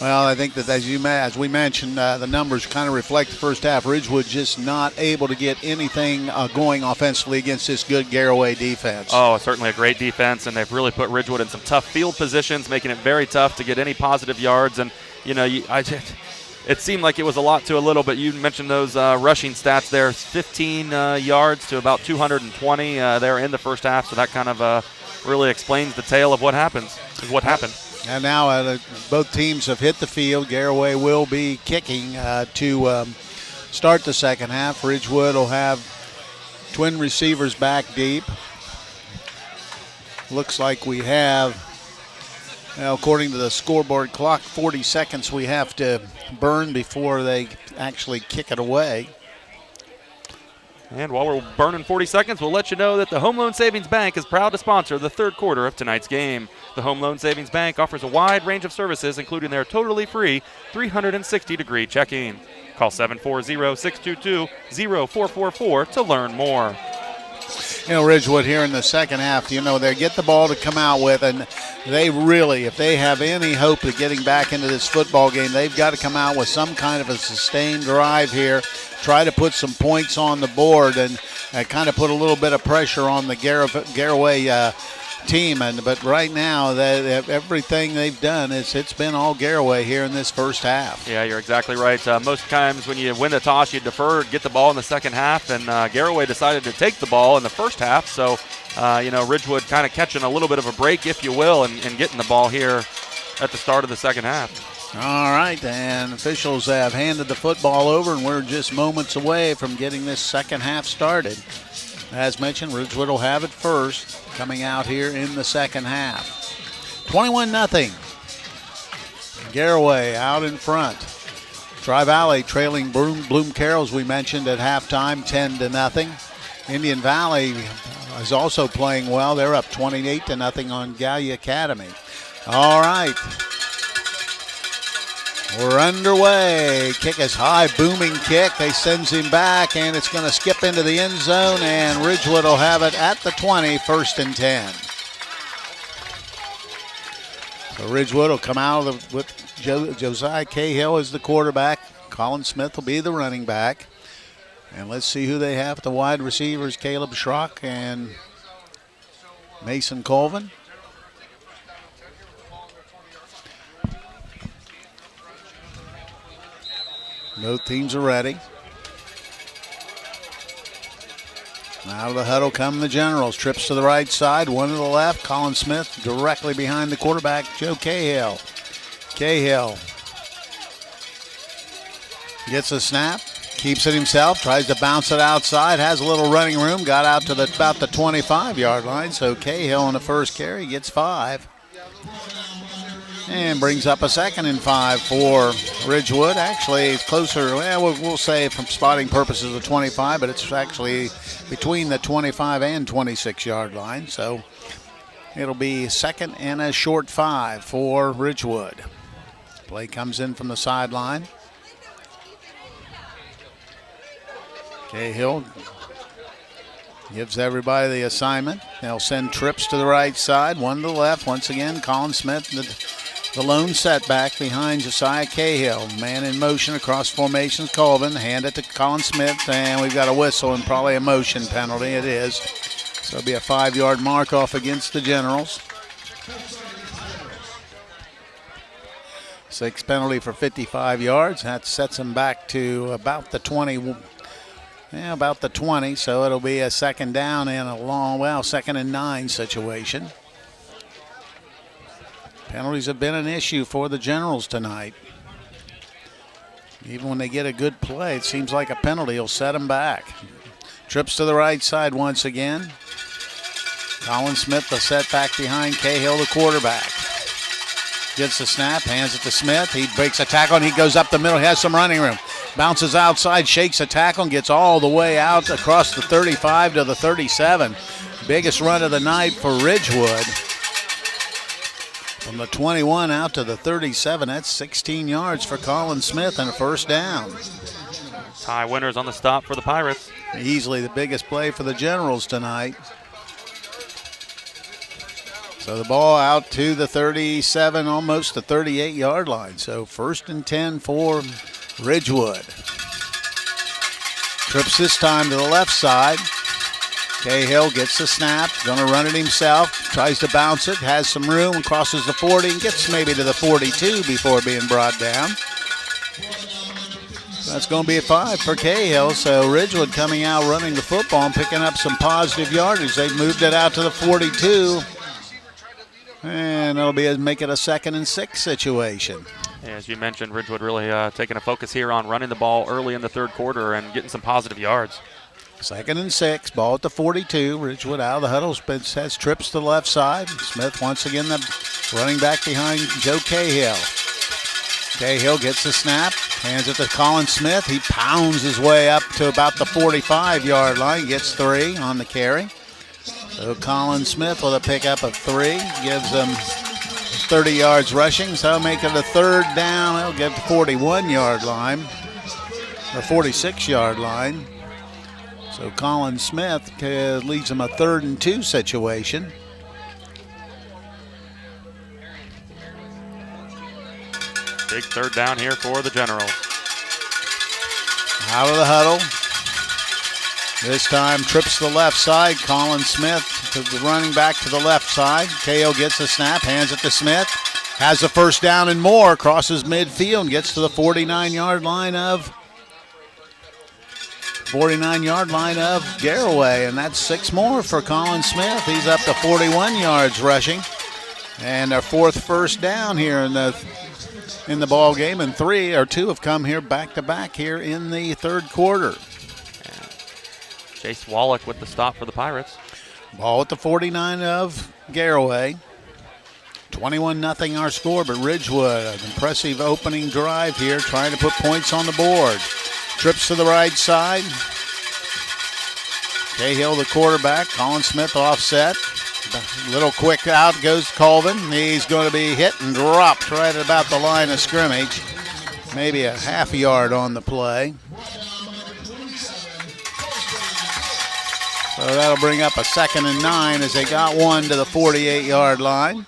Well, I think that as we mentioned, the numbers kind of reflect the first half. Ridgewood just not able to get anything going offensively against this good Garaway defense. Oh, certainly a great defense, and they've really put Ridgewood in some tough field positions, making it very tough to get any positive yards. And, you know, it seemed like it was a lot to a little, but you mentioned those rushing stats there. 15 yards to about 220 there in the first half, so that kind of really explains the tale of what happened. And now both teams have hit the field. Garaway will be kicking to start the second half. Ridgewood will have twin receivers back deep. Looks like we have, according to the scoreboard clock, 40 seconds we have to burn before they actually kick it away. And while we're burning 40 seconds, we'll let you know that the Home Loan Savings Bank is proud to sponsor the third quarter of tonight's game. The Home Loan Savings Bank offers a wide range of services, including their totally free 360-degree checking. Call 740-622-0444 to learn more. You know, Ridgewood here in the second half, they get the ball to come out with, and they really, if they have any hope of getting back into this football game, they've got to come out with some kind of a sustained drive here, try to put some points on the board, and kind of put a little bit of pressure on the Garaway team. But right now, everything they've done, it's been all Garaway here in this first half. Yeah, you're exactly right. Most times when you win the toss, you defer, get the ball in the second half, and Garaway decided to take the ball in the first half. So, Ridgewood kind of catching a little bit of a break, if you will, and getting the ball here at the start of the second half. All right, and officials have handed the football over, and we're just moments away from getting this second half started. As mentioned, Ridgewood will have it first, coming out here in the second half. 21-0. Garaway out in front. Tri-Valley trailing Bloom Carroll, as we mentioned, at halftime, 10-0. Indian Valley is also playing well. They're up 28-0 on Gallia Academy. All right. We're underway. Kick is high, booming kick. They sends him back, and it's going to skip into the end zone, and Ridgewood will have it at the 20, 1st and 10. So Ridgewood will come out with Josiah Cahill as the quarterback. Colin Smith will be the running back. And let's see who they have. The wide receivers, Caleb Schrock and Mason Colvin. Both teams are ready. Out of the huddle come the Generals. Trips to the right side, one to the left. Colin Smith directly behind the quarterback, Joe Cahill. Cahill gets a snap, keeps it himself, tries to bounce it outside, has a little running room, got out to about the 25-yard line. So Cahill on the first carry gets 5. And brings up a 2nd and 5 for Ridgewood. Actually, it's closer, we'll say from spotting purposes, the 25, but it's actually between the 25 and 26-yard line. So it'll be 2nd and a short 5 for Ridgewood. Play comes in from the sideline. Cahill gives everybody the assignment. They'll send trips to the right side, one to the left. Once again, Colin Smith, the lone setback behind Josiah Cahill. Man in motion across formations. Colvin, hand it to Colin Smith, and we've got a whistle and probably a motion penalty. It is. So it'll be a 5-yard mark off against the Generals. 6 penalty for 55 yards. That sets them back to about the 20. Yeah, about the 20. So it'll be a 2nd down and a long, 2nd and 9 situation. Penalties have been an issue for the Generals tonight. Even when they get a good play, it seems like a penalty will set them back. Trips to the right side once again. Colin Smith, the setback behind Cahill, the quarterback. Gets the snap, hands it to Smith. He breaks a tackle, and he goes up the middle. He has some running room. Bounces outside, shakes a tackle, and gets all the way out across the 35 to the 37. Biggest run of the night for Ridgewood. From the 21 out to the 37, that's 16 yards for Colin Smith and a 1st down. Tie winners on the stop for the Pirates. Easily the biggest play for the Generals tonight. So the ball out to the 37, almost the 38-yard line. So 1st and 10 for Ridgewood. Trips this time to the left side. Cahill gets the snap, gonna run it himself, tries to bounce it, has some room, crosses the 40, and gets maybe to the 42 before being brought down. That's gonna be a 5 for Cahill, so Ridgewood coming out running the football and picking up some positive yardage. They've moved it out to the 42, and it'll make it a 2nd and 6 situation. As you mentioned, Ridgewood really taking a focus here on running the ball early in the third quarter and getting some positive yards. 2nd and 6, ball at the 42. Ridgewood out of the huddle, has trips to the left side. Smith once again the running back behind Joe Cahill. Cahill gets the snap, hands it to Colin Smith. He pounds his way up to about the 45-yard line, gets 3 on the carry. So Colin Smith with a pickup of 3, gives them 30 yards rushing, so make it a 3rd down. He'll get the 41-yard line, or 46-yard line. So Colin Smith leads them a 3rd and 2 situation. Big 3rd down here for the Generals. Out of the huddle. This time trips to the left side. Colin Smith to the running back to the left side. KO gets the snap, hands it to Smith. Has the 1st down and more. Crosses midfield and gets to the 49-yard line of Garaway. And that's 6 more for Colin Smith. He's up to 41 yards rushing. And our 4th 1st down here in the ball game, and 2 have come here back-to-back here in the 3rd quarter. Chase Wallach with the stop for the Pirates. Ball at the 49 of Garaway. 21-0 our score, but Ridgewood, an impressive opening drive here, trying to put points on the board. Trips to the right side. Cahill, the quarterback. Colin Smith offset. Little quick out goes Colvin. He's going to be hit and dropped right at about the line of scrimmage. Maybe a half yard on the play. So that'll bring up a 2nd and 9 as they got 1 to the 48-yard line.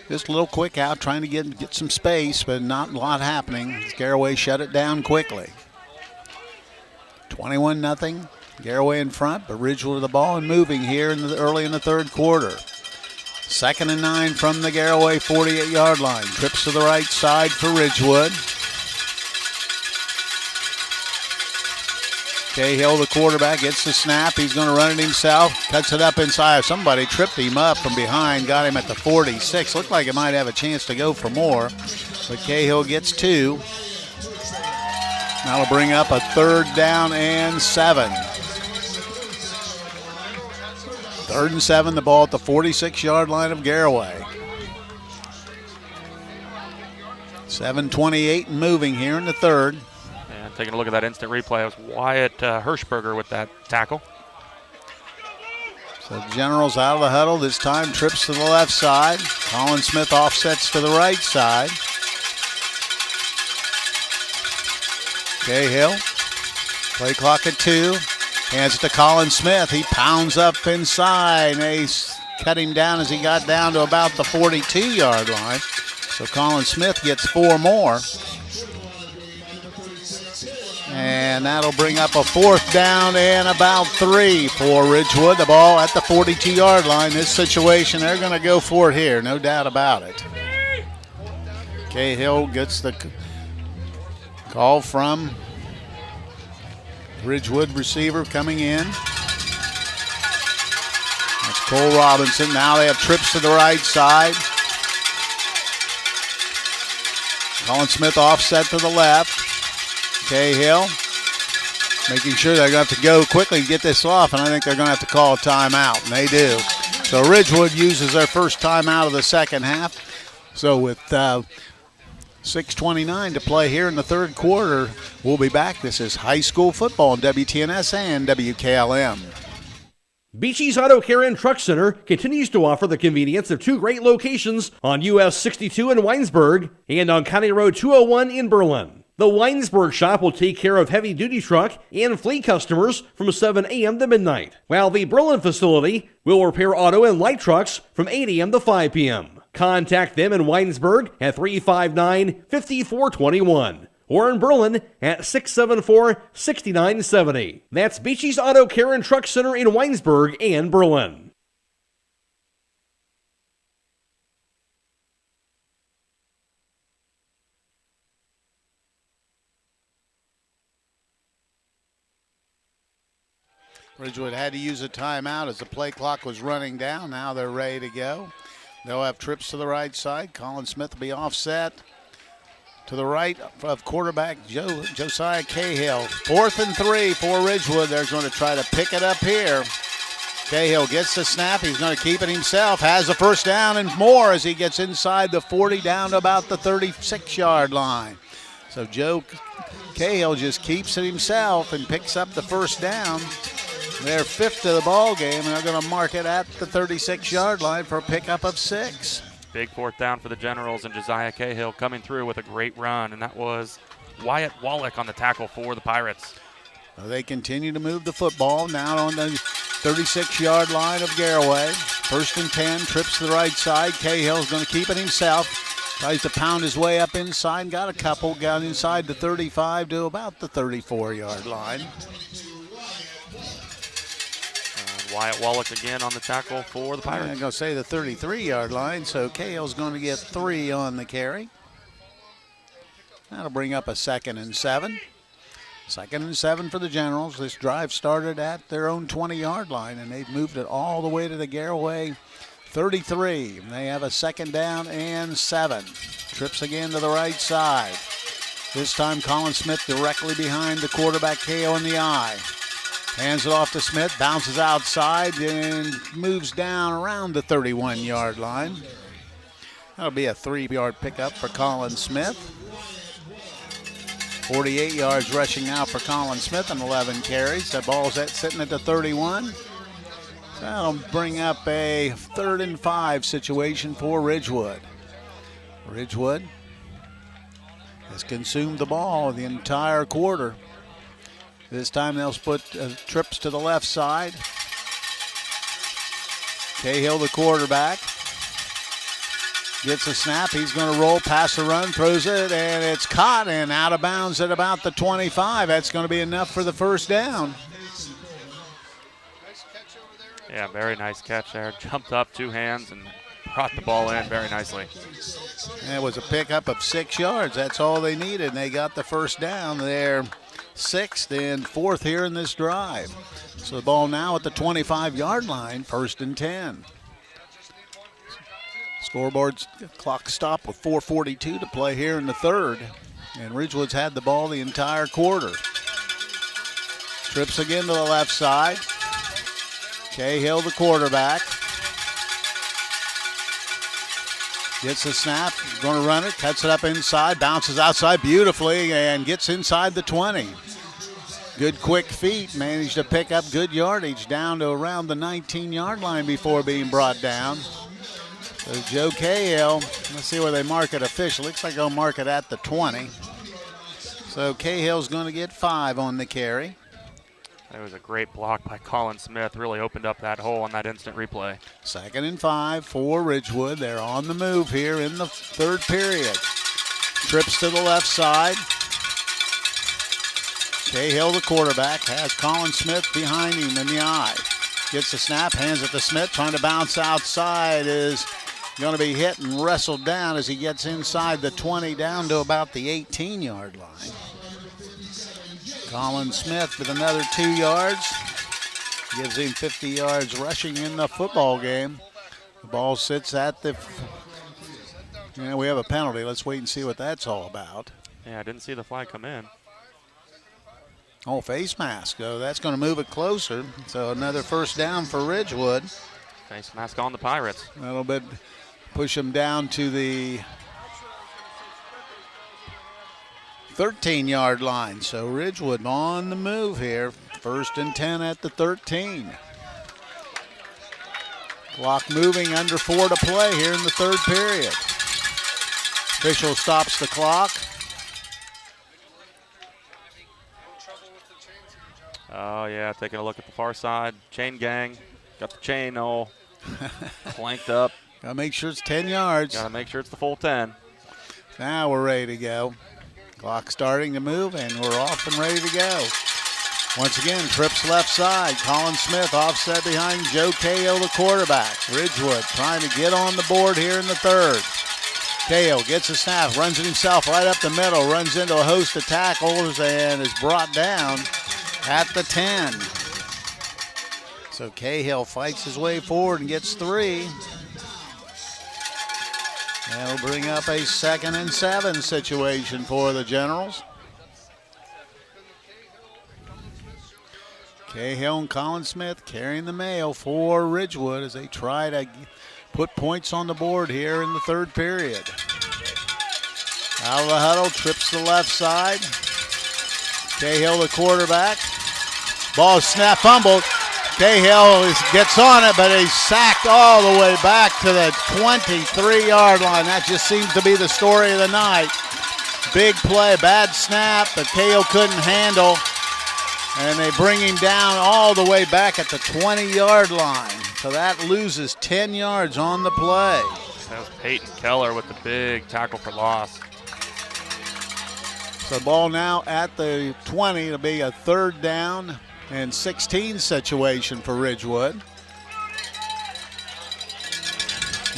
Just a little quick out, trying to get some space, but not a lot happening. Garaway shut it down quickly. 21-0. Garaway in front, but Ridgewood with the ball and moving here early in the 3rd quarter. 2nd and 9 from the Garaway 48-yard line. Trips to the right side for Ridgewood. Cahill, the quarterback, gets the snap. He's going to run it himself. Cuts it up inside. Somebody tripped him up from behind. Got him at the 46. Looked like it might have a chance to go for more. But Cahill gets 2. That'll bring up a 3rd down and 7. 3rd and 7, the ball at the 46-yard line of Garaway. 7:28 and moving here in the 3rd. And taking a look at that instant replay, it was Wyatt Hirschberger with that tackle. So the Generals out of the huddle. This time trips to the left side. Colin Smith offsets to the right side. Cahill. Play clock at 2. Hands it to Colin Smith. He pounds up inside. They cut him down as he got down to about the 42-yard line. So Colin Smith gets 4 more. And that'll bring up a 4th down and about 3 for Ridgewood. The ball at the 42-yard line. This situation, they're going to go for it here, no doubt about it. Cahill gets the call from Ridgewood receiver coming in. That's Cole Robinson. Now they have trips to the right side. Colin Smith offset to the left. Cahill making sure they're going to have to go quickly to get this off, and I think they're going to have to call a timeout, and they do. So Ridgewood uses their first timeout of the 2nd half. So with 6:29 to play here in the 3rd quarter, we'll be back. This is high school football on WTNS and WKLM. Beachy's Auto Care and Truck Center continues to offer the convenience of 2 great locations on US 62 in Winesburg and on County Road 201 in Berlin. The Winesburg shop will take care of heavy-duty truck and fleet customers from 7 a.m. to midnight, while the Berlin facility will repair auto and light trucks from 8 a.m. to 5 p.m. Contact them in Winesburg at 359-5421 or in Berlin at 674-6970. That's Beachy's Auto Care and Truck Center in Winesburg and Berlin. Ridgewood had to use a timeout as the play clock was running down. Now they're ready to go. They'll have trips to the right side. Colin Smith will be offset to the right of quarterback Josiah Cahill. 4th and 3 for Ridgewood. They're going to try to pick it up here. Cahill gets the snap. He's going to keep it himself. Has the first down and more as he gets inside the 40 down to about the 36-yard line. So Joe Cahill just keeps it himself and picks up the first down. They're fifth of the ball game, and they're going to mark it at the 36-yard line for a pickup of 6. Big fourth down for the Generals, and Josiah Cahill coming through with a great run, and that was Wyatt Wallach on the tackle for the Pirates. So they continue to move the football now on the 36-yard line of Garaway. 1st and 10, trips to the right side. Cahill's going to keep it himself. Tries to pound his way up inside. Got a couple. Got inside the 35 to about the 34-yard line. Wyatt Wallach again on the tackle for the Pirates. I'm going to say the 33-yard line, so Cahill's going to get 3 on the carry. That'll bring up a 2nd and 7. 2nd and 7 for the Generals. This drive started at their own 20-yard line, and they've moved it all the way to the Garaway 33. They have a 2nd down and 7. Trips again to the right side. This time Colin Smith directly behind the quarterback, Cahill in the eye. Hands it off to Smith, bounces outside, and moves down around the 31-yard line. That'll be a 3-yard pickup for Colin Smith. 48 yards rushing now for Colin Smith and 11 carries. That ball's sitting at the 31. That'll bring up a 3rd and 5 situation for Ridgewood. Ridgewood has consumed the ball the entire quarter. This time they'll split trips to the left side. Cahill, the quarterback, gets a snap. He's going to roll, pass the run, throws it, and it's caught and out of bounds at about the 25. That's going to be enough for the first down. Yeah, very nice catch there. Jumped up, 2 hands, and brought the ball in very nicely. And it was a pickup of 6 yards. That's all they needed, and they got the first down there. 6th and 4th here in this drive. So the ball now at the 25-yard line, 1st and 10. Scoreboard clock stopped with 4:42 to play here in the 3rd. And Ridgewood's had the ball the entire quarter. Trips again to the left side. Cahill, the quarterback. Gets the snap, going to run it, cuts it up inside, bounces outside beautifully, and gets inside the 20. Good quick feet, managed to pick up good yardage down to around the 19-yard line before being brought down. So Joe Cahill, let's see where they mark it officially. Looks like they'll mark it at the 20. So Cahill's going to get 5 on the carry. That was a great block by Colin Smith. Really opened up that hole on that instant replay. 2nd and 5 for Ridgewood. They're on the move here in the 3rd period. Trips to the left side. Cahill, the quarterback, has Colin Smith behind him in the eye. Gets the snap, hands it to Smith, trying to bounce outside. Is going to be hit and wrestled down as he gets inside the 20 down to about the 18-yard line. Colin Smith with another 2 yards. Gives him 50 yards rushing in the football game. The ball sits at the... we have a penalty. Let's wait and see what that's all about. Yeah, I didn't see the flag come in. Oh, face mask. So that's going to move it closer. So another first down for Ridgewood. Face mask on the Pirates. A little bit, push them down to the 13-yard line. So Ridgewood on the move here. 1st and 10 at the 13. Clock moving, under 4 to play here in the 3rd period. Official stops the clock. Oh, yeah, taking a look at the far side. Chain gang. Got the chain all clanked up. Got to make sure it's 10 yards. Got to make sure it's the full 10. Now we're ready to go. Clock starting to move, and we're off and ready to go. Once again, trips left side. Colin Smith offset behind Joe Cahill, the quarterback. Ridgewood trying to get on the board here in the 3rd. Cahill gets a snap, runs it himself right up the middle, runs into a host of tackles, and is brought down at the 10. So Cahill fights his way forward and gets 3. That'll bring up a 2nd and 7 situation for the Generals. Cahill and Colin Smith carrying the mail for Ridgewood as they try to put points on the board here in the third period. Out of the huddle, trips to the left side. Cahill, the quarterback. Ball snap, fumbled. Cahill gets on it, but he's sacked all the way back to the 23-yard line. That just seems to be the story of the night. Big play, bad snap, but Cahill couldn't handle. And they bring him down all the way back at the 20-yard line. So that loses 10 yards on the play. That was Peyton Keller with the big tackle for loss. So ball now at the 20. It'll be a 3rd down and 16 situation for Ridgewood.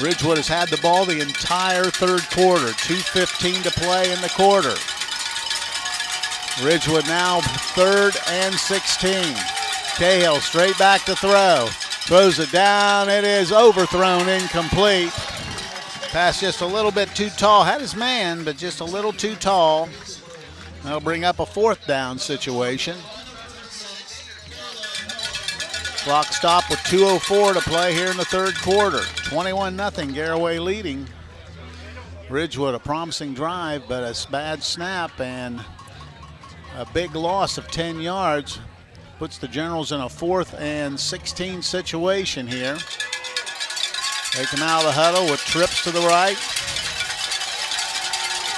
Ridgewood has had the ball the entire third quarter. 2:15 to play in the quarter. Ridgewood now 3rd and 16. Cahill straight back to throw. Throws it down. It is overthrown, incomplete. Pass just a little bit too tall. Had his man, but just a little too tall. That'll bring up a 4th down situation. Clock stop with 2:04 to play here in the third quarter. 21-0, Garaway leading. Ridgewood, a promising drive, but a bad snap and a big loss of 10 yards. Puts the Generals in a 4th and 16 situation here. They come out of the huddle with trips to the right.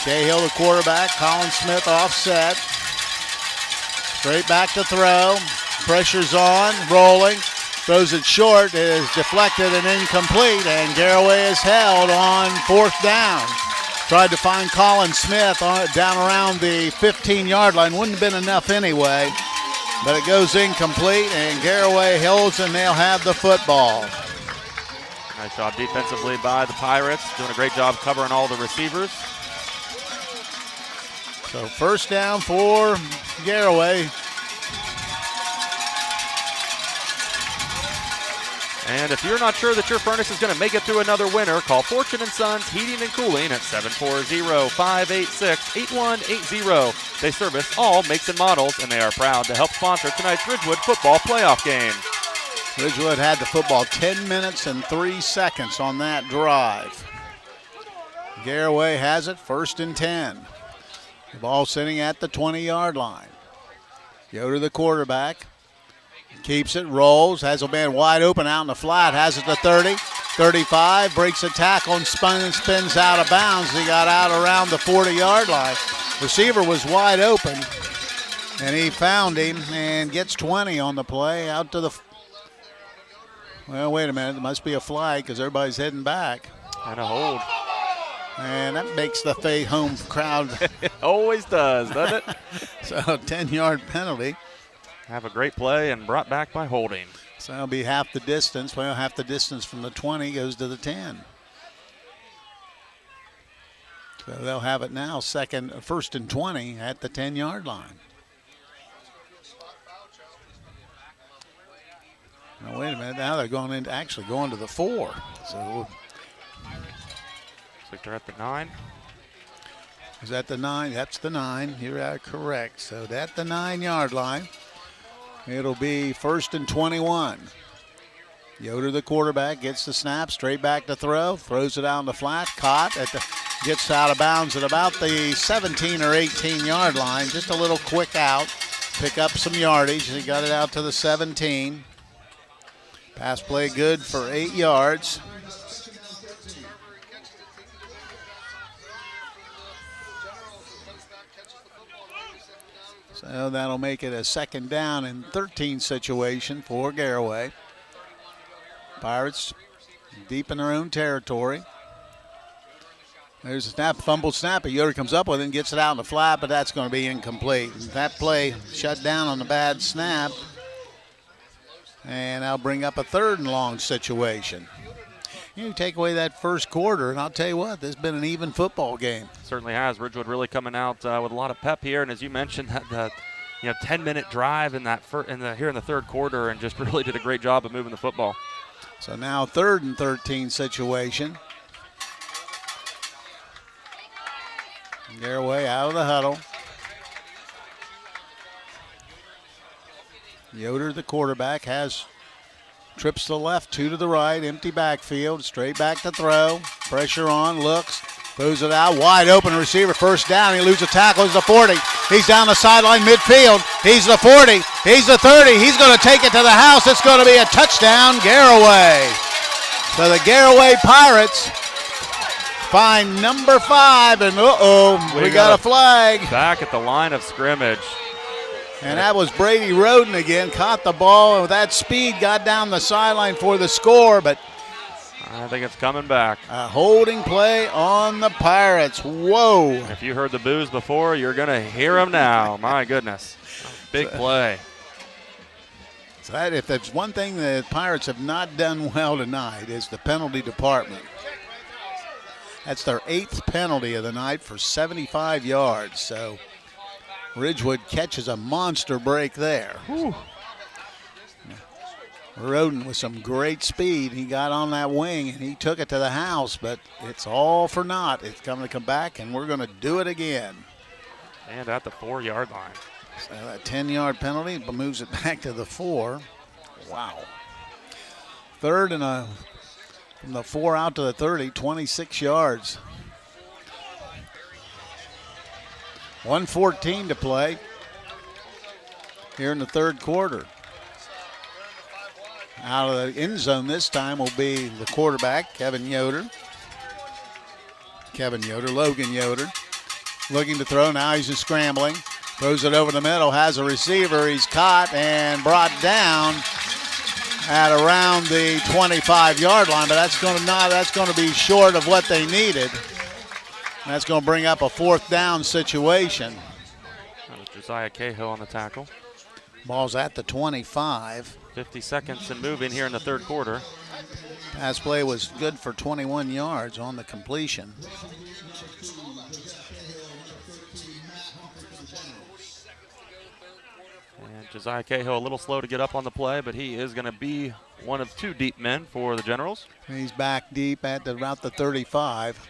Cahill, the quarterback. Colin Smith offset. Straight back to throw. Pressure's on, rolling. Throws it short. It is deflected and incomplete, and Garaway is held on 4th down. Tried to find Colin Smith down around the 15-yard line. Wouldn't have been enough anyway, but it goes incomplete, and Garaway holds, and they'll have the football. Nice job defensively by the Pirates. Doing a great job covering all the receivers. So 1st down for Garaway. And if you're not sure that your furnace is going to make it through another winter, call Fortune & Sons Heating and Cooling at 740-586-8180. They service all makes and models, and they are proud to help sponsor tonight's Ridgewood football playoff game. Ridgewood had the football 10 minutes and 3 seconds on that drive. Garaway has it, 1st and 10. The ball sitting at the 20-yard line. Go to the quarterback. Keeps it, rolls, has a man wide open out in the flat, has it to 30, 35, breaks a tackle and spins out of bounds. He got out around the 40-yard line. Receiver was wide open, and he found him and gets 20 on the play out to the, well, wait a minute, there must be a flag because everybody's heading back. And a hold. And that makes the home crowd. It always does, doesn't it? So 10-yard penalty. Have a great play and brought back by holding. So that'll be half the distance. Well, half the distance from the 20 goes to the 10. So they'll have it now 1st and 20 at the 10-yard line. Now, wait a minute. Now they're going to the 4. So looks like they're at the 9. Is that the 9? That's the 9. You're correct. So at the 9-yard line. It'll be 1st and 21. Yoder, the quarterback, gets the snap, straight back to throw, throws it out in the flat, caught, gets out of bounds at about the 17 or 18-yard line. Just a little quick out, pick up some yardage. He got it out to the 17. Pass play good for 8 yards. So that'll make it a 2nd down and 13 situation for Garaway. Pirates deep in their own territory. There's a snap, fumble snap. Yoder comes up with it and gets it out in the flat, but that's going to be incomplete. That play shut down on the bad snap. And I'll bring up a 3rd and long situation. You take away that first quarter, and I'll tell you what, this has been an even football game. Certainly has. Ridgewood really coming out with a lot of pep here, and as you mentioned, that 10-minute drive in that here in the third quarter, and just really did a great job of moving the football. So now 3rd and 13 situation. Garaway out of the huddle. Yoder, the quarterback, has trips to the left, 2 to the right, empty backfield, straight back to throw. Pressure on, looks, throws it out, wide open receiver, first down. He loses a tackle, he's the 40. He's down the sideline midfield. He's the 40, he's the 30. He's going to take it to the house. It's going to be a touchdown, Garaway. So the Garaway Pirates find number 5, and we got a flag. Back at the line of scrimmage. And that was Brady Roden again, caught the ball, and with that speed got down the sideline for the score, but I think it's coming back. A holding play on the Pirates. Whoa. If you heard the boos before, you're going to hear them now. My goodness. Big play. So if there's one thing the Pirates have not done well tonight is the penalty department. That's their 8th penalty of the night for 75 yards. So Ridgewood catches a monster break there. Whew. Roden with some great speed. He got on that wing and he took it to the house, but it's all for naught. It's going to come back, and we're going to do it again. And at the 4-yard line. So that 10-yard penalty moves it back to the 4. Wow. Third and from the 4 out to the 30, 26 yards. 1:14 to play here in the third quarter. Out of the end zone this time will be the quarterback, Logan Yoder, looking to throw. Now he's just scrambling. Throws it over the middle, has a receiver. He's caught and brought down at around the 25-yard line, but that's going to be short of what they needed. That's going to bring up a 4th down situation. That was Josiah Cahill on the tackle. Ball's at the 25. 50 seconds and moving here in the third quarter. Pass play was good for 21 yards on the completion. And Josiah Cahill a little slow to get up on the play, but he is going to be one of 2 deep men for the Generals. He's back deep at about the 35.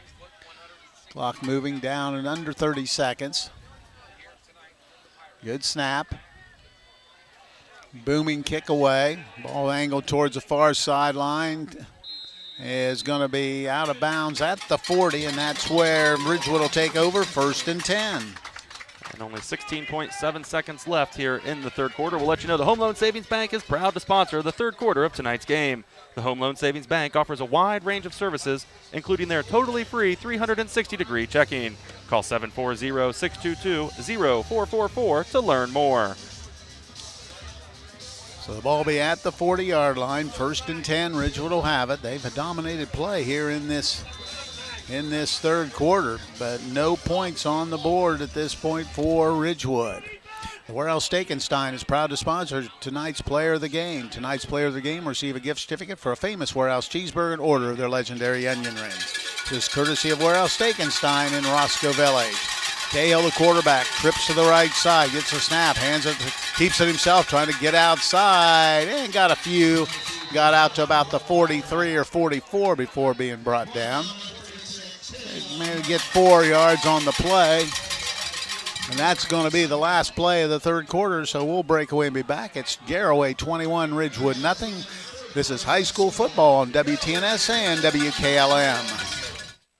Clock moving down in under 30 seconds. Good snap. Booming kick away. Ball angled towards the far sideline. Is going to be out of bounds at the 40, and that's where Ridgewood will take over, 1st and 10. And only 16.7 seconds left here in the third quarter. We'll let you know the Home Loan Savings Bank is proud to sponsor the third quarter of tonight's game. The Home Loan Savings Bank offers a wide range of services, including their totally free 360-degree checking. Call 740-622-0444 to learn more. So the ball will be at the 40-yard line, 1st and 10. Ridgewood will have it. They've dominated play here in this third quarter, but no points on the board at this point for Ridgewood. The Warehouse Steakenstein is proud to sponsor tonight's Player of the Game. Tonight's Player of the Game will receive a gift certificate for a famous Warehouse cheeseburger and order of their legendary onion rings. This is courtesy of Warehouse Steakenstein in Roscoe Village. Cahill, the quarterback, trips to the right side, gets a snap, hands it, keeps it himself, trying to get outside, and got out to about the 43 or 44 before being brought down. Managed to get 4 yards on the play, and that's going to be the last play of the third quarter, so we'll break away and be back. It's Garaway 21, Ridgewood nothing. This is high school football on WTNS and WKLM.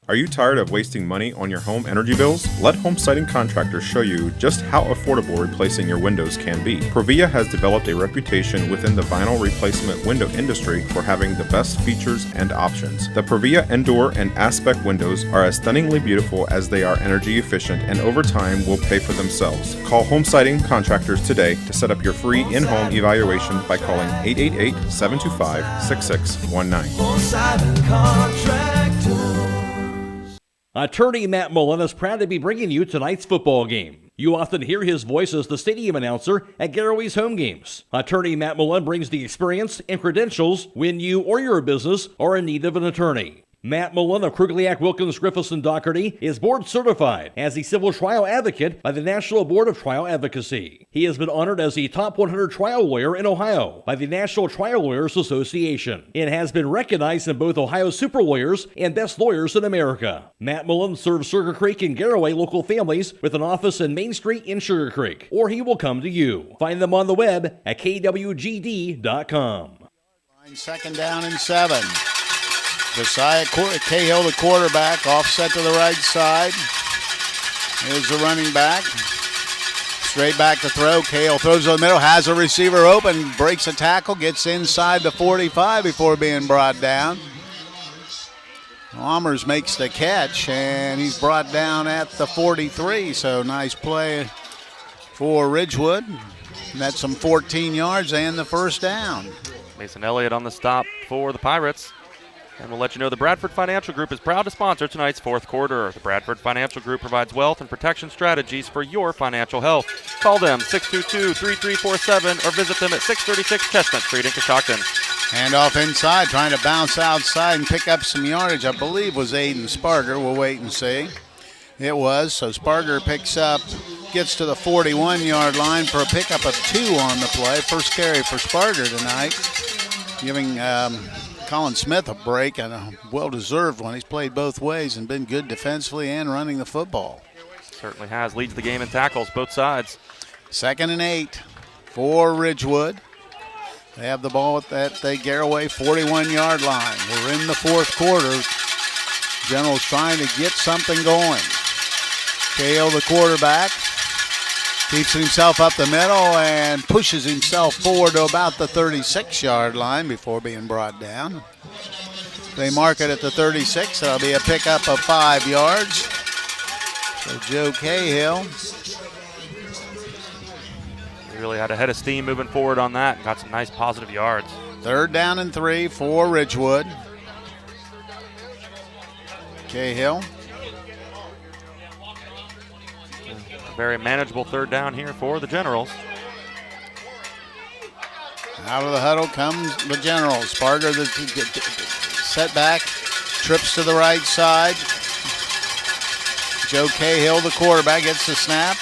Are you tired of wasting money on your home energy bills? Let Home Siding Contractors show you just how affordable replacing your windows can be. Provia has developed a reputation within the vinyl replacement window industry for having the best features and options. The Provia Endure and Aspect windows are as stunningly beautiful as they are energy efficient, and over time will pay for themselves. Call Home Siding Contractors today to set up your free in-home evaluation by calling 888-725-6619. Attorney Matt Mullen is proud to be bringing you tonight's football game. You often hear his voice as the stadium announcer at Garaway's home games. Attorney Matt Mullen brings the experience and credentials when you or your business are in need of an attorney. Matt Mullen of Krugliak, Wilkins, Griffiths, and Doherty is board certified as the civil trial advocate by the National Board of Trial Advocacy. He has been honored as the top 100 trial lawyer in Ohio by the National Trial Lawyers Association and has been recognized in both Ohio Super Lawyers and Best Lawyers in America. Matt Mullen serves Sugar Creek and Garaway local families with an office in Main Street in Sugar Creek, or he will come to you. Find them on the web at kwgd.com. Second down and 7. Josiah Cahill, the quarterback, offset to the right side. Here's the running back. Straight back to throw. Cahill throws to the middle, has a receiver open, breaks a tackle, gets inside the 45 before being brought down. Almers makes the catch, and he's brought down at the 43, so nice play for Ridgewood. And that's some 14 yards and the first down. Mason Elliott on the stop for the Pirates. And we'll let you know the Bradford Financial Group is proud to sponsor tonight's fourth quarter. The Bradford Financial Group provides wealth and protection strategies for your financial health. Call them 622-3347 or visit them at 636 Chestnut Street in Coshocton. Handoff inside, trying to bounce outside and pick up some yardage, I believe was Aiden Sparger. We'll wait and see. It was, so Sparger picks up, gets to the 41-yard line for a pickup of 2 on the play. First carry for Sparger tonight, giving Colin Smith a break, and a well-deserved one. He's played both ways and been good defensively and running the football. Certainly has. Leads the game in tackles, both sides. 2nd and 8 for Ridgewood. They have the ball at the Garaway 41-yard line. We're in the fourth quarter. General's trying to get something going. Cahill, the quarterback, keeps himself up the middle and pushes himself forward to about the 36-yard line before being brought down. They mark it at the 36. That'll be a pickup of 5 yards. So Joe Cahill really had a head of steam moving forward on that and got some nice positive yards. 3rd down and 3 for Ridgewood. Cahill. A very manageable 3rd down here for the Generals. Out of the huddle comes the Generals. Sparger, the setback, trips to the right side. Joe Cahill, the quarterback, gets the snap.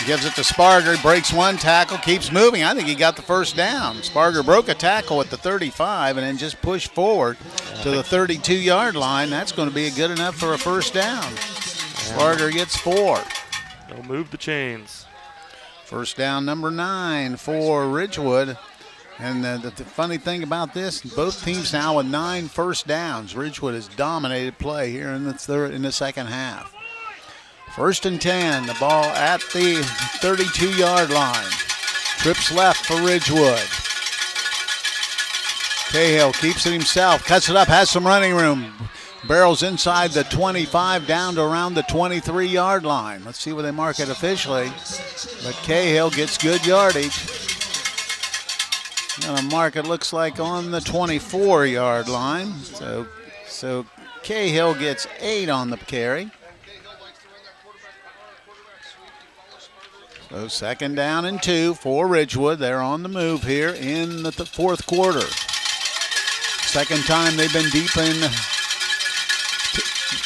Gives it to Sparger, breaks one tackle, keeps moving. I think he got the first down. Sparger broke a tackle at the 35 and then just pushed forward to the 32-yard line. That's going to be good enough for a first down. Sparger gets 4. They'll move the chains. First down number 9 for Ridgewood. And the funny thing about this, both teams now with 9 first downs. Ridgewood has dominated play here in the second half. 1st and 10, the ball at the 32-yard line. Trips left for Ridgewood. Cahill keeps it himself, cuts it up, has some running room. Barrels inside the 25 down to around the 23-yard line. Let's see where they mark it officially. But Cahill gets good yardage. Gonna mark it, looks like, on the 24-yard line. So Cahill gets 8 on the carry. So 2nd down and 2 for Ridgewood. They're on the move here in the fourth quarter. Second time they've been deep in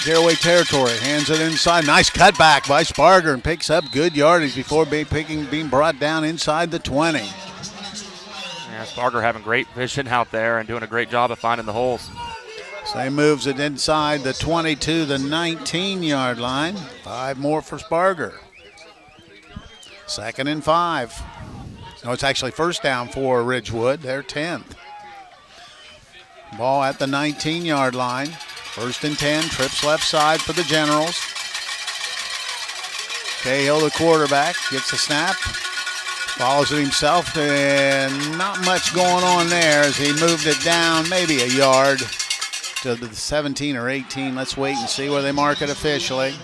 Garaway territory. Hands it inside. Nice cutback by Sparger and picks up good yardage before being brought down inside the 20. Yeah, Sparger having great vision out there and doing a great job of finding the holes. So he moves it inside the 22, the 19-yard line. 5 more for Sparger. 2nd and 5. No, it's actually first down for Ridgewood. They're 10th. Ball at the 19-yard line. 1st and 10. Trips left side for the Generals. Cahill, the quarterback, gets the snap. Follows it himself, and not much going on there as he moved it down maybe a yard to the 17 or 18. Let's wait and see where they mark it officially.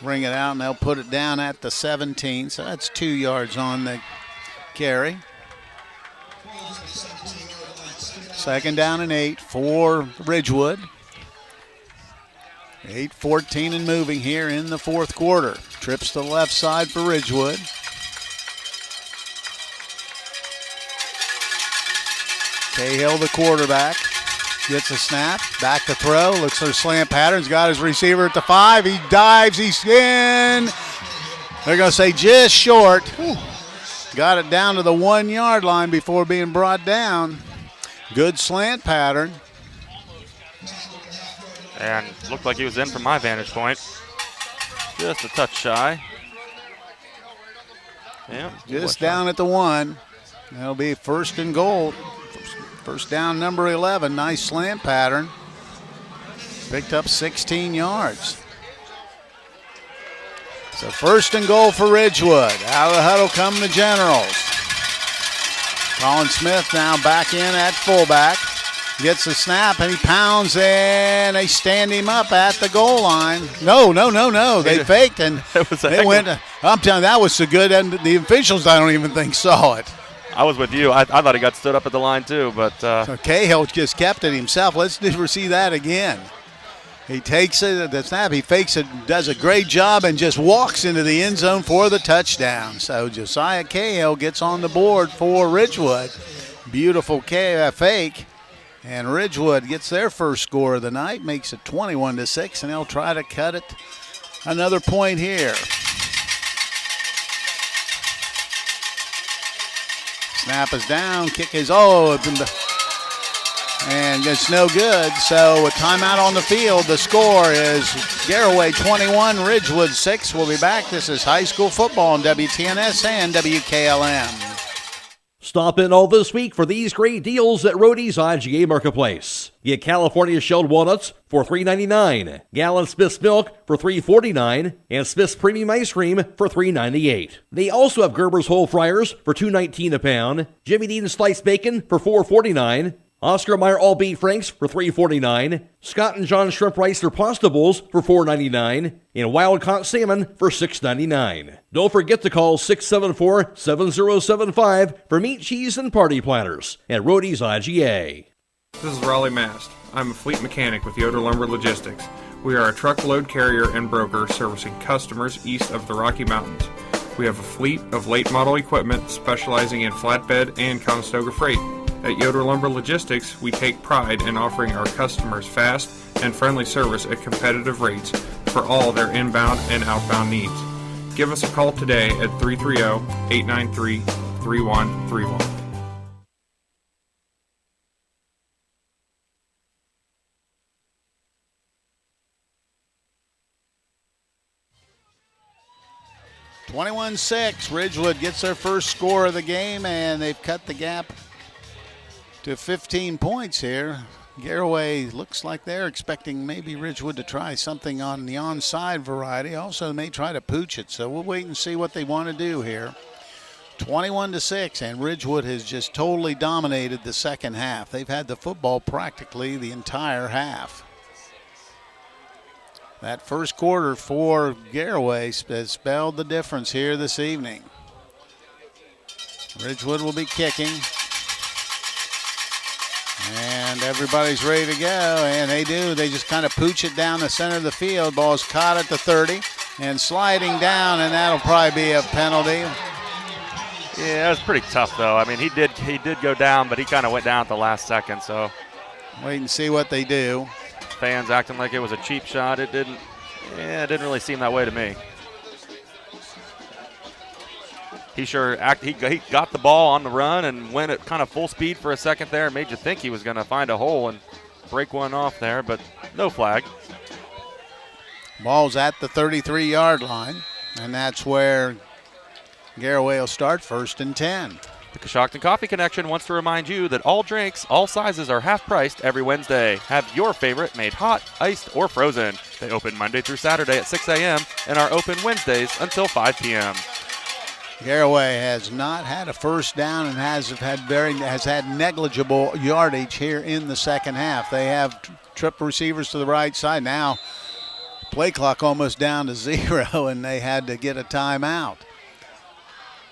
Bring it out, and they'll put it down at the 17. So that's 2 yards on the carry. 2nd down and 8 for Ridgewood. 8:14 and moving here in the fourth quarter. Trips to the left side for Ridgewood. Cahill, the quarterback. gets a snap, back to throw, looks for slant patterns, got his receiver at the 5, he dives, he's in. They're going to say just short. Got it down to the 1 yard line before being brought down. Good slant pattern. And looked like he was in from my vantage point. Just a touch shy. Yeah, just down at the 1. That'll be first and goal. First down, number 11. Nice slant pattern. Picked up 16 yards. So first and goal for Ridgewood. Out of the huddle come the Generals. Colin Smith now back in at fullback. Gets the snap and he pounds in. They stand him up at the goal line. No. They faked and they went. I'm telling you, that was so good. And the officials, I don't even think, saw it. I was with you. I thought he got stood up at the line too, but so Cahill just kept it himself. Let's never see that again. He takes it at the snap. He fakes it, does a great job, and just walks into the end zone for the touchdown. So Josiah Cahill gets on the board for Ridgewood. Beautiful fake. And Ridgewood gets their first score of the night, makes it 21-6, and they'll try to cut it another point here. Snap is down, kick is, and it's no good. So a timeout on the field. The score is Garaway 21, Ridgewood 6. We'll be back. This is high school football on WTNS and WKLM. Stop in all this week for these great deals at Rody's IGA Marketplace. Get California shelled walnuts for $3.99, gallon Smith's milk for $3.49, and Smith's premium ice cream for $3.98. They also have Gerber's whole fryers for $2.19 a pound, Jimmy Dean's sliced bacon for $4.49, Oscar Mayer all beef franks for $3.49, Scott and John shrimp rice or pasta bowls for $4.99, and wild caught salmon for $6.99. Don't forget to call 674-7075 for meat, cheese, and party platters at Rody's IGA. This is Raleigh Mast. I'm a fleet mechanic with Yoder Lumber Logistics. We are a truckload carrier and broker servicing customers east of the Rocky Mountains. We have a fleet of late model equipment specializing in flatbed and Conestoga freight. At Yoder Lumber Logistics, we take pride in offering our customers fast and friendly service at competitive rates for all their inbound and outbound needs. Give us a call today at 330-893-3131. Ridgewood gets their first score of the game, and they've cut the gap to 15 points here. Garaway looks like they're expecting maybe Ridgewood to try something on the onside variety. Also, they may try to pooch it, so we'll wait and see what they want to do here. 21-6, and Ridgewood has just totally dominated the second half. They've had the football practically the entire half. That first quarter for Garaway has spelled the difference here this evening. Ridgewood will be kicking. And everybody's ready to go, and they do. They just kind of pooch it down the center of the field. Ball's caught at the 30 and sliding down, and that'll probably be a penalty. Yeah, it was pretty tough, though. I mean, he did go down, but he kind of went down at the last second, so. Wait and see what they do. Fans acting like it was a cheap shot. It didn't really seem that way to me. He got the ball on the run and went at kind of full speed for a second there and made you think he was going to find a hole and break one off there, but no flag. Ball's at the 33-yard line, and that's where Garaway will start first and 10. The Coshocton Coffee Connection wants to remind you that all drinks, all sizes are half priced every Wednesday. Have your favorite made hot, iced, or frozen. They open Monday through Saturday at 6 a.m. and are open Wednesdays until 5 p.m. Garaway has not had a first down and has had negligible yardage here in the second half. They have triple receivers to the right side. Now play clock almost down to 0, and they had to get a timeout.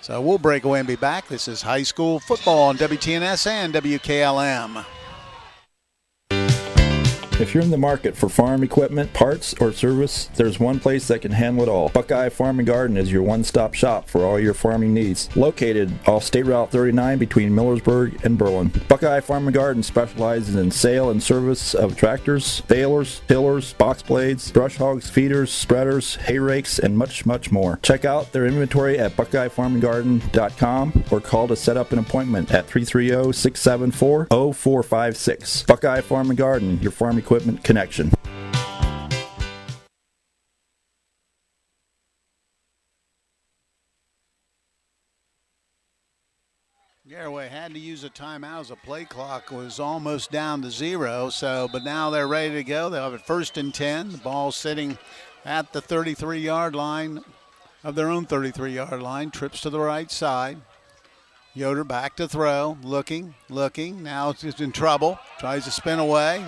So we'll break away and be back. This is high school football on WTNS and WKLM. If you're in the market for farm equipment, parts, or service, there's one place that can handle it all. Buckeye Farm and Garden is your one-stop shop for all your farming needs. Located off State Route 39 between Millersburg and Berlin. Buckeye Farm and Garden specializes in sale and service of tractors, balers, tillers, box blades, brush hogs, feeders, spreaders, hay rakes, and much, much more. Check out their inventory at BuckeyeFarmandGarden.com or call to set up an appointment at 330-674-0456. Buckeye Farm and Garden, your farm equipment connection. Garaway had to use a timeout as the play clock was almost down to 0. But now they're ready to go. They'll have it 1st and 10. The ball sitting at the 33-yard line of their own 33-yard line. Trips to the right side. Yoder back to throw. Looking. Now it's in trouble. Tries to spin away.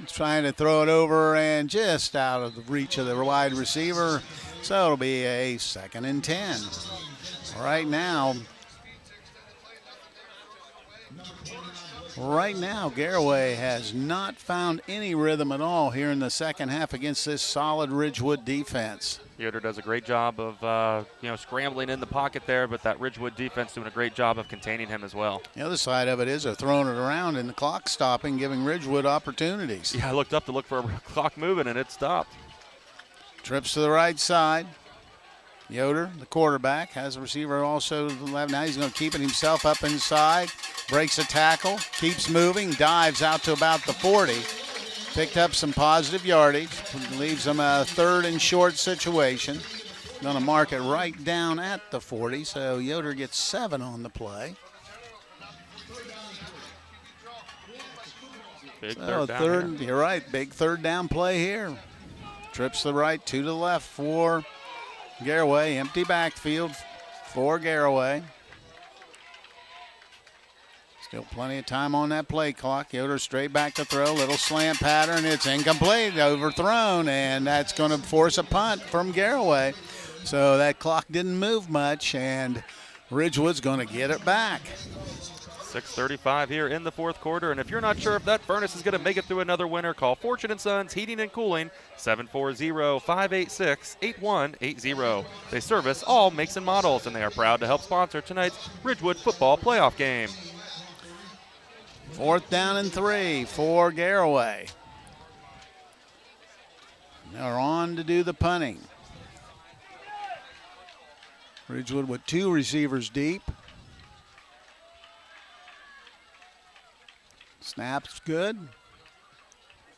Trying to throw it over and just out of the reach of the wide receiver. So it'll be a 2nd and 10. Right now, Garaway has not found any rhythm at all here in the second half against this solid Ridgewood defense. Yoder does a great job of scrambling in the pocket there, but that Ridgewood defense doing a great job of containing him as well. The other side of it is they're throwing it around and the clock stopping, giving Ridgewood opportunities. Yeah, I looked up to look for a clock moving, and it stopped. Trips to the right side. Yoder, the quarterback, has a receiver also to the left. Now he's going to keep it himself up inside. Breaks a tackle, keeps moving, dives out to about the 40. Picked up some positive yardage, leaves them a 3rd and short situation. Going to mark it right down at the 40, so Yoder gets 7 on the play. Big third down here. You're right, big 3rd down play here. Trips to the right, 2 to the left for Garaway. Empty backfield for Garaway. Still plenty of time on that play clock. Yoder straight back to throw. Little slant pattern. It's incomplete. Overthrown. And that's going to force a punt from Garaway. So that clock didn't move much. And Ridgewood's going to get it back. 6:35 here in the 4th quarter. And if you're not sure if that furnace is going to make it through another winter, call Fortune & Sons Heating and Cooling, 740-586-8180. They service all makes and models, and they are proud to help sponsor tonight's Ridgewood football playoff game. 4th down and 3 for Garaway. They're on to do the punting. Ridgewood with 2 receivers deep. Snap's good.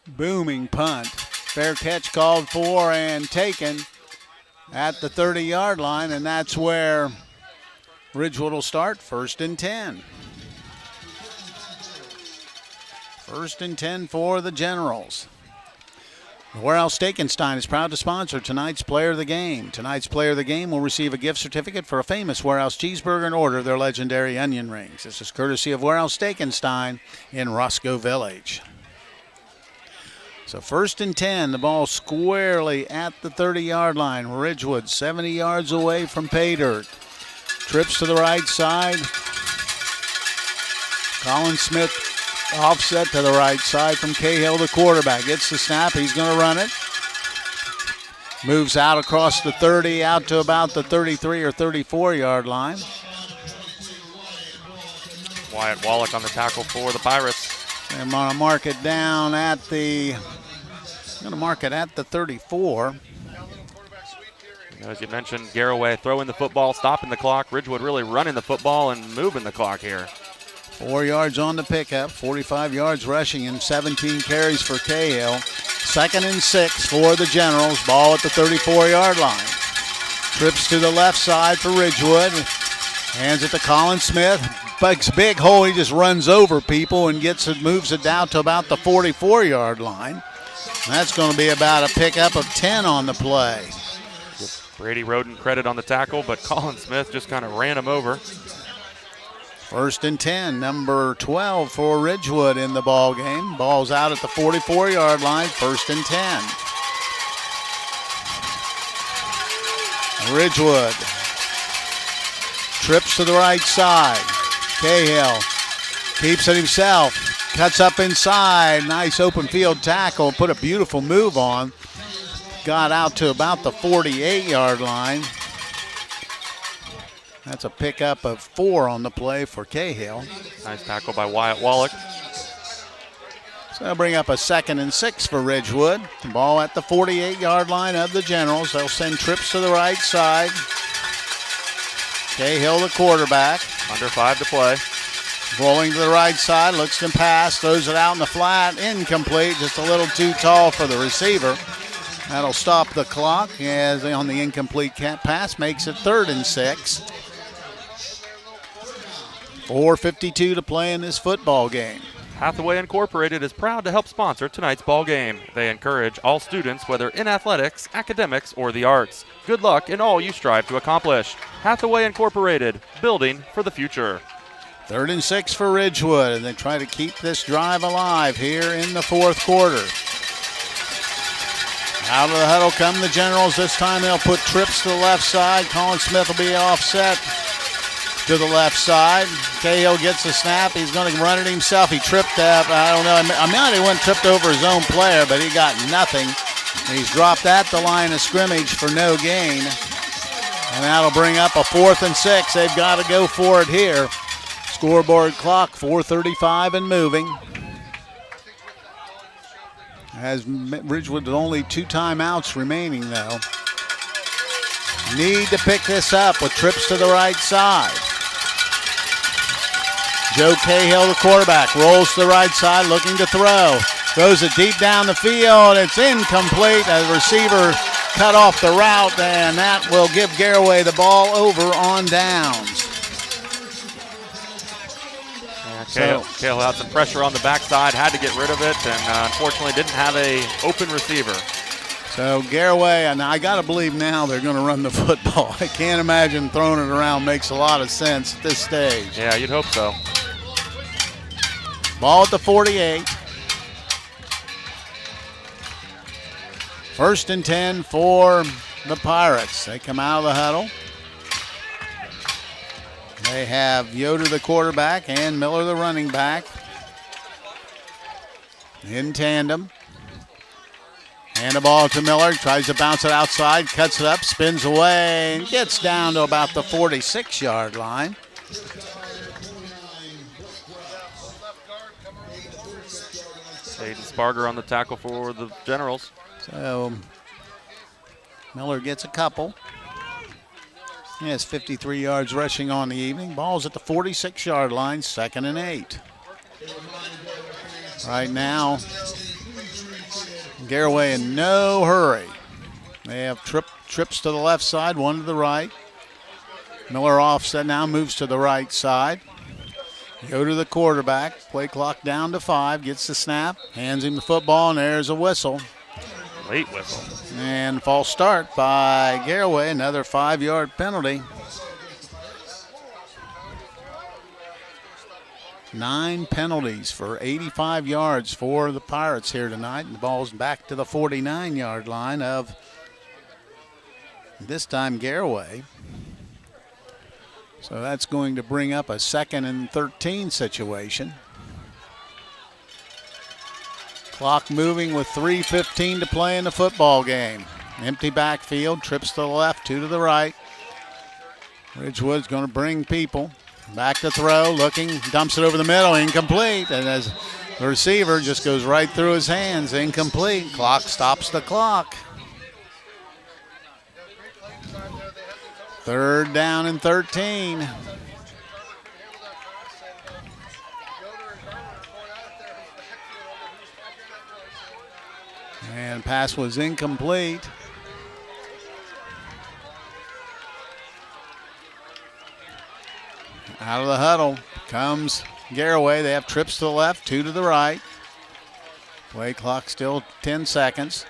Booming punt. Fair catch called for and taken at the 30-yard line, and that's where Ridgewood will start 1st and 10. 1st and 10 for the Generals. Warehouse Steakenstein is proud to sponsor tonight's Player of the Game. Tonight's Player of the Game will receive a gift certificate for a famous Warehouse cheeseburger and order their legendary onion rings. This is courtesy of Warehouse Steakenstein in Roscoe Village. So 1st and 10, the ball squarely at the 30-yard line. Ridgewood 70 yards away from pay dirt. Trips to the right side. Colin Smith offset to the right side from Cahill, the quarterback. Gets the snap. He's going to run it. Moves out across the 30, out to about the 33 or 34-yard line. Wyatt Wallach on the tackle for the Pirates. I'm going to mark it down at the 34. As you mentioned, Garaway throwing the football, stopping the clock. Ridgewood really running the football and moving the clock here. 4 yards on the pickup, 45 yards rushing and 17 carries for Cahill. 2nd and 6 for the Generals. Ball at the 34-yard line. Trips to the left side for Ridgewood. Hands it to Colin Smith. Big hole. He just runs over people and moves it down to about the 44-yard line. That's going to be about a pickup of 10 on the play. Brady Roden credit on the tackle, but Colin Smith just kind of ran him over. 1st and 10, number 12 for Ridgewood in the ball game. Ball's out at the 44-yard line, 1st and 10. Ridgewood trips to the right side. Cahill keeps it himself. Cuts up inside. Nice open field tackle. Put a beautiful move on. Got out to about the 48-yard line. That's a pickup of 4 on the play for Cahill. Nice tackle by Wyatt Wallach. So they'll bring up a 2nd and 6 for Ridgewood. The ball at the 48-yard line of the Generals. They'll send trips to the right side. Cahill, the quarterback. Under 5 to play. Rolling to the right side, looks to pass, throws it out in the flat, incomplete, just a little too tall for the receiver. That'll stop the clock as on the incomplete pass makes it 3rd and 6. 4:52 to play in this football game. Hathaway Incorporated is proud to help sponsor tonight's ball game. They encourage all students, whether in athletics, academics, or the arts. Good luck in all you strive to accomplish. Hathaway Incorporated, building for the future. 3rd and 6 for Ridgewood, and they try to keep this drive alive here in the 4th quarter. Out of the huddle come the Generals. This time they'll put trips to the left side. Colin Smith will be offset to the left side. Cahill gets the snap. He's going to run it himself. He tripped up. I don't know. I mean, he went tripped over his own player, but he got nothing. And he's dropped at the line of scrimmage for no gain. And that'll bring up a 4th and 6. They've got to go for it here. Scoreboard clock, 4:35 and moving. Has Ridgewood with only 2 timeouts remaining, though. Need to pick this up with trips to the right side. Joe Cahill, the quarterback, rolls to the right side, looking to throw. Throws it deep down the field. It's incomplete. The receiver cut off the route, and that will give Garaway the ball over on downs. Cahill had some pressure on the backside, had to get rid of it, and unfortunately didn't have a open receiver. So Garaway, and I got to believe now they're going to run the football. I can't imagine throwing it around makes a lot of sense at this stage. Yeah, you'd hope so. Ball at the 48. 1st and 10 for the Pirates. They come out of the huddle. They have Yoder, the quarterback, and Miller, the running back, in tandem. Hand the ball to Miller, tries to bounce it outside, cuts it up, spins away, and gets down to about the 46-yard line. Aiden Sparger on the tackle for the Generals. So Miller gets a couple. He has 53 yards rushing on the evening. Ball's at the 46-yard line, 2nd and 8. Right now, Garaway in no hurry. They have trips to the left side, 1 to the right. Miller offset now, moves to the right side. Go to the quarterback, play clock down to 5, gets the snap, hands him the football, and there's a whistle. Late whistle. And false start by Garaway, another 5-yard penalty. 9 penalties for 85 yards for the Pirates here tonight. And the ball's back to the 49-yard line of, this time, Garaway. So that's going to bring up a 2nd and 13 situation. Clock moving with 3:15 to play in the football game. Empty backfield, trips to the left, 2 to the right. Ridgewood's going to bring people. Back to throw, looking, dumps it over the middle, incomplete. And as the receiver just goes right through his hands, incomplete. Clock stops the clock. 3rd down and 13. And pass was incomplete. Out of the huddle comes Garaway. They have trips to the left, 2 to the right. Play clock still 10 seconds.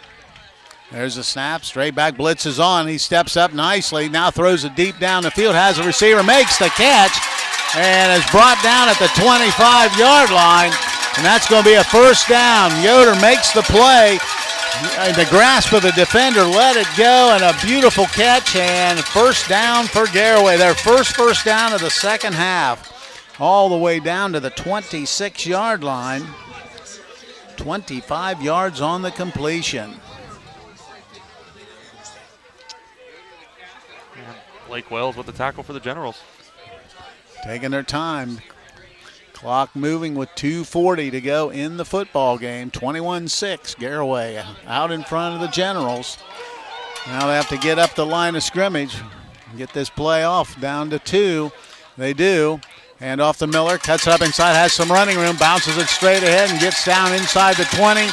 There's a snap, straight back, blitz is on. He steps up nicely, now throws it deep down the field, has a receiver, makes the catch, and is brought down at the 25-yard line, and that's going to be a 1st down. Yoder makes the play. In the grasp of the defender, let it go, and a beautiful catch, and 1st down for Garaway. Their first down of the 2nd half. all the way down to the 26-yard line. 25 yards on the completion. Blake Wells with the tackle for the Generals. Taking their time. Clock moving with 2:40 to go in the football game. 21-6, Garaway out in front of the Generals. Now they have to get up the line of scrimmage and get this play off down to 2. They do. Hand off to Miller, cuts it up inside, has some running room, bounces it straight ahead and gets down inside the 20,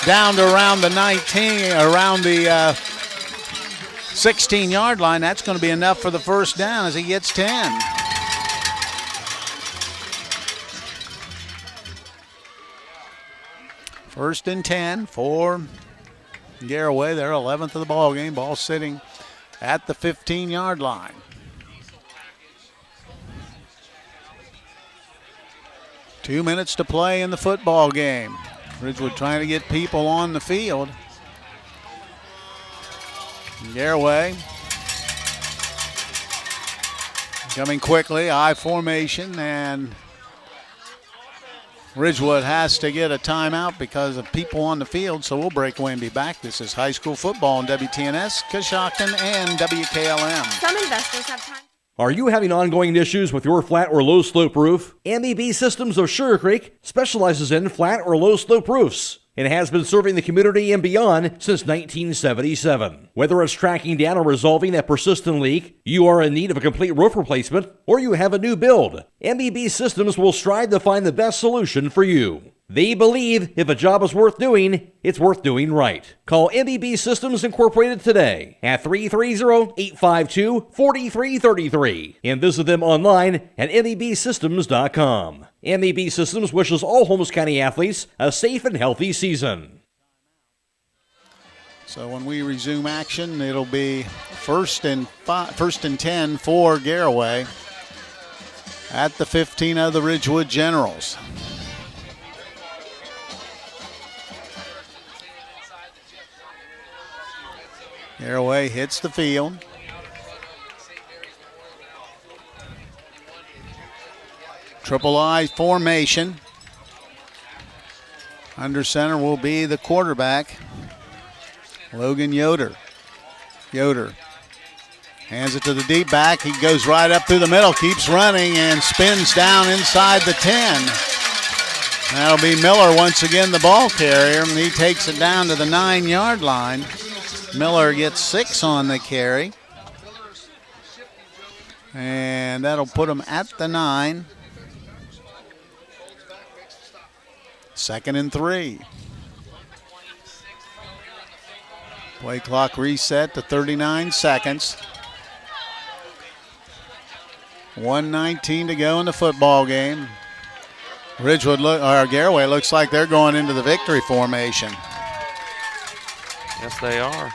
down to around the 19, around the 16-yard line. That's going to be enough for the first down as he gets 10. First and 10 for Garaway. They're 11th of the ball game. Ball sitting at the 15-yard line. Two minutes to play in the football game. Ridgewood trying to get people on the field. Garaway coming quickly, I formation, and Ridgewood has to get a timeout because of people on the field, so we'll break away and be back. This is high school football on WTNS, Coshocton, and WKLM. Some investors have time. Are you having ongoing issues with your flat or low slope roof? MEB Systems of Sugar Creek specializes in flat or low slope roofs and has been serving the community and beyond since 1977. Whether it's tracking down or resolving a persistent leak, you are in need of a complete roof replacement, or you have a new build, MEB Systems will strive to find the best solution for you. They believe if a job is worth doing, it's worth doing right. Call MEB Systems Incorporated today at 330-852-4333 and visit them online at mebsystems.com. MEB Systems wishes all Holmes County athletes a safe and healthy season. So when we resume action, it'll be first and 10 for Garaway at the 15 of the Ridgewood Generals. Garaway hits the field. Triple I formation. Under center will be the quarterback, Logan Yoder. Yoder hands it to the deep back. He goes right up through the middle, keeps running, and spins down inside the 10. That'll be Miller once again, the ball carrier, and he takes it down to the 9-yard line. Miller gets 6 on the carry. And that'll put him at the 9. 2nd and 3. Play clock reset to 39 seconds. 1:19 to go in the football game. Garaway looks like they're going into the victory formation. Yes, they are.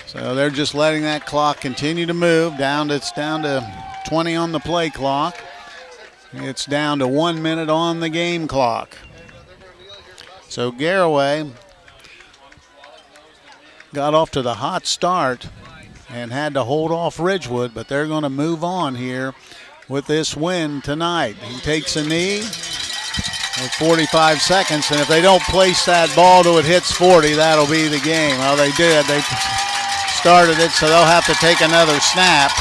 So they're just letting that clock continue to move. It's down to 20 on the play clock. It's down to 1 minute on the game clock. So Garaway got off to the hot start and had to hold off Ridgewood, but they're going to move on here with this win tonight. He takes a knee with 45 seconds, and if they don't place that ball till it hits 40, that'll be the game. Well, they did. They started it, so they'll have to take another snap.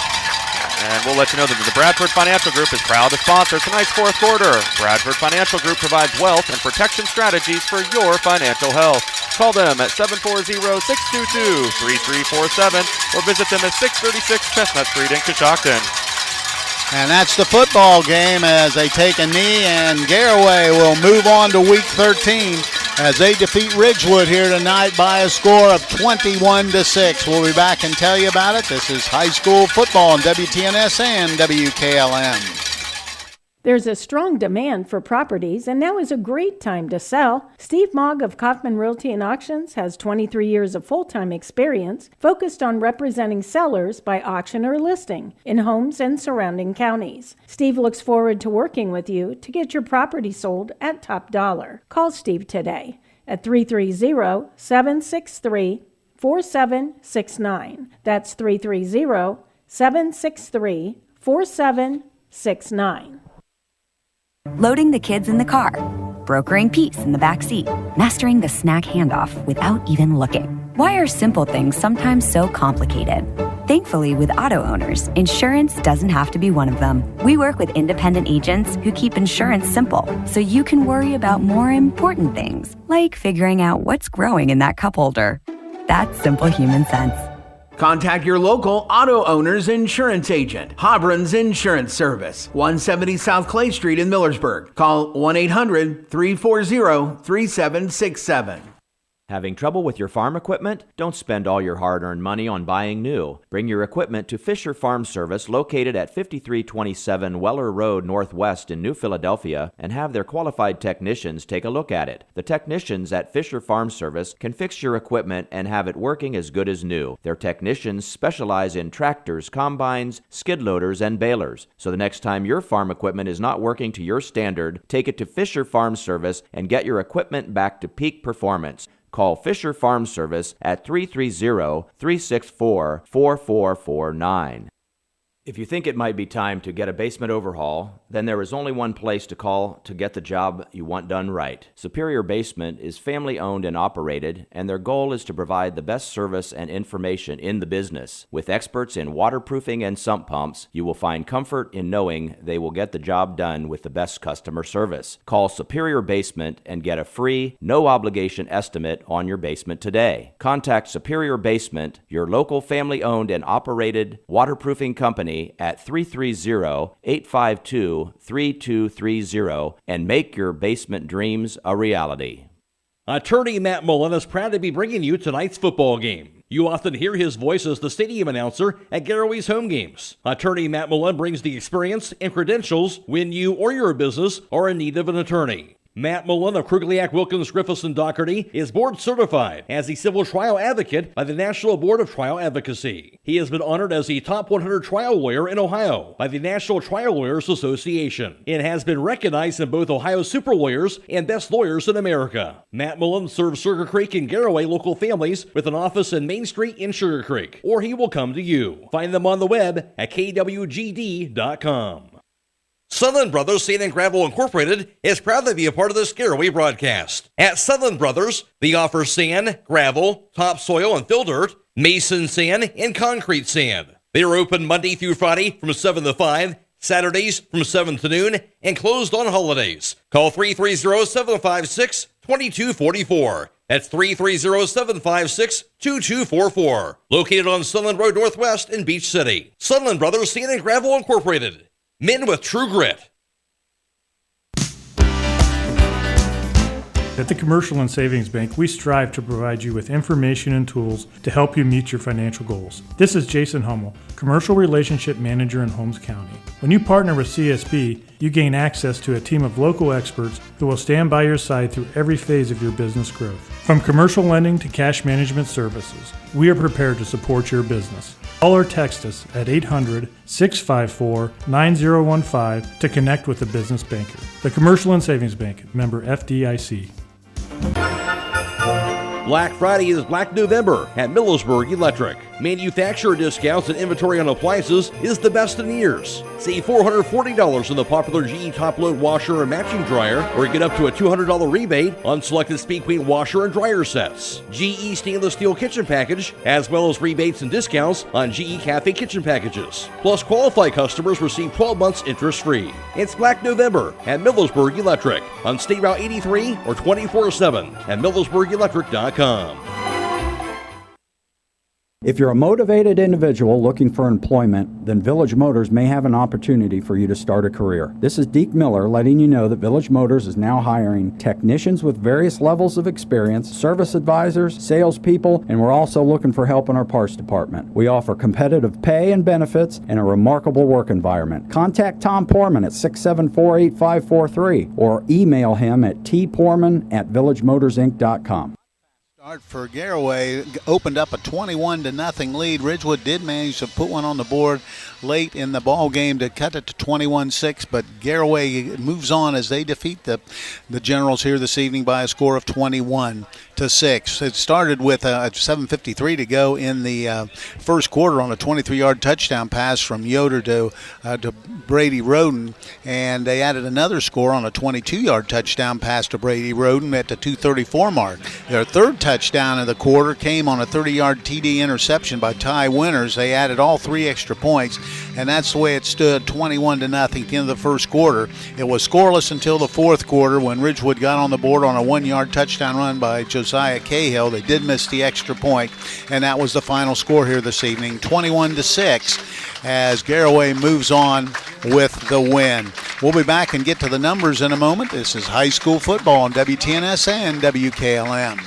And we'll let you know that the Bradford Financial Group is proud to sponsor tonight's fourth quarter. Bradford Financial Group provides wealth and protection strategies for your financial health. Call them at 740-622-3347 or visit them at 636 Chestnut Street in Coshocton. And that's the football game as they take a knee, and Garaway will move on to week 13 as they defeat Ridgewood here tonight by a score of 21-6. We'll be back and tell you about it. This is high school football on WTNS and WKLM. There's a strong demand for properties, and now is a great time to sell. Steve Mogg of Kaufman Realty and Auctions has 23 years of full-time experience focused on representing sellers by auction or listing in homes and surrounding counties. Steve looks forward to working with you to get your property sold at top dollar. Call Steve today at 330-763-4769. That's 330-763-4769. Loading the kids in the car, brokering peace in the back seat, mastering the snack handoff without even looking. Why are simple things sometimes so complicated? Thankfully, with auto owners, insurance doesn't have to be one of them. We work with independent agents who keep insurance simple, so you can worry about more important things, like figuring out what's growing in that cup holder. That's simple human sense. Contact your local auto owner's insurance agent. Hobron's Insurance Service, 170 South Clay Street in Millersburg. Call 1-800-340-3767. Having trouble with your farm equipment? Don't spend all your hard-earned money on buying new. Bring your equipment to Fisher Farm Service, located at 5327 Weller Road Northwest in New Philadelphia, and have their qualified technicians take a look at it. The technicians at Fisher Farm Service can fix your equipment and have it working as good as new. Their technicians specialize in tractors, combines, skid loaders, and balers. So the next time your farm equipment is not working to your standard, take it to Fisher Farm Service and get your equipment back to peak performance. Call Fisher Farm Service at 330-364-4449. If you think it might be time to get a basement overhaul, then there is only one place to call to get the job you want done right. Superior Basement is family-owned and operated, and their goal is to provide the best service and information in the business. With experts in waterproofing and sump pumps, you will find comfort in knowing they will get the job done with the best customer service. Call Superior Basement and get a free, no-obligation estimate on your basement today. Contact Superior Basement, your local family-owned and operated waterproofing company, at 330-852-3230 and make your basement dreams a reality. Attorney Matt Mullen is proud to be bringing you tonight's football game. You often hear his voice as the stadium announcer at Garaway's home games. Attorney Matt Mullen brings the experience and credentials when you or your business are in need of an attorney. Matt Mullen of Krugliak, Wilkins, Griffiths, and Doherty is board certified as a civil trial advocate by the National Board of Trial Advocacy. He has been honored as the top 100 trial lawyer in Ohio by the National Trial Lawyers Association and has been recognized in both Ohio Super Lawyers and Best Lawyers in America. Matt Mullen serves Sugar Creek and Garaway local families with an office in Main Street in Sugar Creek, or he will come to you. Find them on the web at kwgd.com. Sutherland Brothers Sand and Gravel Incorporated is proud to be a part of this Garaway broadcast. At Sutherland Brothers, they offer sand, gravel, topsoil and fill dirt, mason sand, and concrete sand. They are open Monday through Friday from 7 to 5, Saturdays from 7 to noon, and closed on holidays. Call 330-756-2244. That's 330-756-2244. Located on Sutherland Road Northwest in Beach City. Sutherland Brothers Sand and Gravel Incorporated. Men with true grit. At the Commercial and Savings Bank, we strive to provide you with information and tools to help you meet your financial goals. This is Jason Hummel, Commercial Relationship Manager in Holmes County. When you partner with CSB, you gain access to a team of local experts who will stand by your side through every phase of your business growth. From commercial lending to cash management services, we are prepared to support your business. Call or text us at 800-654-9015 to connect with a business banker. The Commercial and Savings Bank, member FDIC. Black Friday is Black November at Millersburg Electric. Manufacturer discounts and inventory on appliances is the best in years. Save $440 on the popular GE top-load washer and matching dryer, or get up to a $200 rebate on selected Speed Queen washer and dryer sets. GE stainless steel kitchen package, as well as rebates and discounts on GE Cafe kitchen packages. Plus, qualified customers receive 12 months interest-free. It's Black November at Millersburg Electric on State Route 83 or 24/7 at millersburgelectric.com. If you're a motivated individual looking for employment, then Village Motors may have an opportunity for you to start a career. This is Deke Miller letting you know that Village Motors is now hiring technicians with various levels of experience, service advisors, salespeople, and we're also looking for help in our parts department. We offer competitive pay and benefits and a remarkable work environment. Contact Tom Porman at 674-8543 or email him at tporman@villagemotorsinc.com. Start for Garaway opened up a 21-0 lead. Ridgewood did manage to put one on the board late in the ball game to cut it to 21-6, but Garaway moves on as they defeat the Generals here this evening by a score of 21-6. It started with 7:53 to go in the first quarter on a 23-yard touchdown pass from Yoder to Brady Roden, and they added another score on a 22-yard touchdown pass to Brady Roden at the 2:34 mark. Their third touchdown of the quarter came on a 30-yard TD interception by Ty Winters. They added all 3 extra points, and that's the way it stood, 21-0 at the end of the first quarter. It was scoreless until the fourth quarter when Ridgewood got on the board on a 1-yard touchdown run by Josiah Cahill. They did miss the extra point, and that was the final score here this evening, 21-6, as Garaway moves on with the win. We'll be back and get to the numbers in a moment. This is high school football on WTNS and WKLM.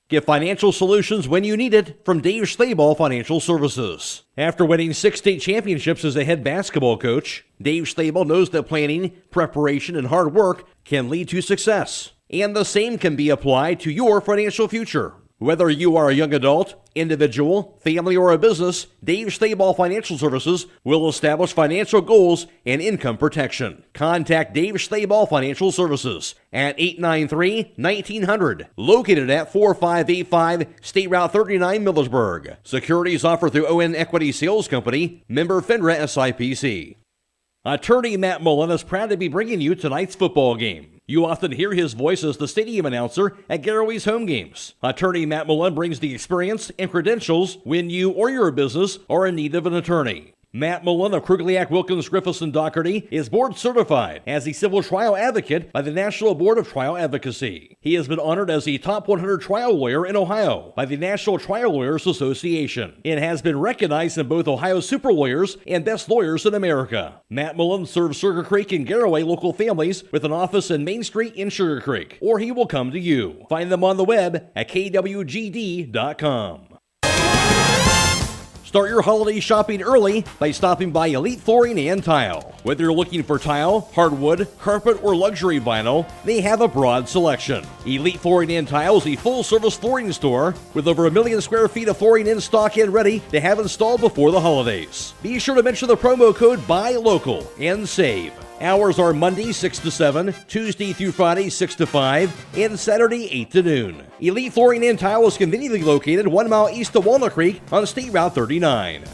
Get financial solutions when you need it from Dave Stayball Financial Services. After winning 6 state championships as a head basketball coach, Dave Stayball knows that planning, preparation, and hard work can lead to success. And the same can be applied to your financial future. Whether you are a young adult, individual, family, or a business, Dave Stayball Financial Services will establish financial goals and income protection. Contact Dave Stayball Financial Services at 893-1900, located at 4585 State Route 39, Millersburg. Securities offered through ON Equity Sales Company, member FINRA SIPC. Attorney Matt Mullen is proud to be bringing you tonight's football game. You often hear his voice as the stadium announcer at Garaway's home games. Attorney Matt Mullen brings the experience and credentials when you or your business are in need of an attorney. Matt Mullen of Krugliak, Wilkins, Griffiths, and Doherty is board certified as a civil trial advocate by the National Board of Trial Advocacy. He has been honored as the top 100 trial lawyer in Ohio by the National Trial Lawyers Association and has been recognized in both Ohio Super Lawyers and Best Lawyers in America. Matt Mullen serves Sugar Creek and Garaway local families with an office in Main Street in Sugar Creek, or he will come to you. Find them on the web at kwgd.com. Start your holiday shopping early by stopping by Elite Flooring and Tile. Whether you're looking for tile, hardwood, carpet, or luxury vinyl, they have a broad selection. Elite Flooring and Tile is a full-service flooring store with over 1 million square feet of flooring in stock and ready to have installed before the holidays. Be sure to mention the promo code BUYLOCAL and save. Hours are Monday 6 to 7, Tuesday through Friday 6 to 5, and Saturday 8 to noon. Elite Flooring and Tile is conveniently located 1 mile east of Walnut Creek on State Route 39.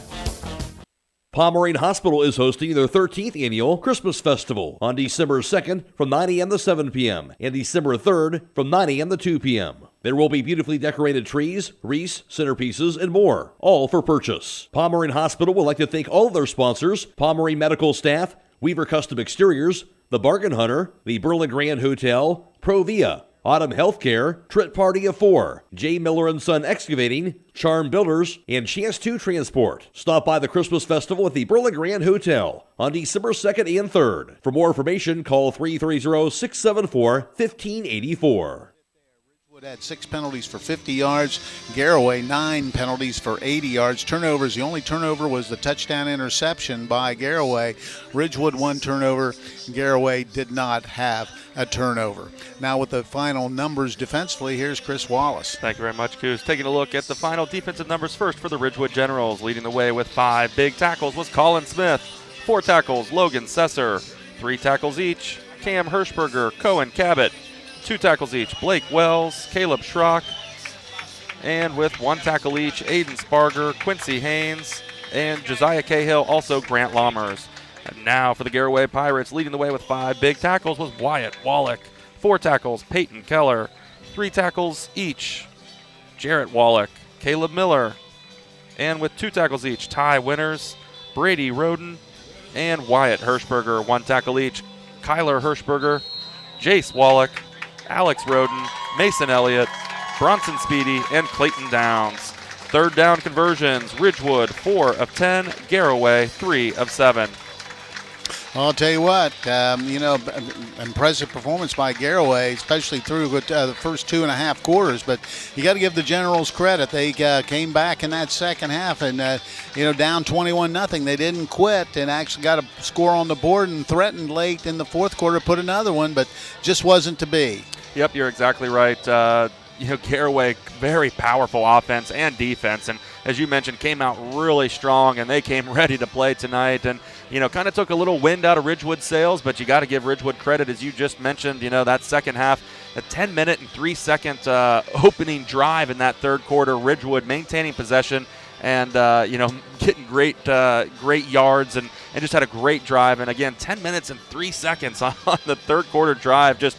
Pomeranian Hospital is hosting their 13th annual Christmas Festival on December 2nd from 9 a.m. to 7 p.m. and December 3rd from 9 a.m. to 2 p.m. There will be beautifully decorated trees, wreaths, centerpieces, and more, all for purchase. Pomeranian Hospital would like to thank all of their sponsors, Pomeranian Medical Staff, Weaver Custom Exteriors, The Bargain Hunter, the Berlin Grand Hotel, Provia, Autumn Healthcare, Trit Party of 4, J. Miller & Son Excavating, Charm Builders, and Chance 2 Transport. Stop by the Christmas Festival at the Berlin Grand Hotel on December 2nd and 3rd. For more information, call 330-674-1584. Had 6 penalties for 50 yards. Garaway 9 penalties for 80 yards. Turnovers, the only turnover was the touchdown interception by Garaway. Ridgewood 1 turnover. Garaway did not have a turnover. Now with the final numbers defensively, here's Chris Wallace. Thank you very much, Coos. Taking a look at the final defensive numbers first for the Ridgewood Generals. Leading the way with 5 big tackles was Colin Smith. 4 tackles, Logan Sesser. 3 tackles each, Cam Hirschberger, Cohen Cabot. 2 tackles each, Blake Wells, Caleb Schrock, and with 1 tackle each, Aiden Sparger, Quincy Haynes, and Josiah Cahill, also Grant Lammers. And now for the Garaway Pirates, leading the way with 5 big tackles was Wyatt Wallach. 4 tackles, Peyton Keller. 3 tackles each, Jarrett Wallach, Caleb Miller, and with 2 tackles each, Ty Winters, Brady Roden, and Wyatt Hirschberger. 1 tackle each, Kyler Hirschberger, Jace Wallach, Alex Roden, Mason Elliott, Bronson Speedy, and Clayton Downs. 3rd down conversions, Ridgewood 4 of 10, Garaway 3 of 7. I'll tell you what, impressive performance by Garaway, especially through the first 2.5 quarters. But you got to give the Generals credit. They came back in that second half and, down 21-0. They didn't quit and actually got a score on the board and threatened late in the fourth quarter, put another one, but just wasn't to be. Yep, you're exactly right. Garaway, very powerful offense and defense, and as you mentioned, came out really strong, and they came ready to play tonight, and kind of took a little wind out of Ridgewood's sails, but you got to give Ridgewood credit, as you just mentioned, that second half, a 10-minute and 3-second opening drive in that third quarter, Ridgewood maintaining possession and, getting great yards and just had a great drive. And, again, 10 minutes and 3 seconds on the third quarter drive just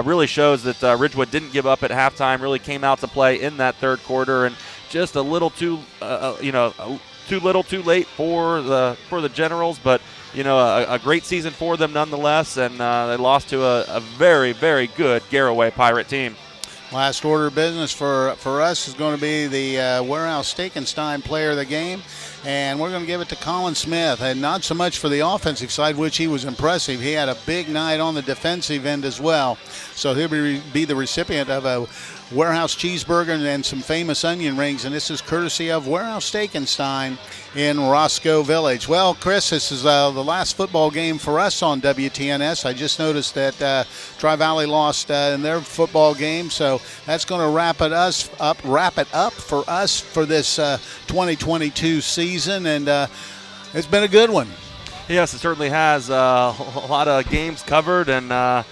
really shows that Ridgewood didn't give up at halftime, really came out to play in that third quarter, and just a little too little too late for the Generals, but a great season for them nonetheless, and they lost to a very, very good Garaway Pirate team. Last order of business for us is going to be the Warehouse Stekenstein player of the game, and we're going to give it to Colin Smith, and not so much for the offensive side, which he was impressive. He had a big night on the defensive end as well, so he'll be the recipient of a Warehouse cheeseburger and some famous onion rings, and this is courtesy of Warehouse Stekenstein in Roscoe Village. Well, Chris, this is the last football game for us on WTNS. I just noticed that Tri-Valley lost in their football game, so that's going to wrap it up for us for this 2022 season, and it's been a good one. Yes, it certainly has. A lot of games covered, and a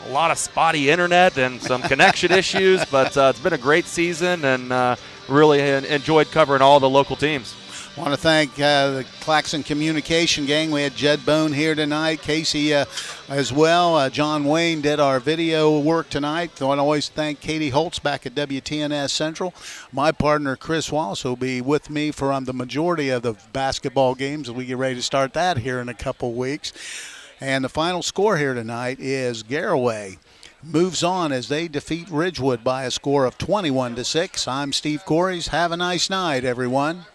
lot of spotty internet and some connection issues, but it's been a great season, and really enjoyed covering all the local teams. I want to thank the Claxon Communication gang. We had Judd Bone here tonight, Casey as well. John Wayne did our video work tonight. I want to always thank Katie Holtz back at WTNS Central. My partner, Chris Wallace, will be with me for the majority of the basketball games as we get ready to start that here in a couple weeks. And the final score here tonight is Garaway moves on as they defeat Ridgewood by a score of 21-6. I'm Steve Corries. Have a nice night, everyone.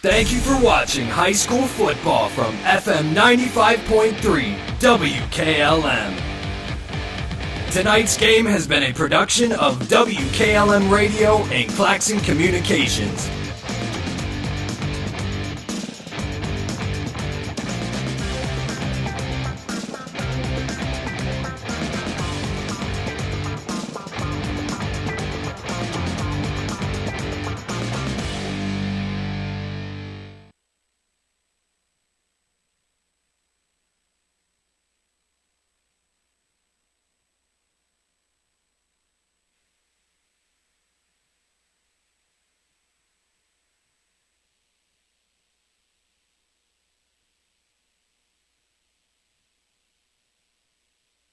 Thank you for watching high school football from FM 95.3 WKLM. Tonight's game has been a production of WKLM Radio and Claxon Communications.